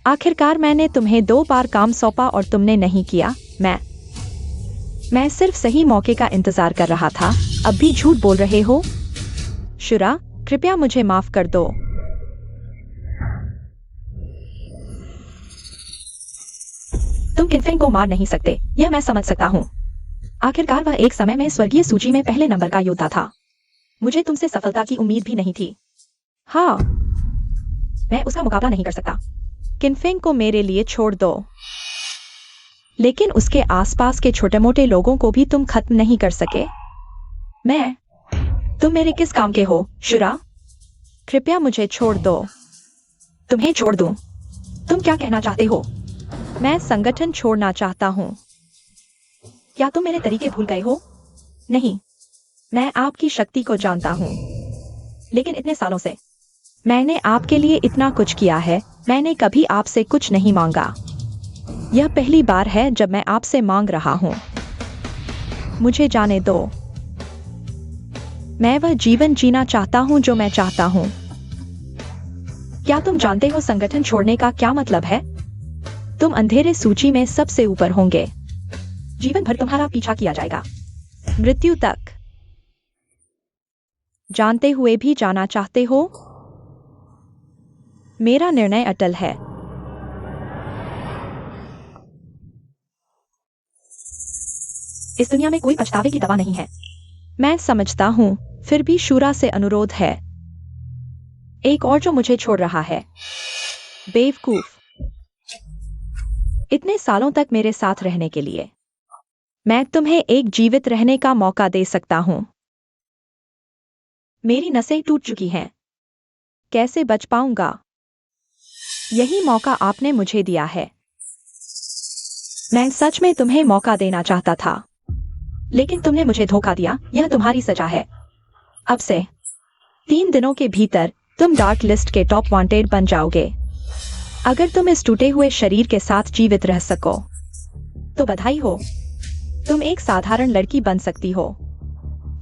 [SPEAKER 1] आखिरकार मैंने तुम्हें 2 बार काम सौंपा और तुमने नहीं किया। मैं सिर्फ सही मौके का इंतजार कर रहा था। अब भी झूठ बोल रहे हो? शुरा, कृपया मुझे माफ कर दो। तुम किनफेंग को मार नहीं सकते, यह मैं समझ सकता हूँ। आखिरकार वह एक समय में स्वर्गीय सूची में पहले नंबर का योद्धा था। मुझे तुमसे सफलता की उम्मीद भी नहीं थी। हाँ, मैं उसका मुकाबला नहीं कर सकता। किनफेंग को मेरे लिए छोड़ दो। लेकिन उसके आसपास के छोटे मोटे लोगों को भी तुम खत्म नहीं कर सके। तुम मेरे किस काम के हो, शुरा? कृपया मुझे छोड़ दो। तुम्हें छोड़ दूं? तुम क्या कहना चाहते हो? मैं संगठन छोड़ना चाहता हूं। क्या तुम मेरे तरीके भूल गए हो? नहीं, मैं आपकी शक्ति को जानता हूं। लेकिन इतने सालों से मैंने आपके लिए इतना कुछ किया है। मैंने कभी आपसे कुछ नहीं मांगा। यह पहली बार है जब मैं आपसे मांग रहा हूं। मुझे जाने दो। मैं वह जीवन जीना चाहता हूं जो मैं चाहता हूं। क्या तुम जानते हो संगठन छोड़ने का क्या मतलब है? तुम अंधेरे सूची में सबसे ऊपर होंगे। जीवन भर तुम्हारा पीछा किया जाएगा, मृत्यु तक। जानते हुए भी जाना चाहते हो? मेरा निर्णय अटल है। इस दुनिया में कोई पछतावे की दवा नहीं है। मैं समझता हूं, फिर भी शूरा से अनुरोध है। एक और जो मुझे छोड़ रहा है। बेवकूफ। इतने सालों तक मेरे साथ रहने के लिए। मैं तुम्हें एक जीवित रहने का मौका दे सकता हूं। मेरी नसें टूट चुकी हैं। कैसे बच पाऊंगा? यही मौका आपने मुझे दिया है। मैं सच में तुम्हें मौका देना चाहता था, लेकिन तुमने मुझे धोखा दिया। यह तुम्हारी सजा है। अब से 3 दिनों के भीतर तुम डार्क लिस्ट के टॉप वांटेड बन जाओगे। अगर तुम इस टूटे हुए शरीर के साथ जीवित रह सको तो बधाई हो। तुम एक साधारण लड़की बन सकती हो,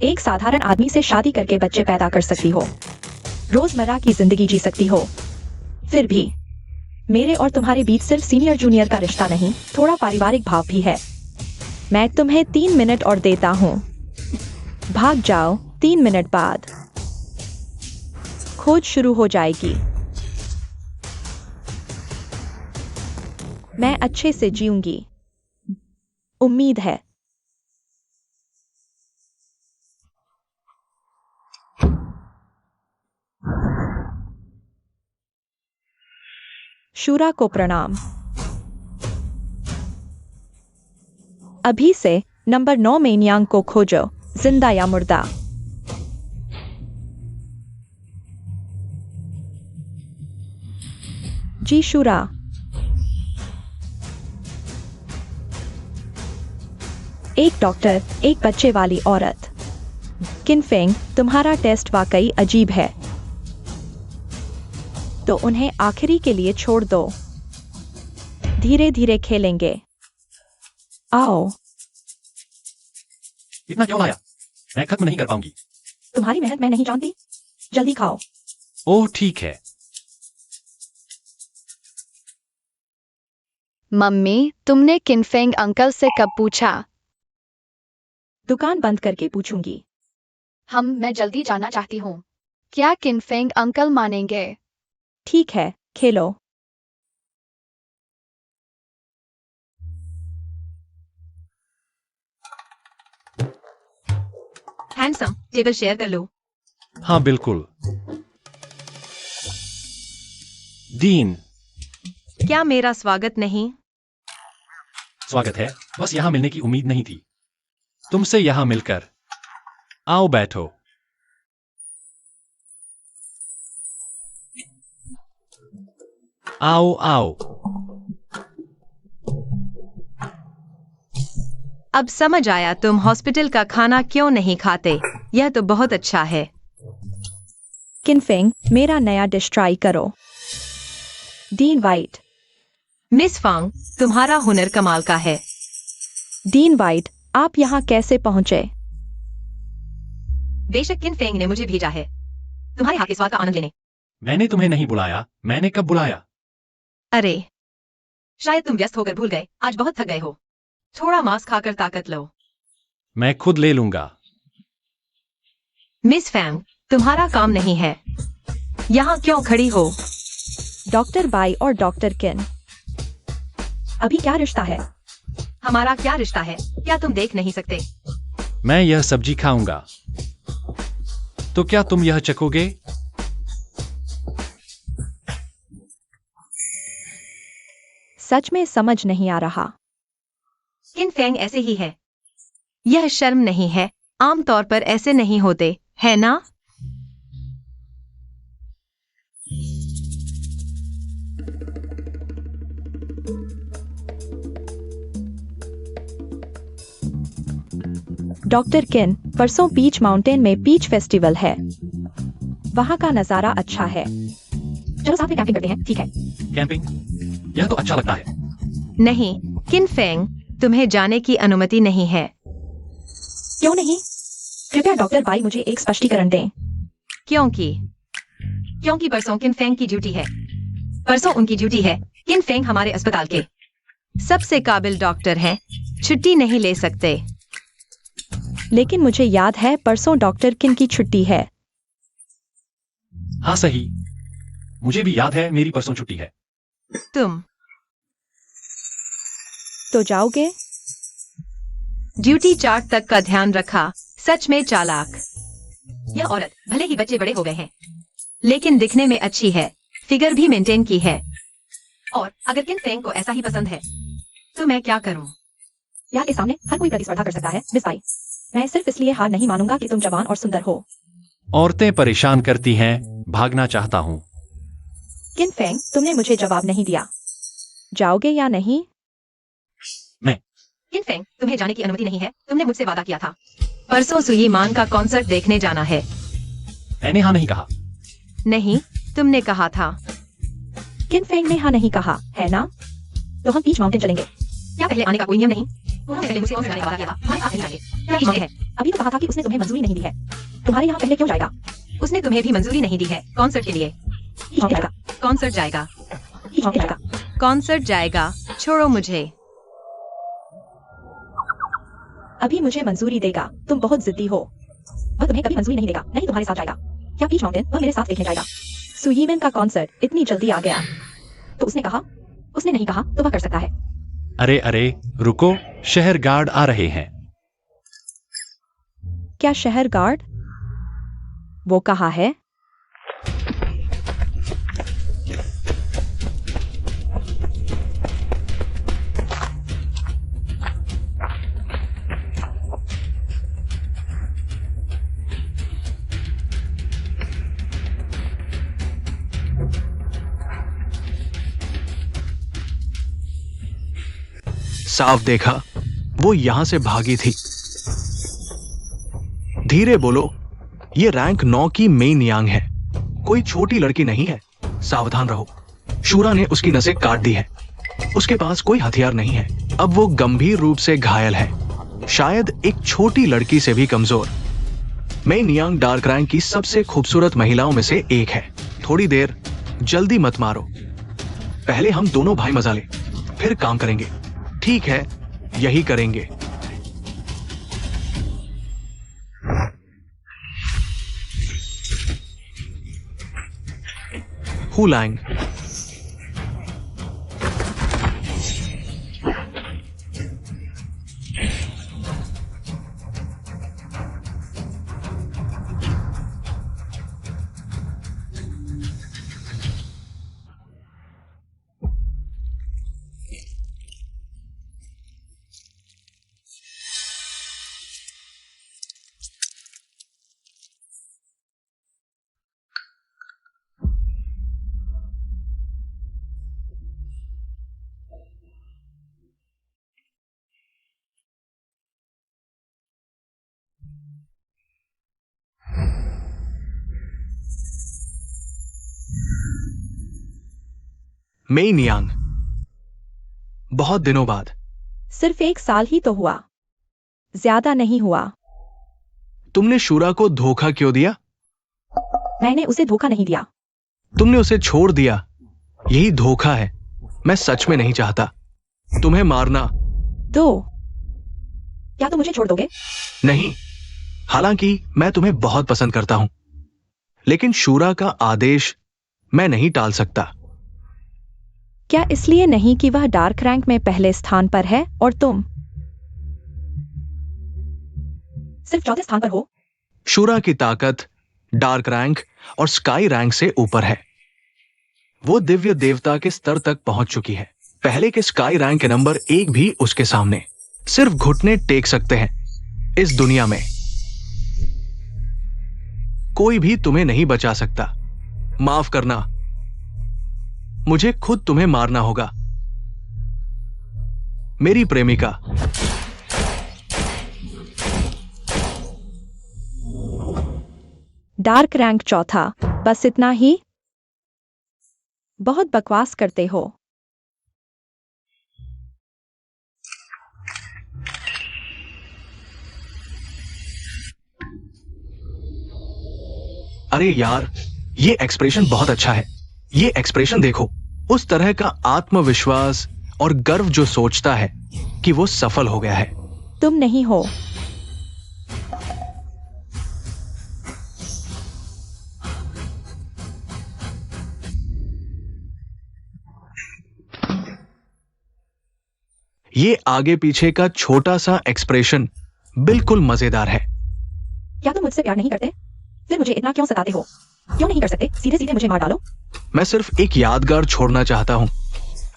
[SPEAKER 1] एक साधारण आदमी से शादी करके बच्चे पैदा कर सकती हो, रोजमर्रा की जिंदगी जी सकती हो। फिर भी मेरे और तुम्हारे बीच सिर्फ सीनियर जूनियर का रिश्ता नहीं, थोड़ा पारिवारिक भाव भी है। मैं तुम्हें 3 मिनट और देता हूं। भाग जाओ। 3 मिनट बाद खोज शुरू हो जाएगी। मैं अच्छे से जीऊंगी, उम्मीद है। शूरा को प्रणाम। अभी से नंबर 9 मेनियांग को खोजो, जिंदा या मुर्दा। जी शूरा। एक डॉक्टर, एक बच्चे वाली औरत। किनफेंग, तुम्हारा टेस्ट वाकई अजीब है, तो उन्हें आखिरी के लिए छोड़ दो। धीरे धीरे खेलेंगे। आओ।
[SPEAKER 2] इतना क्यों लाया? मैं खत्म नहीं कर पाऊंगी।
[SPEAKER 1] तुम्हारी मेहनत मैं नहीं जानती। जल्दी खाओ।
[SPEAKER 2] ओह ठीक है।
[SPEAKER 5] मम्मी, तुमने किनफेंग अंकल से कब पूछा?
[SPEAKER 1] दुकान बंद करके पूछूंगी।
[SPEAKER 5] मैं जल्दी जाना चाहती हूँ। क्या किनफेंग अंकल मानेंगे?
[SPEAKER 1] ठीक है, खेलो।
[SPEAKER 3] हैंडसम, टेबल शेयर कर लो।
[SPEAKER 2] हाँ बिल्कुल। डीन,
[SPEAKER 3] क्या मेरा स्वागत नहीं?
[SPEAKER 2] स्वागत है। बस यहाँ मिलने की उम्मीद नहीं थी। तुमसे यहाँ मिलकर। आओ बैठो। आओ आओ।
[SPEAKER 3] अब समझ आया तुम हॉस्पिटल का खाना क्यों नहीं खाते। यह तो बहुत अच्छा है।
[SPEAKER 1] किनफेंग, मेरा नया डिश ट्राई करो। Dean white.
[SPEAKER 3] मिस फांग, तुम्हारा हुनर कमाल का है।
[SPEAKER 1] डीन वाइट, आप यहाँ कैसे पहुंचे?
[SPEAKER 3] बेशक किनफेंग ने मुझे भेजा है, तुम्हारे हाथ के स्वाद का आनंद लेने।
[SPEAKER 2] मैंने तुम्हें नहीं बुलाया। मैंने कब बुलाया?
[SPEAKER 3] अरे, शायद तुम व्यस्त होकर भूल गए। आज बहुत थक गए हो। थोड़ा मांस खाकर ताकत लो।
[SPEAKER 2] मैं खुद ले लूंगा।
[SPEAKER 3] मिस फैंग, तुम्हारा काम नहीं है। यहाँ क्यों खड़ी हो?
[SPEAKER 1] डॉक्टर बाई और डॉक्टर किन, अभी क्या रिश्ता है?
[SPEAKER 3] हमारा क्या रिश्ता है? क्या तुम देख नहीं सकते?
[SPEAKER 2] मैं यह सब्जी खाऊंगा, तो क्या तुम यह चखोगे?
[SPEAKER 1] सच में समझ नहीं आ रहा।
[SPEAKER 3] किनफेंग ऐसे ही है। यह शर्म नहीं है। आमतौर पर ऐसे नहीं होते, है ना?
[SPEAKER 1] डॉक्टर किन, परसों पीच माउंटेन में पीच फेस्टिवल है। वहाँ का नजारा अच्छा है। चलो साथ में कैंपिंग करते हैं, ठीक है?
[SPEAKER 2] कैंपिंग? यह तो अच्छा लगता है।
[SPEAKER 3] नहीं, किनफेंग, तुम्हें जाने की अनुमति नहीं है।
[SPEAKER 1] क्यों नहीं? कृपया डॉक्टर बाई मुझे एक स्पष्टीकरण दें।
[SPEAKER 3] क्योंकि परसों किनफेंग की ड्यूटी है। परसों उनकी ड्यूटी है। किनफेंग हमारे अस्पताल के सबसे काबिल डॉक्टर हैं, छुट्टी नहीं ले सकते।
[SPEAKER 1] लेकिन मुझे याद है परसों डॉक्टर किन की छुट्टी है।
[SPEAKER 2] हाँ सही, मुझे भी याद है मेरी परसों छुट्टी है।
[SPEAKER 3] तुम
[SPEAKER 1] तो जाओगे?
[SPEAKER 3] ड्यूटी चार्ट तक का ध्यान रखा। सच में चालाक। यह औरत भले ही बच्चे बड़े हो गए हैं, लेकिन दिखने में अच्छी है। फिगर भी मेंटेन की है। और अगर किन फेंग को ऐसा ही पसंद है तो मैं क्या करूं?
[SPEAKER 1] प्यार के सामने हर कोई प्रतिस्पर्धा कर सकता है मिस बाई। मैं सिर्फ इसलिए हार नहीं मानूंगा कि तुम जवान और सुंदर हो।
[SPEAKER 2] औरतें परेशान करती हैं, भागना चाहता हूँ।
[SPEAKER 1] किन फेंग, तुमने मुझे जवाब नहीं दिया। जाओगे या नहीं?
[SPEAKER 3] किन फेंग, तुम्हें जाने की अनुमति नहीं है। तुमने मुझसे वादा किया था। परसों सुई मान का कॉन्सर्ट देखने जाना है।
[SPEAKER 2] मैंने हाँ नहीं कहा।
[SPEAKER 3] नहीं, तुमने कहा था।
[SPEAKER 1] किन फेंग ने हाँ नहीं कहा, है ना? तो हम पीच माउंटेन चलेंगे।
[SPEAKER 3] क्या पहले आने का कोई नियम नहीं? उन्होंने पहले मुझसे कॉन्सर्ट जाने का वादा किया था। हमारे साथ नहीं जाएंगे। क्या पीच माउंटेन है?
[SPEAKER 1] अभी तो कहा था कि उसने तुम्हें मंजूरी नहीं दी है। तुम्हारे यहाँ पहले क्यों जाएगा?
[SPEAKER 3] उसने तुम्हें भी मंजूरी नहीं दी है कॉन्सर्ट के लिए।
[SPEAKER 1] पीच माउंटेन जाएगा।
[SPEAKER 3] कॉन्सर्ट जाएगा।
[SPEAKER 1] पीच माउंटेन जाएगा।
[SPEAKER 3] कॉन्सर्ट जाएगा। छोड़ो मुझे।
[SPEAKER 1] अभी मुझे मंजूरी देगा। तुम बहुत जिद्दी हो। वह तुम्हें कभी मंजूरी नहीं देगा, नहीं तुम्हारे साथ जाएगा। क्या पीच माउंटेन? वह मेरे साथ देखने जाएगा। सुयीमेन का कॉन्सर्ट इतनी जल्दी आ गया। तो उसने कहा? उसने नहीं कहा तो वह कर सकता है।
[SPEAKER 2] अरे अरे रुको, शहर गार्ड आ रहे हैं।
[SPEAKER 1] क्या शहर गार्ड? वो कहाँ है?
[SPEAKER 4] साफ देखा, वो यहां से भागी थी। धीरे बोलो, ये रैंक 9 की मेन यांग है, कोई छोटी लड़की नहीं है। सावधान रहो। शूरा ने उसकी नसें काट दी है। उसके पास कोई हथियार नहीं है। अब वो गंभीर रूप से घायल है, शायद एक छोटी लड़की से भी कमजोर। मेन यांग डार्क रैंक की सबसे खूबसूरत महिलाओं में से एक है। थोड़ी देर, जल्दी मत मारो। पहले हम दोनों भाई मजा ले, फिर काम करेंगे। ठीक है, यही करेंगे। हुलैंग, मेन यांग, बहुत दिनों बाद।
[SPEAKER 1] सिर्फ 1 साल ही तो हुआ, ज्यादा नहीं हुआ।
[SPEAKER 4] तुमने शूरा को धोखा क्यों दिया?
[SPEAKER 1] मैंने उसे धोखा नहीं दिया।
[SPEAKER 4] तुमने उसे छोड़ दिया, यही धोखा है। मैं सच में नहीं चाहता तुम्हें मारना।
[SPEAKER 1] तो क्या तुम मुझे छोड़ दोगे?
[SPEAKER 4] नहीं, हालांकि मैं तुम्हें बहुत पसंद करता हूं, लेकिन शूरा का आदेश मैं नहीं टाल सकता।
[SPEAKER 1] क्या इसलिए नहीं कि वह डार्क रैंक में पहले स्थान पर है और तुम सिर्फ चौथे स्थान पर हो?
[SPEAKER 4] शूरा की ताकत डार्क रैंक और स्काई रैंक से ऊपर है। वो दिव्य देवता के स्तर तक पहुंच चुकी है। पहले के स्काई रैंक के नंबर 1 भी उसके सामने। सिर्फ घुटने टेक सकते हैं। इस दुनिया में कोई भी तुम्हें नहीं बचा सकता। माफ करना, मुझे खुद तुम्हें मारना होगा। मेरी प्रेमिका।
[SPEAKER 1] डार्क रैंक चौथा, बस इतना ही? बहुत बकवास करते हो।
[SPEAKER 4] अरे यार, ये एक्सप्रेशन बहुत अच्छा है। ये एक्सप्रेशन देखो, उस तरह का आत्मविश्वास और गर्व जो सोचता है कि वो सफल हो गया है।
[SPEAKER 1] तुम नहीं हो।
[SPEAKER 4] ये आगे पीछे का छोटा सा एक्सप्रेशन बिल्कुल मजेदार है।
[SPEAKER 1] क्या तुम मुझसे प्यार नहीं करते? फिर मुझे इतना क्यों सताते हो? क्यों नहीं कर सकते सीधे सीधे मुझे मार डालो?
[SPEAKER 4] मैं सिर्फ एक यादगार छोड़ना चाहता हूं।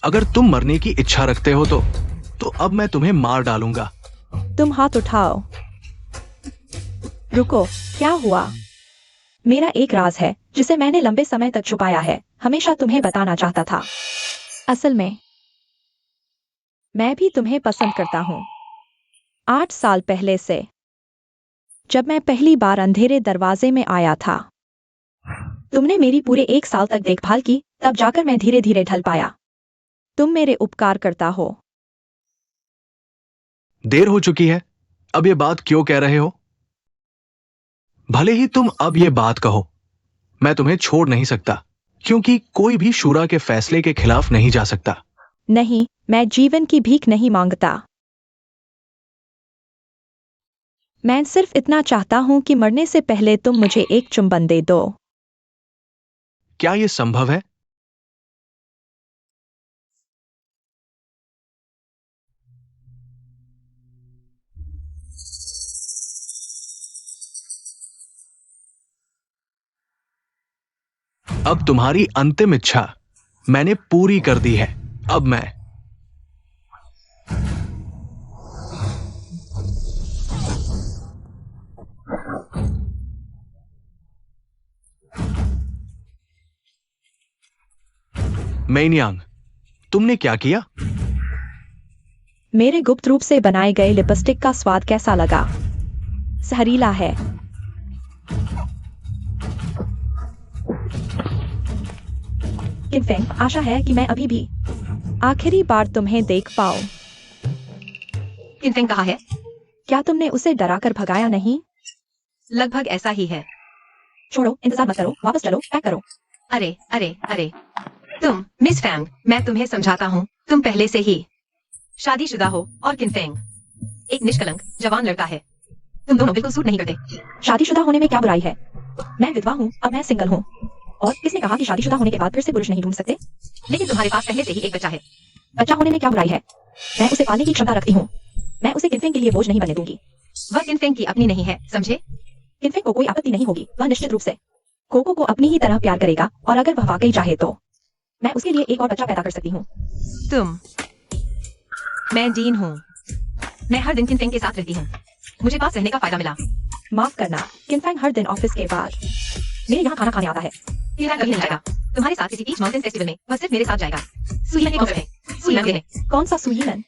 [SPEAKER 4] अगर तुम मरने की इच्छा रखते हो तो अब मैं तुम्हें मार डालूंगा।
[SPEAKER 1] तुम हाथ उठाओ। रुको, क्या हुआ? मेरा एक राज है जिसे मैंने लंबे समय तक छुपाया है। हमेशा तुम्हें बताना चाहता था। असल में मैं भी तुम्हें पसंद करता हूं। 8 साल पहले से, जब मैं पहली बार अंधेरे दरवाजे में आया था, तुमने मेरी पूरे 1 साल तक देखभाल की, तब जाकर मैं धीरे धीरे ढल पाया। तुम मेरे उपकार करता हो।
[SPEAKER 4] देर हो चुकी है, अब ये बात क्यों कह रहे हो? भले ही तुम अब ये बात कहो, मैं तुम्हें छोड़ नहीं सकता, क्योंकि कोई भी शूरा के फैसले के खिलाफ नहीं जा सकता।
[SPEAKER 1] नहीं, मैं जीवन की भीख नहीं मांगता। मैं सिर्फ इतना चाहता हूं कि मरने से पहले तुम मुझे एक चुंबन दे दो।
[SPEAKER 4] क्या यह संभव है? अब तुम्हारी अंतिम इच्छा मैंने पूरी कर दी है। अब मैं मेनियांग, तुमने क्या किया?
[SPEAKER 1] मेरे गुप्त रूप से बनाए गए लिपस्टिक का स्वाद कैसा लगा? जहरीला है। किनफेंग, आशा है कि मैं अभी भी आखिरी बार तुम्हें देख पाऊं।
[SPEAKER 3] किनफेंग कहाँ है?
[SPEAKER 1] क्या तुमने उसे डराकर भगाया नहीं?
[SPEAKER 3] लगभग ऐसा ही है।
[SPEAKER 1] छोड़ो, इंतजार मत करो, वापस चलो, पैक करो।
[SPEAKER 3] अरे अरे अरे, तुम मिस फैंग, मैं तुम्हें समझाता हूँ। तुम पहले से ही शादीशुदा हो और किनफेंग एक निष्कलंक जवान लड़का है। तुम दोनों बिल्कुल सूट नहीं करते।
[SPEAKER 1] शादीशुदा होने में क्या बुराई है? मैं विधवा हूँ, अब मैं सिंगल हूँ। और किसने कहा कि शादीशुदा होने के बाद फिर से पुरुष नहीं ढूंढ सकते?
[SPEAKER 3] लेकिन तुम्हारे पास पहले से ही एक बच्चा है।
[SPEAKER 1] बच्चा होने में क्या बुराई है? मैं उसे पालने की क्षमता रखती हूँ। मैं उसे किनफेंग के लिए बोझ नहीं बनने दूंगी।
[SPEAKER 3] वह किनफेंग की अपनी नहीं है, समझे?
[SPEAKER 1] किनफेंग को कोई आपत्ति नहीं होगी। वह निश्चित रूप से कोको को अपनी ही तरह प्यार करेगा, और अगर वह वाकई चाहे तो मैं उसके लिए एक और बच्चा पैदा कर सकती हूँ।
[SPEAKER 3] मैं डीन हूँ। मैं हर दिन किनफेंग के साथ रहती हूँ। मुझे पास रहने का फायदा मिला।
[SPEAKER 1] माफ करना, किनफेंग हर दिन ऑफिस के बाद मेरे यहाँ खाना खाने आता है।
[SPEAKER 3] किनफेंग कभी नहीं जाएगा तुम्हारे साथ किसी बीच माउंटेन फेस्टिवल में। वह सिर्फ मेरे साथ जाएगा। सुईमन एक कॉन्सर्ट है। सुईमन है।
[SPEAKER 1] कौन सा सुईमन?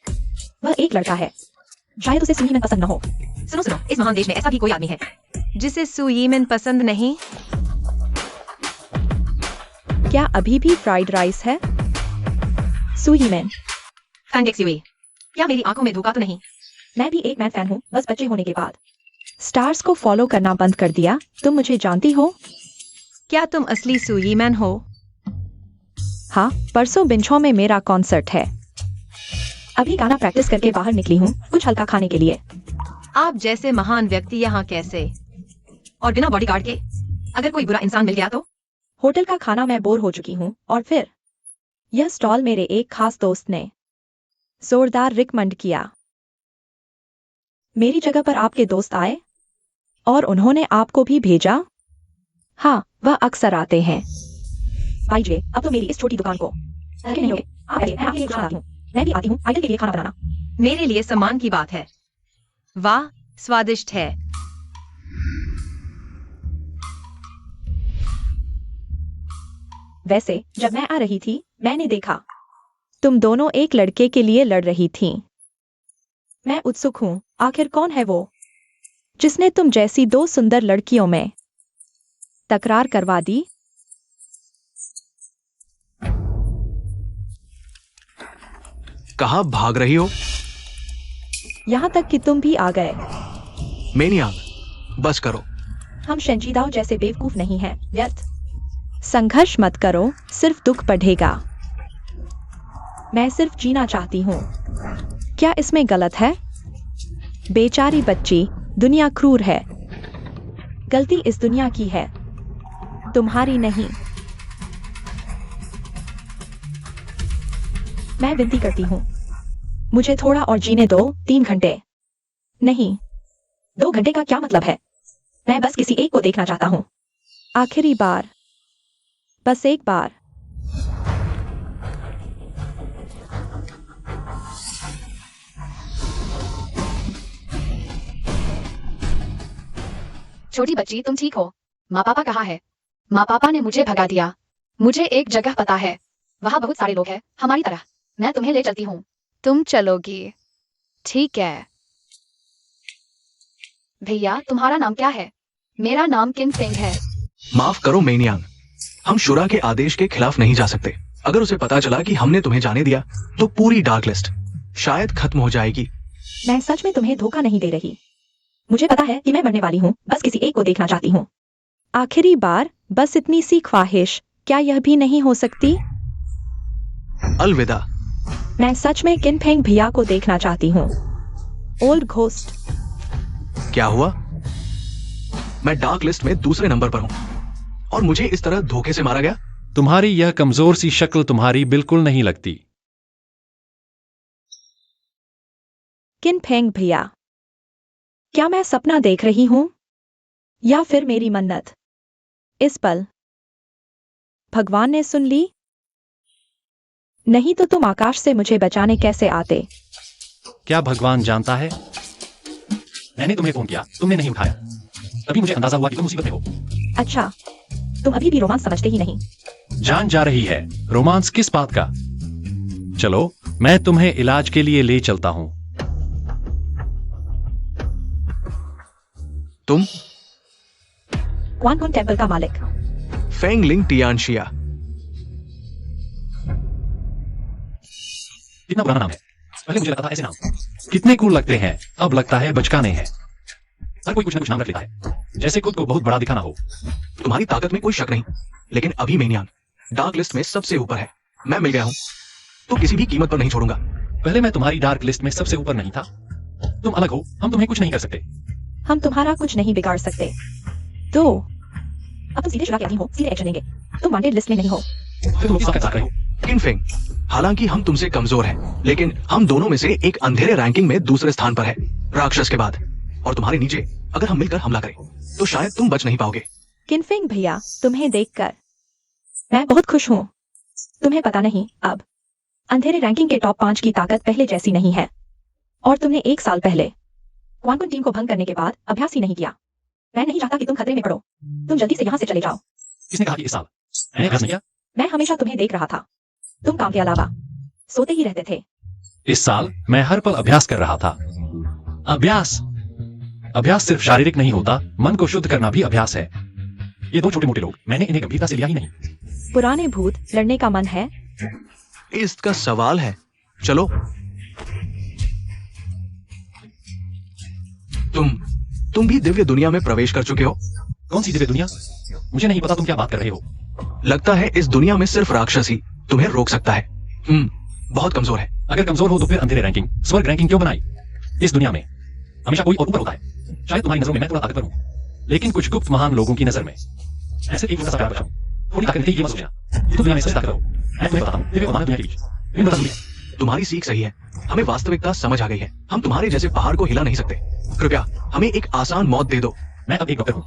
[SPEAKER 1] वह एक लड़का है। शायद उसे सुईमन पसंद न हो।
[SPEAKER 3] सुनो सुनो, इस महान देश में ऐसा भी कोई आदमी है जिसे सुईमन पसंद नहीं।
[SPEAKER 1] क्या अभी भी फ्राइड राइस है? सुईमन।
[SPEAKER 3] फैंडेक्सयूई, क्या मेरी आंखों में धोखा तो नहीं?
[SPEAKER 1] मैं भी एक मैन फैन हूँ, बस बच्चे होने के बाद स्टार्स को फॉलो करना बंद कर दिया। तुम मुझे जानती हो?
[SPEAKER 3] क्या तुम असली सुईमन हो?
[SPEAKER 1] हाँ, परसों बिंछो में मेरा कॉन्सर्ट है। अभी गाना प्रैक्टिस करके बाहर निकली हूँ, कुछ हल्का खाने के लिए।
[SPEAKER 3] आप जैसे महान व्यक्ति यहाँ कैसे? और बिना बॉडीगार्ड के? अगर कोई बुरा इंसान मिल गया तो?
[SPEAKER 1] होटल का खाना मैं बोर हो चुकी हूँ, और फिर यह स्टॉल मेरे एक खास दोस्त ने जोरदार रिकमेंड किया। मेरी जगह पर आपके दोस्त आए और उन्होंने आपको भी भेजा? हाँ, वह अक्सर आते हैं। आइए, अब तो मेरी इस छोटी दुकान को आगे नहीं होगे। आप आइए, मैं आपके लिए खाना लाती हूँ। मैं भी आती हूँ आइडल के लिए खाना बनाना।
[SPEAKER 3] मेरे लिए सम्मान की बात है। वाह, स्वादिष्ट है।
[SPEAKER 1] वैसे जब मैं आ रही थी, मैंने देखा तुम दोनों एक लड़के के लिए लड़ रही थीं। मैं उत्सुक हूँ, आखिर कौन है वो जिसने तुम जैसी 2 सुंदर लड़कियों में तकरार करवा दी?
[SPEAKER 4] कहाँ भाग रही हो?
[SPEAKER 1] यहाँ तक कि तुम भी आ गए।
[SPEAKER 4] मेनियांग, बस करो।
[SPEAKER 1] हम शेंजीदाओ जैसे बेवकूफ नहीं हैं। व्यर्थ संघर्ष मत करो, सिर्फ दुख बढ़ेगा। मैं सिर्फ जीना चाहती हूँ। क्या इसमें गलत है? बेचारी बच्ची, दुनिया क्रूर है। गलती इस दुनिया की है, तुम्हारी नहीं। मैं विनती करती हूँ, मुझे थोड़ा और जीने दो, 3 घंटे नहीं, 2 घंटे का क्या मतलब है? मैं बस किसी एक को देखना चाहता हूँ, आखिरी बार, बस एक बार।
[SPEAKER 5] छोटी बच्ची, तुम ठीक हो? माँ पापा कहाँ है? माँ पापा ने मुझे भगा दिया। मुझे एक जगह पता है, वहाँ बहुत सारे लोग हैं हमारी तरह। मैं तुम्हें ले चलती हूँ। तुम चलोगी? ठीक है। भैया, तुम्हारा नाम क्या है? मेरा नाम किन फेंग है।
[SPEAKER 4] माफ करो मेनियान, हम शुरा के आदेश के खिलाफ नहीं जा सकते। अगर उसे पता चला कि हमने तुम्हें जाने दिया तो पूरी डार्क लिस्ट शायद खत्म हो जाएगी।
[SPEAKER 1] मैं सच में तुम्हें धोखा नहीं दे रही। मुझे पता है कि मैं मरने वाली हूँ, बस किसी एक को देखना चाहती हूँ, आखिरी बार, बस इतनी सी ख्वाहिश। क्या यह भी नहीं हो सकती?
[SPEAKER 4] अलविदा।
[SPEAKER 1] मैं सच में किन फेंग भैया को देखना चाहती हूँ। Old ghost.
[SPEAKER 4] क्या हुआ? मैं डार्क लिस्ट में दूसरे नंबर पर हूँ और मुझे इस तरह धोखे से मारा गया।
[SPEAKER 2] तुम्हारी यह कमजोर सी शक्ल तुम्हारी बिल्कुल नहीं लगती।
[SPEAKER 1] किन फेंग भैया, क्या मैं सपना देख रही हूँ या फिर मेरी मन्नत? इस पल भगवान ने सुन ली। नहीं तो तुम आकाश से मुझे बचाने कैसे आते?
[SPEAKER 2] क्या भगवान जानता है? मैंने तुम्हें फोन किया, तुमने नहीं उठाया, तभी मुझे अंदाजा हुआ कि तुम मुसीबत में हो।
[SPEAKER 1] अच्छा, तुम अभी भी रोमांस समझते ही नहीं।
[SPEAKER 2] जान जा रही है, रोमांस किस बात का? चलो, मैं तुम्हें इलाज के लिए ले चलता हूं।
[SPEAKER 4] तुम?
[SPEAKER 1] क्वांगुन टेम्पल का मालिक।
[SPEAKER 4] फेंगलिंग टियानशिया।
[SPEAKER 2] कितना पुराना नाम है। पहले मुझे लगता था ऐसे नाम कितने कूल लगते हैं, अब लगता है बचकाने हैं। हर कोई कुछ ना कुछ नाम रख लेता है, जैसे खुद को बहुत बड़ा दिखाना हो।
[SPEAKER 4] तुम्हारी ताकत में कोई शक नहीं, लेकिन अभी मेनियान डार्क लिस्ट में सबसे ऊपर है। मैं मिल गया हूं तो किसी भी कीमत पर नहीं छोड़ूंगा।
[SPEAKER 2] पहले मैं तुम्हारी डार्क लिस्ट में सबसे ऊपर नहीं था। तुम अलग हो, हम तुम्हें कुछ नहीं कर सकते।
[SPEAKER 1] हम तुम्हारा कुछ नहीं बिगाड़ सकते। तो अब तुम सीधे शुरा के अधीन हो, सीधे एक्शन लेंगे। तुम वांटेड लिस्ट में नहीं हो।
[SPEAKER 2] फिर तुम किस ताकत रहे हो?
[SPEAKER 4] किनफेंग, हालांकि हम तुमसे कमजोर हैं, लेकिन हम दोनों में से एक अंधेरे रैंकिंग में दूसरे स्थान पर है, राक्षस के बाद। और तुम्हारे नीचे अगर हम मिलकर हमला करें तो शायद तुम बच नहीं पाओगे।
[SPEAKER 1] किनफेंग भैया, तुम्हें देखकर मैं बहुत खुश हूँ। तुम्हें पता नहीं, अब अंधेरे रैंकिंग के टॉप 5 की ताकत पहले जैसी नहीं है। और तुमने 1 साल पहले क्वांगुन टीम को भंग करने के बाद अभ्यास ही नहीं किया। मैं नहीं चाहता कि तुम खतरे में पड़ो। तुम जल्दी से यहाँ से चले जाओ।
[SPEAKER 2] किसने कहा कि इस साल? मैंने अभ्यास नहीं किया।
[SPEAKER 1] मैं हमेशा तुम्हें देख रहा था। तुम काम के अलावा सोते ही रहते थे।
[SPEAKER 2] इस साल मैं हर पल अभ्यास कर रहा था। अभ्यास सिर्फ शारीरिक नहीं होता, मन को शुद्ध करना भी अभ्यास है। ये 2 छोटे मोटे लोग, मैंने इन्हें गंभीरता से लिया ही नहीं।
[SPEAKER 1] पुराने भूत लड़ने का मन है?
[SPEAKER 4] इसका सवाल है। चलो। तुम भी दिव्य दुनिया में प्रवेश कर चुके हो।
[SPEAKER 2] कौन सी दिव्य दुनिया? मुझे नहीं पता तुम क्या बात कर रहे हो।
[SPEAKER 4] लगता है इस दुनिया में सिर्फ राक्षस ही तुम्हें रोक सकता है। बहुत कमजोर है।
[SPEAKER 2] अगर कमजोर हो तो फिर अंधेरे रैंकिंग, स्वर्ग रैंकिंग क्यों बनाई? इस दुनिया में हमेशा कोई और ऊपर होता है। शायद तुम्हारी नजरों में मैं थोड़ा ताकतवर हूं, लेकिन कुछ गुप्त महान लोगों की नजर में ऐसे एक छोटा सा प्यारा बच्चा हूं। थोड़ी ताकत ये मत सोचना कि तुम दुनिया में सबसे ताकतवर हो। मैं तुम्हें बताता हूं, दिव्य और मानव दुनिया के बीच विभिन्न बता दूंगी।
[SPEAKER 4] तुम्हारी सीख सही है। हमें वास्तविकता समझ आ गई है। हम तुम्हारे जैसे पहाड़ को हिला नहीं सकते। कृपया हमें एक आसान मौत दे दो।
[SPEAKER 2] मैं अब एक डॉक्टर हूं,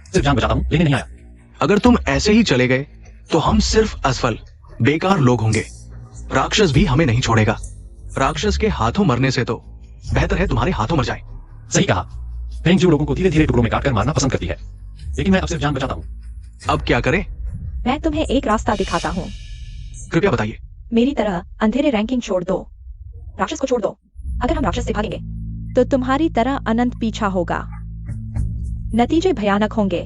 [SPEAKER 2] सिर्फ जान बचाता हूं, लेने नहीं आया।
[SPEAKER 4] अगर तुम ऐसे ही चले गए तो हम सिर्फ असफल बेकार लोग होंगे। राक्षस भी हमें नहीं छोड़ेगा। राक्षस के हाथों मरने से तो बेहतर है तुम्हारे हाथों मर जाए।
[SPEAKER 2] सही कहा। फेंगजू लोगों को धीरे धीरे टुकड़ों में काटकर मारना पसंद करती है, लेकिन मैं अब सिर्फ जान बचाता हूं।
[SPEAKER 4] अब क्या करें?
[SPEAKER 1] मैं तुम्हें एक रास्ता दिखाता हूँ।
[SPEAKER 4] कृपया बताइए।
[SPEAKER 1] मेरी तरह अंधेरे रैंकिंग छोड़ दो, राक्षस को छोड़ दो। अगर हम राक्षस से भागेंगे तो तुम्हारी तरह अनंत पीछा होगा। नतीजे भयानक होंगे।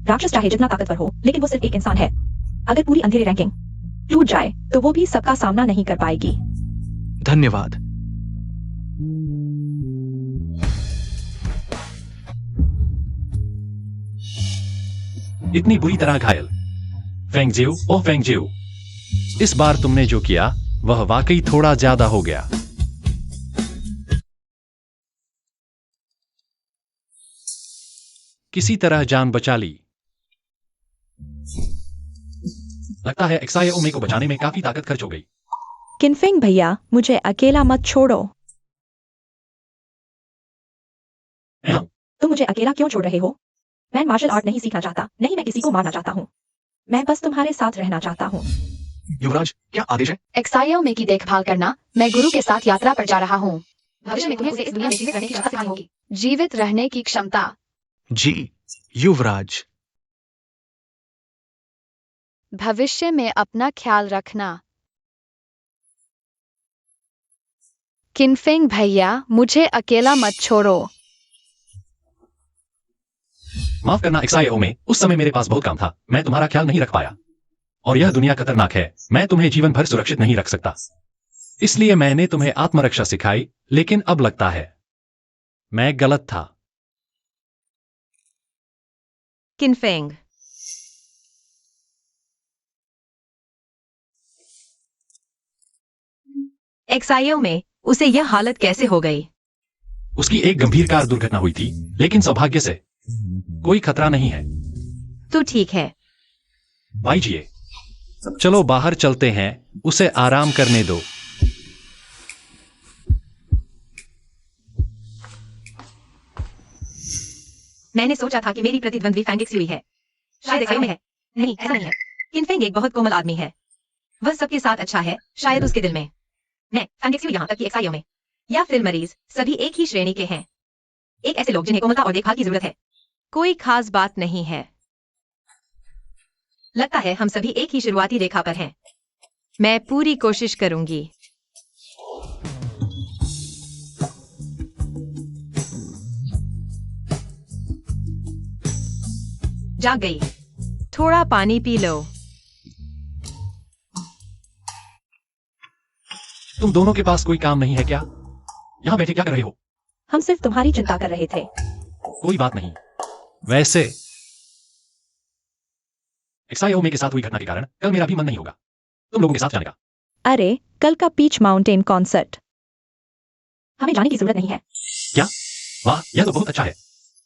[SPEAKER 1] राक्षस चाहे जितना ताकतवर हो, लेकिन वो सिर्फ एक इंसान है। अगर पूरी अंधेरी रैंकिंग टूट जाए तो वो भी सबका सामना नहीं कर पाएगी।
[SPEAKER 4] धन्यवाद।
[SPEAKER 2] इतनी बुरी तरह घायल। फेंगजियो, ओ फेंगजियो, इस बार तुमने जो किया वह वाकई थोड़ा ज्यादा हो गया। किसी तरह जान बचा ली। लगता है एक्साए ओमे को बचाने में काफी ताकत खर्च हो गई।
[SPEAKER 1] किनफेंग भैया, मुझे अकेला मत छोड़ो।
[SPEAKER 2] हाँ,
[SPEAKER 1] तुम मुझे अकेला क्यों छोड़ रहे हो? मैं मार्शल आर्ट नहीं सीखना चाहता, नहीं मैं किसी को मारना चाहता हूँ। मैं बस तुम्हारे साथ रहना चाहता हूँ।
[SPEAKER 4] युवराज, क्या आदेश है?
[SPEAKER 5] एक्साइओमे की देखभाल करना। मैं गुरु के साथ यात्रा पर जा रहा हूँ। भविष्य में तुम्हें उसे इस दुनिया में जीवित रहने की क्षमता सिखानी होगी। जीवित रहने की क्षमता।
[SPEAKER 4] जी युवराज।
[SPEAKER 5] भविष्य में अपना ख्याल रखना। किनफेंग भैया, मुझे अकेला मत छोड़ो।
[SPEAKER 2] माफ करना एक्साईओ में, उस समय मेरे पास बहुत काम था, मैं तुम्हारा ख्याल नहीं रख पाया। और यह दुनिया खतरनाक है, मैं तुम्हें जीवन भर सुरक्षित नहीं रख सकता। इसलिए मैंने तुम्हें आत्मरक्षा सिखाई, लेकिन अब लगता है मैं गलत था।
[SPEAKER 3] किनफेंग, एक्साइओ में उसे यह हालत कैसे हो गई?
[SPEAKER 2] उसकी एक गंभीर कार दुर्घटना हुई थी, लेकिन सौभाग्य से कोई खतरा नहीं है।
[SPEAKER 3] तो ठीक है।
[SPEAKER 2] भाई जी, चलो बाहर चलते हैं, उसे आराम करने दो।
[SPEAKER 3] मैंने सोचा था कि मेरी प्रतिद्वंद्वी फैंगिक्स हुई है। शायद एक्साइओ में है। नहीं, ऐसा नहीं है। किनफेंग एक बहुत कोमल आदमी है। वह सबके साथ अच्छा है, शायद उसके दिल में। मैं फैंगिक्स यहाँ तक कि एक्साइओ में या फिर मरीज सभी एक ही श्रेणी के हैं। एक ऐसे लोग जिन्हें कोमलता और देखभाल की जरूरत है। कोई खास बात नहीं है। लगता है हम सभी एक ही शुरुआती रेखा पर हैं। मैं पूरी कोशिश करूंगी। जाग गई। थोड़ा पानी पी लो।
[SPEAKER 2] तुम दोनों के पास कोई काम नहीं है क्या? यहाँ बैठे क्या कर रहे हो?
[SPEAKER 1] हम सिर्फ तुम्हारी चिंता कर रहे थे।
[SPEAKER 2] कोई बात नहीं। वैसे एक्साईओ में के साथ हुई घटना के कारण कल मेरा भी मन नहीं होगा तुम लोगों के साथ जाने का।
[SPEAKER 1] अरे, कल का पीच माउंटेन कॉन्सर्ट। हमें जाने की जरूरत नहीं है।
[SPEAKER 2] क्या? वाह, यह तो बहुत अच्छा है।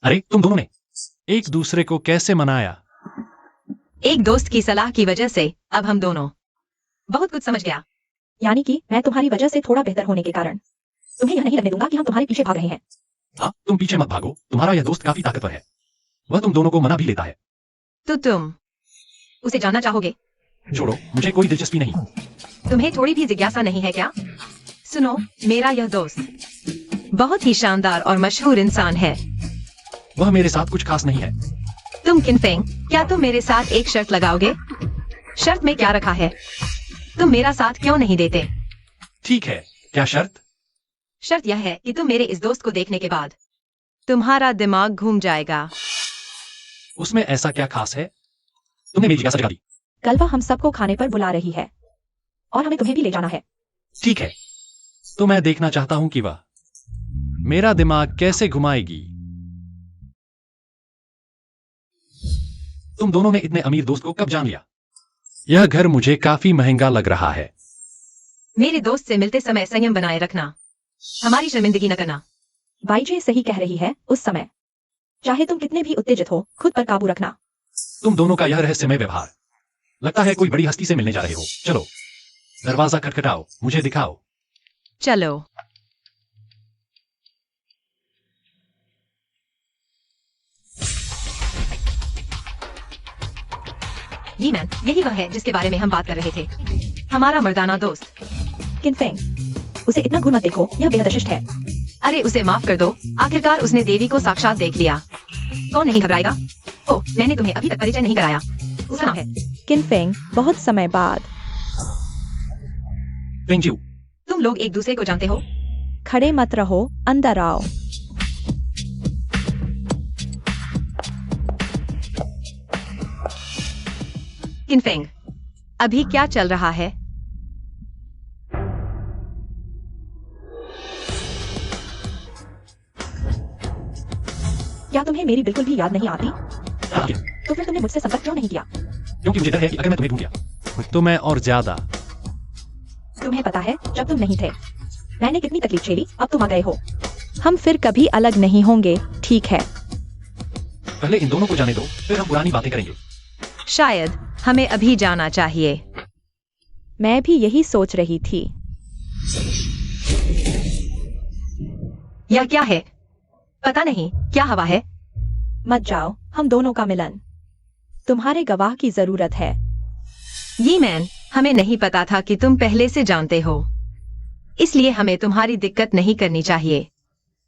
[SPEAKER 2] अरे, तुम दोनों ने एक दूसरे को कैसे मनाया?
[SPEAKER 3] एक दोस्त की सलाह की वजह से अब हम दोनों बहुत कुछ समझ गया।
[SPEAKER 1] यानी कि मैं तुम्हारी वजह से थोड़ा बेहतर होने के कारण तुम्हें यह नहीं लगने दूंगा कि हम तुम्हारे पीछे भाग रहे हैं।
[SPEAKER 2] हाँ, तुम पीछे मत भागो, तुम्हारा यह दोस्त काफी ताकतवर है। वह तुम दोनों को मना भी लेता है।
[SPEAKER 3] तो तुम उसे जानना चाहोगे?
[SPEAKER 2] छोड़ो, मुझे कोई दिलचस्पी नहीं।
[SPEAKER 3] तुम्हें थोड़ी भी जिज्ञासा नहीं है क्या? सुनो, मेरा यह दोस्त बहुत ही शानदार और मशहूर इंसान है।
[SPEAKER 2] वह मेरे साथ कुछ खास नहीं है।
[SPEAKER 3] तुम किनफेंग, क्या तुम मेरे साथ एक शर्त लगाओगे? शर्त में क्या रखा है? तुम मेरा साथ क्यों नहीं देते?
[SPEAKER 2] ठीक है, क्या शर्त?
[SPEAKER 3] शर्त यह है कि तुम मेरे इस दोस्त को देखने के बाद तुम्हारा दिमाग घूम जाएगा।
[SPEAKER 2] उसमें ऐसा क्या खास है? तुमने मेरी जिज्ञासा जगा दी।
[SPEAKER 1] कल वह हम सबको खाने पर बुला रही है और हमें तुम्हें भी ले जाना है।
[SPEAKER 2] ठीक है, तो मैं देखना चाहता हूं कि वह मेरा दिमाग कैसे घुमाएगी। तुम दोनों ने इतने अमीर दोस्त को कब जान लिया? यह घर मुझे काफी महंगा लग रहा है।
[SPEAKER 3] मेरे दोस्त से मिलते समय संयम बनाए रखना, हमारी शर्मिंदगी न करना।
[SPEAKER 1] बाईजे सही कह रही है। उस समय चाहे तुम कितने भी उत्तेजित हो, खुद पर काबू रखना।
[SPEAKER 2] तुम दोनों का यह रहस्यमय व्यवहार, लगता है कोई बड़ी हस्ती से मिलने जा रहे हो। चलो, दरवाजा खटखटाओ, मुझे दिखाओ।
[SPEAKER 3] चलो। जी मैम, यही वह है जिसके बारे में हम बात कर रहे थे। हमारा मर्दाना दोस्त।
[SPEAKER 1] किनफेंग, उसे इतना घूर मत देखो, यह बेहद अशिष्ट है।
[SPEAKER 3] अरे उसे माफ कर दो, आखिरकार उसने देवी को साक्षात देख लिया। कौन नहीं घबराएगा? ओह, मैंने तुम्हें अभी तक परिचय नहीं कराया। उसका नाम है
[SPEAKER 1] किनफेंग। बहुत समय बाद।
[SPEAKER 2] पेंगजिऊ,
[SPEAKER 3] तुम लोग एक दूसरे को जानते हो?
[SPEAKER 1] खड़े मत रहो, अंदर आओ।
[SPEAKER 3] किनफेंग, अभी क्या चल रहा है?
[SPEAKER 1] क्या तुम्हें मेरी बिल्कुल भी याद नहीं आती?
[SPEAKER 2] हाँ,
[SPEAKER 1] तो फिर तुमने मुझसे संपर्क क्यों नहीं किया?
[SPEAKER 2] क्योंकि मुझे डर है कि अगर मैं तुम्हें ढूंढ गया तो मैं और ज्यादा।
[SPEAKER 1] तुम्हें पता है, जब तुम नहीं थे मैंने कितनी तकलीफ झेली। अब तुम आ गए हो। हम फिर कभी अलग नहीं होंगे, ठीक है?
[SPEAKER 2] पहले इन दोनों को जाने दो, फिर हम पुरानी बातें करेंगे।
[SPEAKER 3] शायद हमें अभी जाना चाहिए।
[SPEAKER 1] मैं भी यही सोच रही थी।
[SPEAKER 3] यह क्या है? पता नहीं क्या हवा है।
[SPEAKER 1] मत जाओ, हम दोनों का मिलन। तुम्हारे गवाह की जरूरत है।
[SPEAKER 3] ये मैन, हमें नहीं पता था कि तुम पहले से जानते हो, इसलिए हमें तुम्हारी दिक्कत नहीं करनी चाहिए।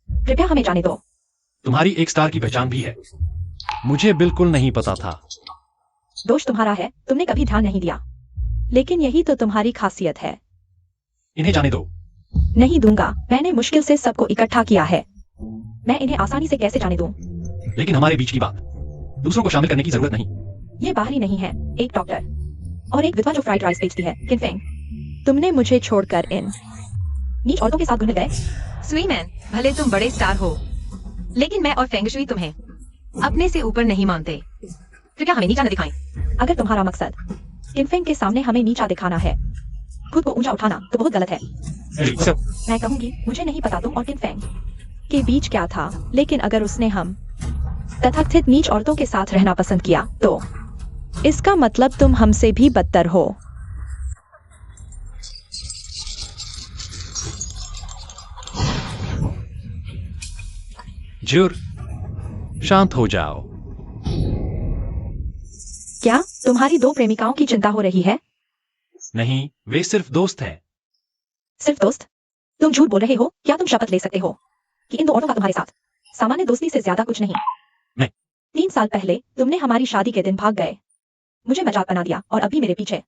[SPEAKER 1] कृपया हमें जाने दो।
[SPEAKER 2] तुम्हारी एक स्टार की पहचान भी है। मुझे बिल्कुल नहीं पता था।
[SPEAKER 1] दोष तुम्हारा है, तुमने कभी ध्यान नहीं दिया। लेकिन यही तो तुम्हारी खासियत है।
[SPEAKER 2] इन्हें जाने दो।
[SPEAKER 1] नहीं दूंगा, मैंने मुश्किल से सबको इकट्ठा किया है। मैं इन्हें आसानी से कैसे जाने दूं?
[SPEAKER 2] लेकिन हमारे बीच की बात, दूसरों को शामिल करने की जरूरत नहीं।
[SPEAKER 1] ये बाहरी नहीं है, एक डॉक्टर और एक विधवा जो फ्राइड राइस बेचती है, किनफेंग। तुमने मुझे छोड़कर इन नीच औरतों के साथ घुल गए।
[SPEAKER 3] सुई मैन, भले तुम बड़े स्टार हो, लेकिन मैं और फेंगशुई तुम्हें अपने से ऊपर नहीं मानते। कृपया हमें नीचा न दिखाएं।
[SPEAKER 1] अगर तुम्हारा मकसद किनफेंग के सामने हमें नीचा दिखाना है, खुद को ऊंचा उठाना, तो बहुत गलत है। मैं कहूंगी, मुझे नहीं पता तुम और किनफेंग के बीच क्या था, लेकिन अगर उसने हम तथाकथित नीच औरतों के साथ रहना पसंद किया, तो इसका मतलब तुम हमसे भी बदतर हो।
[SPEAKER 2] ज्यूर, शांत हो जाओ।
[SPEAKER 1] क्या तुम्हारी दो प्रेमिकाओं की चिंता हो रही है?
[SPEAKER 2] नहीं, वे सिर्फ दोस्त हैं।
[SPEAKER 1] सिर्फ दोस्त? तुम झूठ बोल रहे हो। क्या तुम शपथ ले सकते हो कि इन दो औरतों का तुम्हारे साथ सामान्य दोस्ती से ज्यादा कुछ नहीं?
[SPEAKER 2] नहीं।
[SPEAKER 1] 3 साल पहले तुमने हमारी शादी के दिन भाग गए, मुझे मजाक बना दिया और अभी मेरे पीछे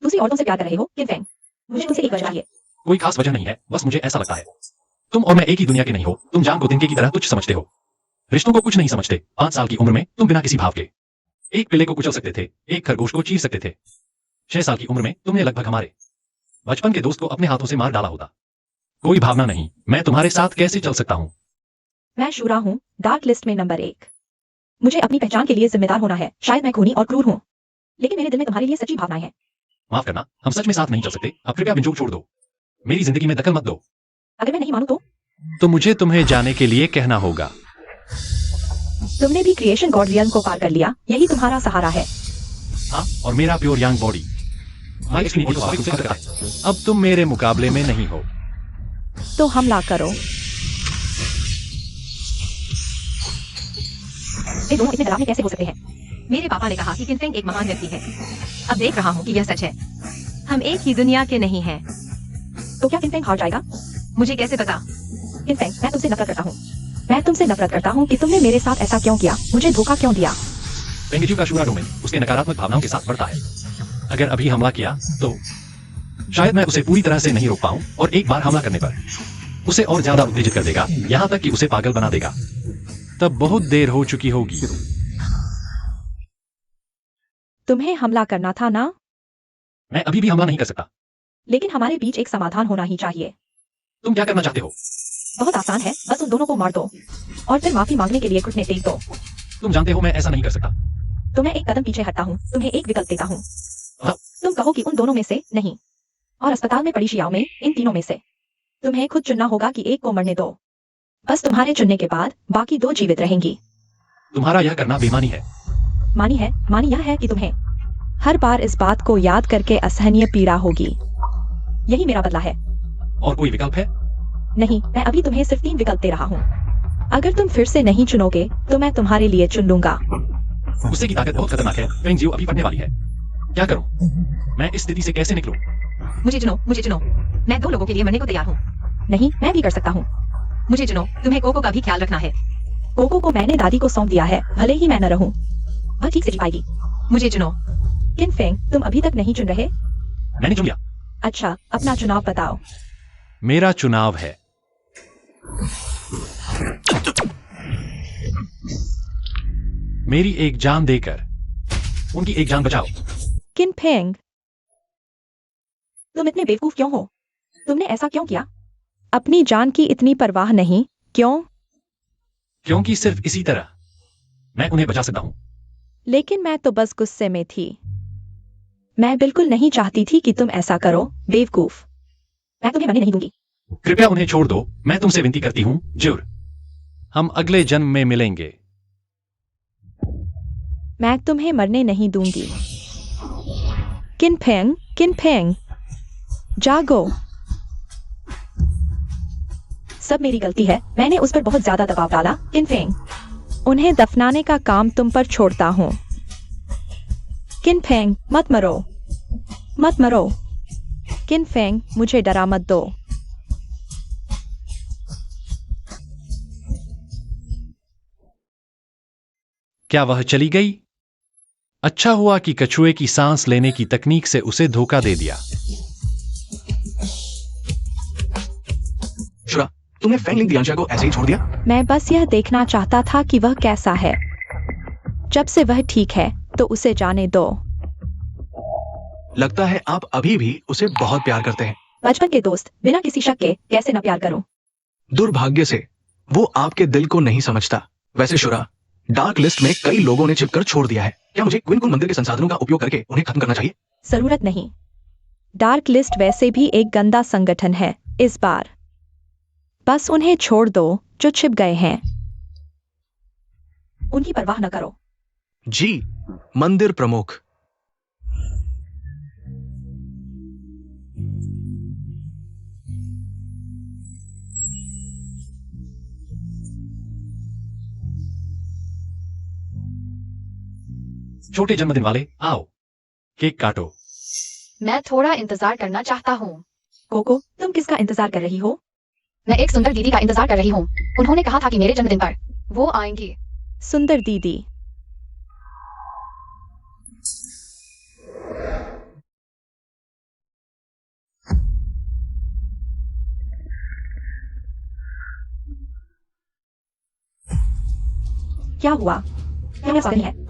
[SPEAKER 1] दूसरी औरतों से प्यार कर रहे हो। किनफेंग, मुझे तुमसे एक वजह चाहिए।
[SPEAKER 2] कोई खास वजह नहीं है, बस मुझे ऐसा लगता है तुम और मैं एक ही दुनिया के नहीं हो। तुम जान को तिनके की तरह तुच्छ समझते हो, रिश्तों को कुछ नहीं समझते। 5 साल की उम्र में तुम बिना किसी भाव के एक पिल्ले को कुचल सकते थे, एक खरगोश को चीर सकते थे। 6 साल की उम्र में तुमने लगभग हमारे बचपन के दोस्त को अपने हाथों से मार डाला होता। कोई भावना नहीं, मैं तुम्हारे साथ कैसे चल सकता हूँ?
[SPEAKER 1] मैं शुरा हूँ, डार्क लिस्ट में नंबर 1। मुझे अपनी पहचान के लिए जिम्मेदार होना है। शायद मैं खूनी और क्रूर हूँ, लेकिन मेरे दिल में तुम्हारे लिए सच्ची भावनाएं हैं।
[SPEAKER 2] माफ करना, हम सच में साथ नहीं चल सकते। अब कृपया बिंजू छोड़ दो, मेरी जिंदगी में दखल मत दो।
[SPEAKER 1] अगर मैं नहीं मानूं
[SPEAKER 2] तो मुझे तुम्हें जाने के लिए कहना होगा।
[SPEAKER 1] तुमने भी क्रिएशन गॉड रियल्म को पार कर लिया, यही तुम्हारा सहारा है।
[SPEAKER 2] हाँ, और मेरा प्योर यांग बॉडी। अब तुम मेरे मुकाबले में नहीं हो।
[SPEAKER 1] तो हमला करो। ये दोनों इतने डरावने कैसे हो सकते हैं?
[SPEAKER 3] मेरे पापा ने कहा कि किनफेंग एक महान व्यक्ति है। अब देख रहा हूँ कि यह सच है। हम एक ही दुनिया के नहीं हैं।
[SPEAKER 1] तो क्या किनफेंग हार जाएगा?
[SPEAKER 3] मुझे कैसे पता?
[SPEAKER 1] किनफेंग, मैं तुमसे नफरत करता हूँ। मैं तुमसे नफरत करता हूँ कि तुमने मेरे साथ ऐसा क्यों किया, मुझे धोखा क्यों दिया।
[SPEAKER 2] पेंगिजू का शूरा डोमेन उसके नकारात्मक भावनाओं के साथ बढ़ता है। अगर अभी हमला किया तो शायद मैं उसे पूरी तरह से नहीं रोक पाऊं, और एक बार हमला करने पर उसे और ज्यादा उत्तेजित कर देगा, यहां तक कि उसे पागल बना देगा। तब बहुत देर हो चुकी होगी।
[SPEAKER 1] तुम्हें हमला करना था ना?
[SPEAKER 2] मैं अभी भी हमला नहीं कर सकता।
[SPEAKER 1] लेकिन हमारे बीच एक समाधान होना ही चाहिए।
[SPEAKER 2] तुम क्या करना चाहते हो?
[SPEAKER 1] बहुत आसान है, बस उन दोनों को मार दो और फिर माफी मांगने के लिए घुटने टेक दो।
[SPEAKER 2] तुम जानते हो मैं ऐसा नहीं कर सकता।
[SPEAKER 1] तो मैं एक कदम पीछे हटता हूँ, तुम्हें एक विकल्प देता हूँ।
[SPEAKER 2] हाँ।
[SPEAKER 1] तुम कहो कि उन दोनों में से नहीं, और अस्पताल में पड़ी शियाओं में इन तीनों में से तुम्हें खुद चुनना होगा कि एक को मरने दो। बस तुम्हारे चुनने के बाद बाकी 2 जीवित रहेंगी।
[SPEAKER 2] तुम्हारा यह करना बेईमानी है।
[SPEAKER 1] मानी यह है कि तुम्हें हर बार इस बात को याद करके असहनीय पीड़ा होगी। यही मेरा बदला है।
[SPEAKER 2] और कोई विकल्प है?
[SPEAKER 1] नहीं, मैं अभी तुम्हें सिर्फ 3 विकल्प दे रहा हूँ। अगर तुम फिर से नहीं चुनोगे तो मैं तुम्हारे लिए चुन लूंगा।
[SPEAKER 2] गुस्से की ताकत बहुत खतरनाक है। पेंगजियो अभी फटने वाली है। क्या करूं? मैं इस स्थिति से कैसे निकलूं?
[SPEAKER 3] मुझे चुनो, मुझे चुनो। मैं 2 लोगों के लिए मरने को तैयार हूँ।
[SPEAKER 1] नहीं, मैं भी कर सकता हूँ।
[SPEAKER 3] मुझे चुनो, तुम्हें कोको का भी ख्याल रखना है।
[SPEAKER 1] कोको को मैंने दादी को सौंप दिया है, भले ही मैं न रहूं, वह ठीक से जी पाएगी।
[SPEAKER 3] मुझे चुनो।
[SPEAKER 1] किनफेंग, तुम अभी तक नहीं चुन रहे?
[SPEAKER 2] मैंने चुन लिया।
[SPEAKER 1] अच्छा, अपना चुनाव बताओ।
[SPEAKER 2] मेरा चुनाव है मेरी एक जान देकर उनकी एक जान बचाओ।
[SPEAKER 1] किनफेंग, तुम इतने बेवकूफ क्यों हो? तुमने ऐसा क्यों किया? अपनी जान की इतनी परवाह नहीं, क्यों?
[SPEAKER 2] क्योंकि सिर्फ इसी तरह मैं उन्हें बचा सकता हूं।
[SPEAKER 1] लेकिन मैं तो बस गुस्से में थी। मैं बिल्कुल नहीं चाहती थी कि तुम ऐसा करो, बेवकूफ। मैं तुम्हें मरने नहीं दूंगी।
[SPEAKER 2] कृपया उन्हें छोड़ दो, मैं तुमसे विनती करती हूं, ज्यूर। हम अगले जन्म में मिलेंगे।
[SPEAKER 1] मैं तुम्हें मरने नहीं दूंगी। किनफेंग, जागो। सब मेरी गलती है, मैंने उस पर बहुत ज्यादा दबाव डाला। किन फेंग, उन्हें दफनाने का काम तुम पर छोड़ता हूँ। किन फेंग, मत मरो, मत मरो। किन फेंग, मुझे डरा मत दो।
[SPEAKER 2] क्या वह चली गई? अच्छा हुआ कि कछुए की सांस लेने की तकनीक से उसे धोखा दे दिया।
[SPEAKER 4] शुरा, तुमने फेंगलिंग दियांशा को ऐसे ही छोड़ दिया?
[SPEAKER 1] मैं बस यह देखना चाहता था कि वह कैसा है। जब से वह ठीक है तो उसे जाने दो।
[SPEAKER 4] लगता है आप अभी भी उसे बहुत प्यार करते हैं।
[SPEAKER 1] बचपन के दोस्त, बिना किसी शक के कैसे न प्यार करूं?
[SPEAKER 4] दुर्भाग्य से वो आपके दिल को नहीं समझता। वैसे शुरा, डार्क लिस्ट में कई लोगों ने छिपकर छोड़ दिया है। क्या मुझे क्विन कुन मंदिर के संसाधनों का उपयोग करके उन्हें खत्म करना चाहिए?
[SPEAKER 1] जरूरत नहीं। डार्क लिस्ट वैसे भी एक गंदा संगठन है। इस बार बस उन्हें छोड़ दो जो छिप गए हैं। उनकी परवाह न करो।
[SPEAKER 4] जी, मंदिर प्रमुख।
[SPEAKER 2] छोटे जन्मदिन वाले, आओ केक काटो।
[SPEAKER 5] मैं थोड़ा इंतजार करना चाहता हूँ।
[SPEAKER 1] कोको, तुम किसका इंतजार कर रही हो?
[SPEAKER 5] मैं एक सुंदर दीदी का इंतजार कर रही हूँ। उन्होंने कहा था कि मेरे जन्मदिन पर वो आएंगी।
[SPEAKER 1] सुंदर दीदी। क्या हुआ? क्या बात है?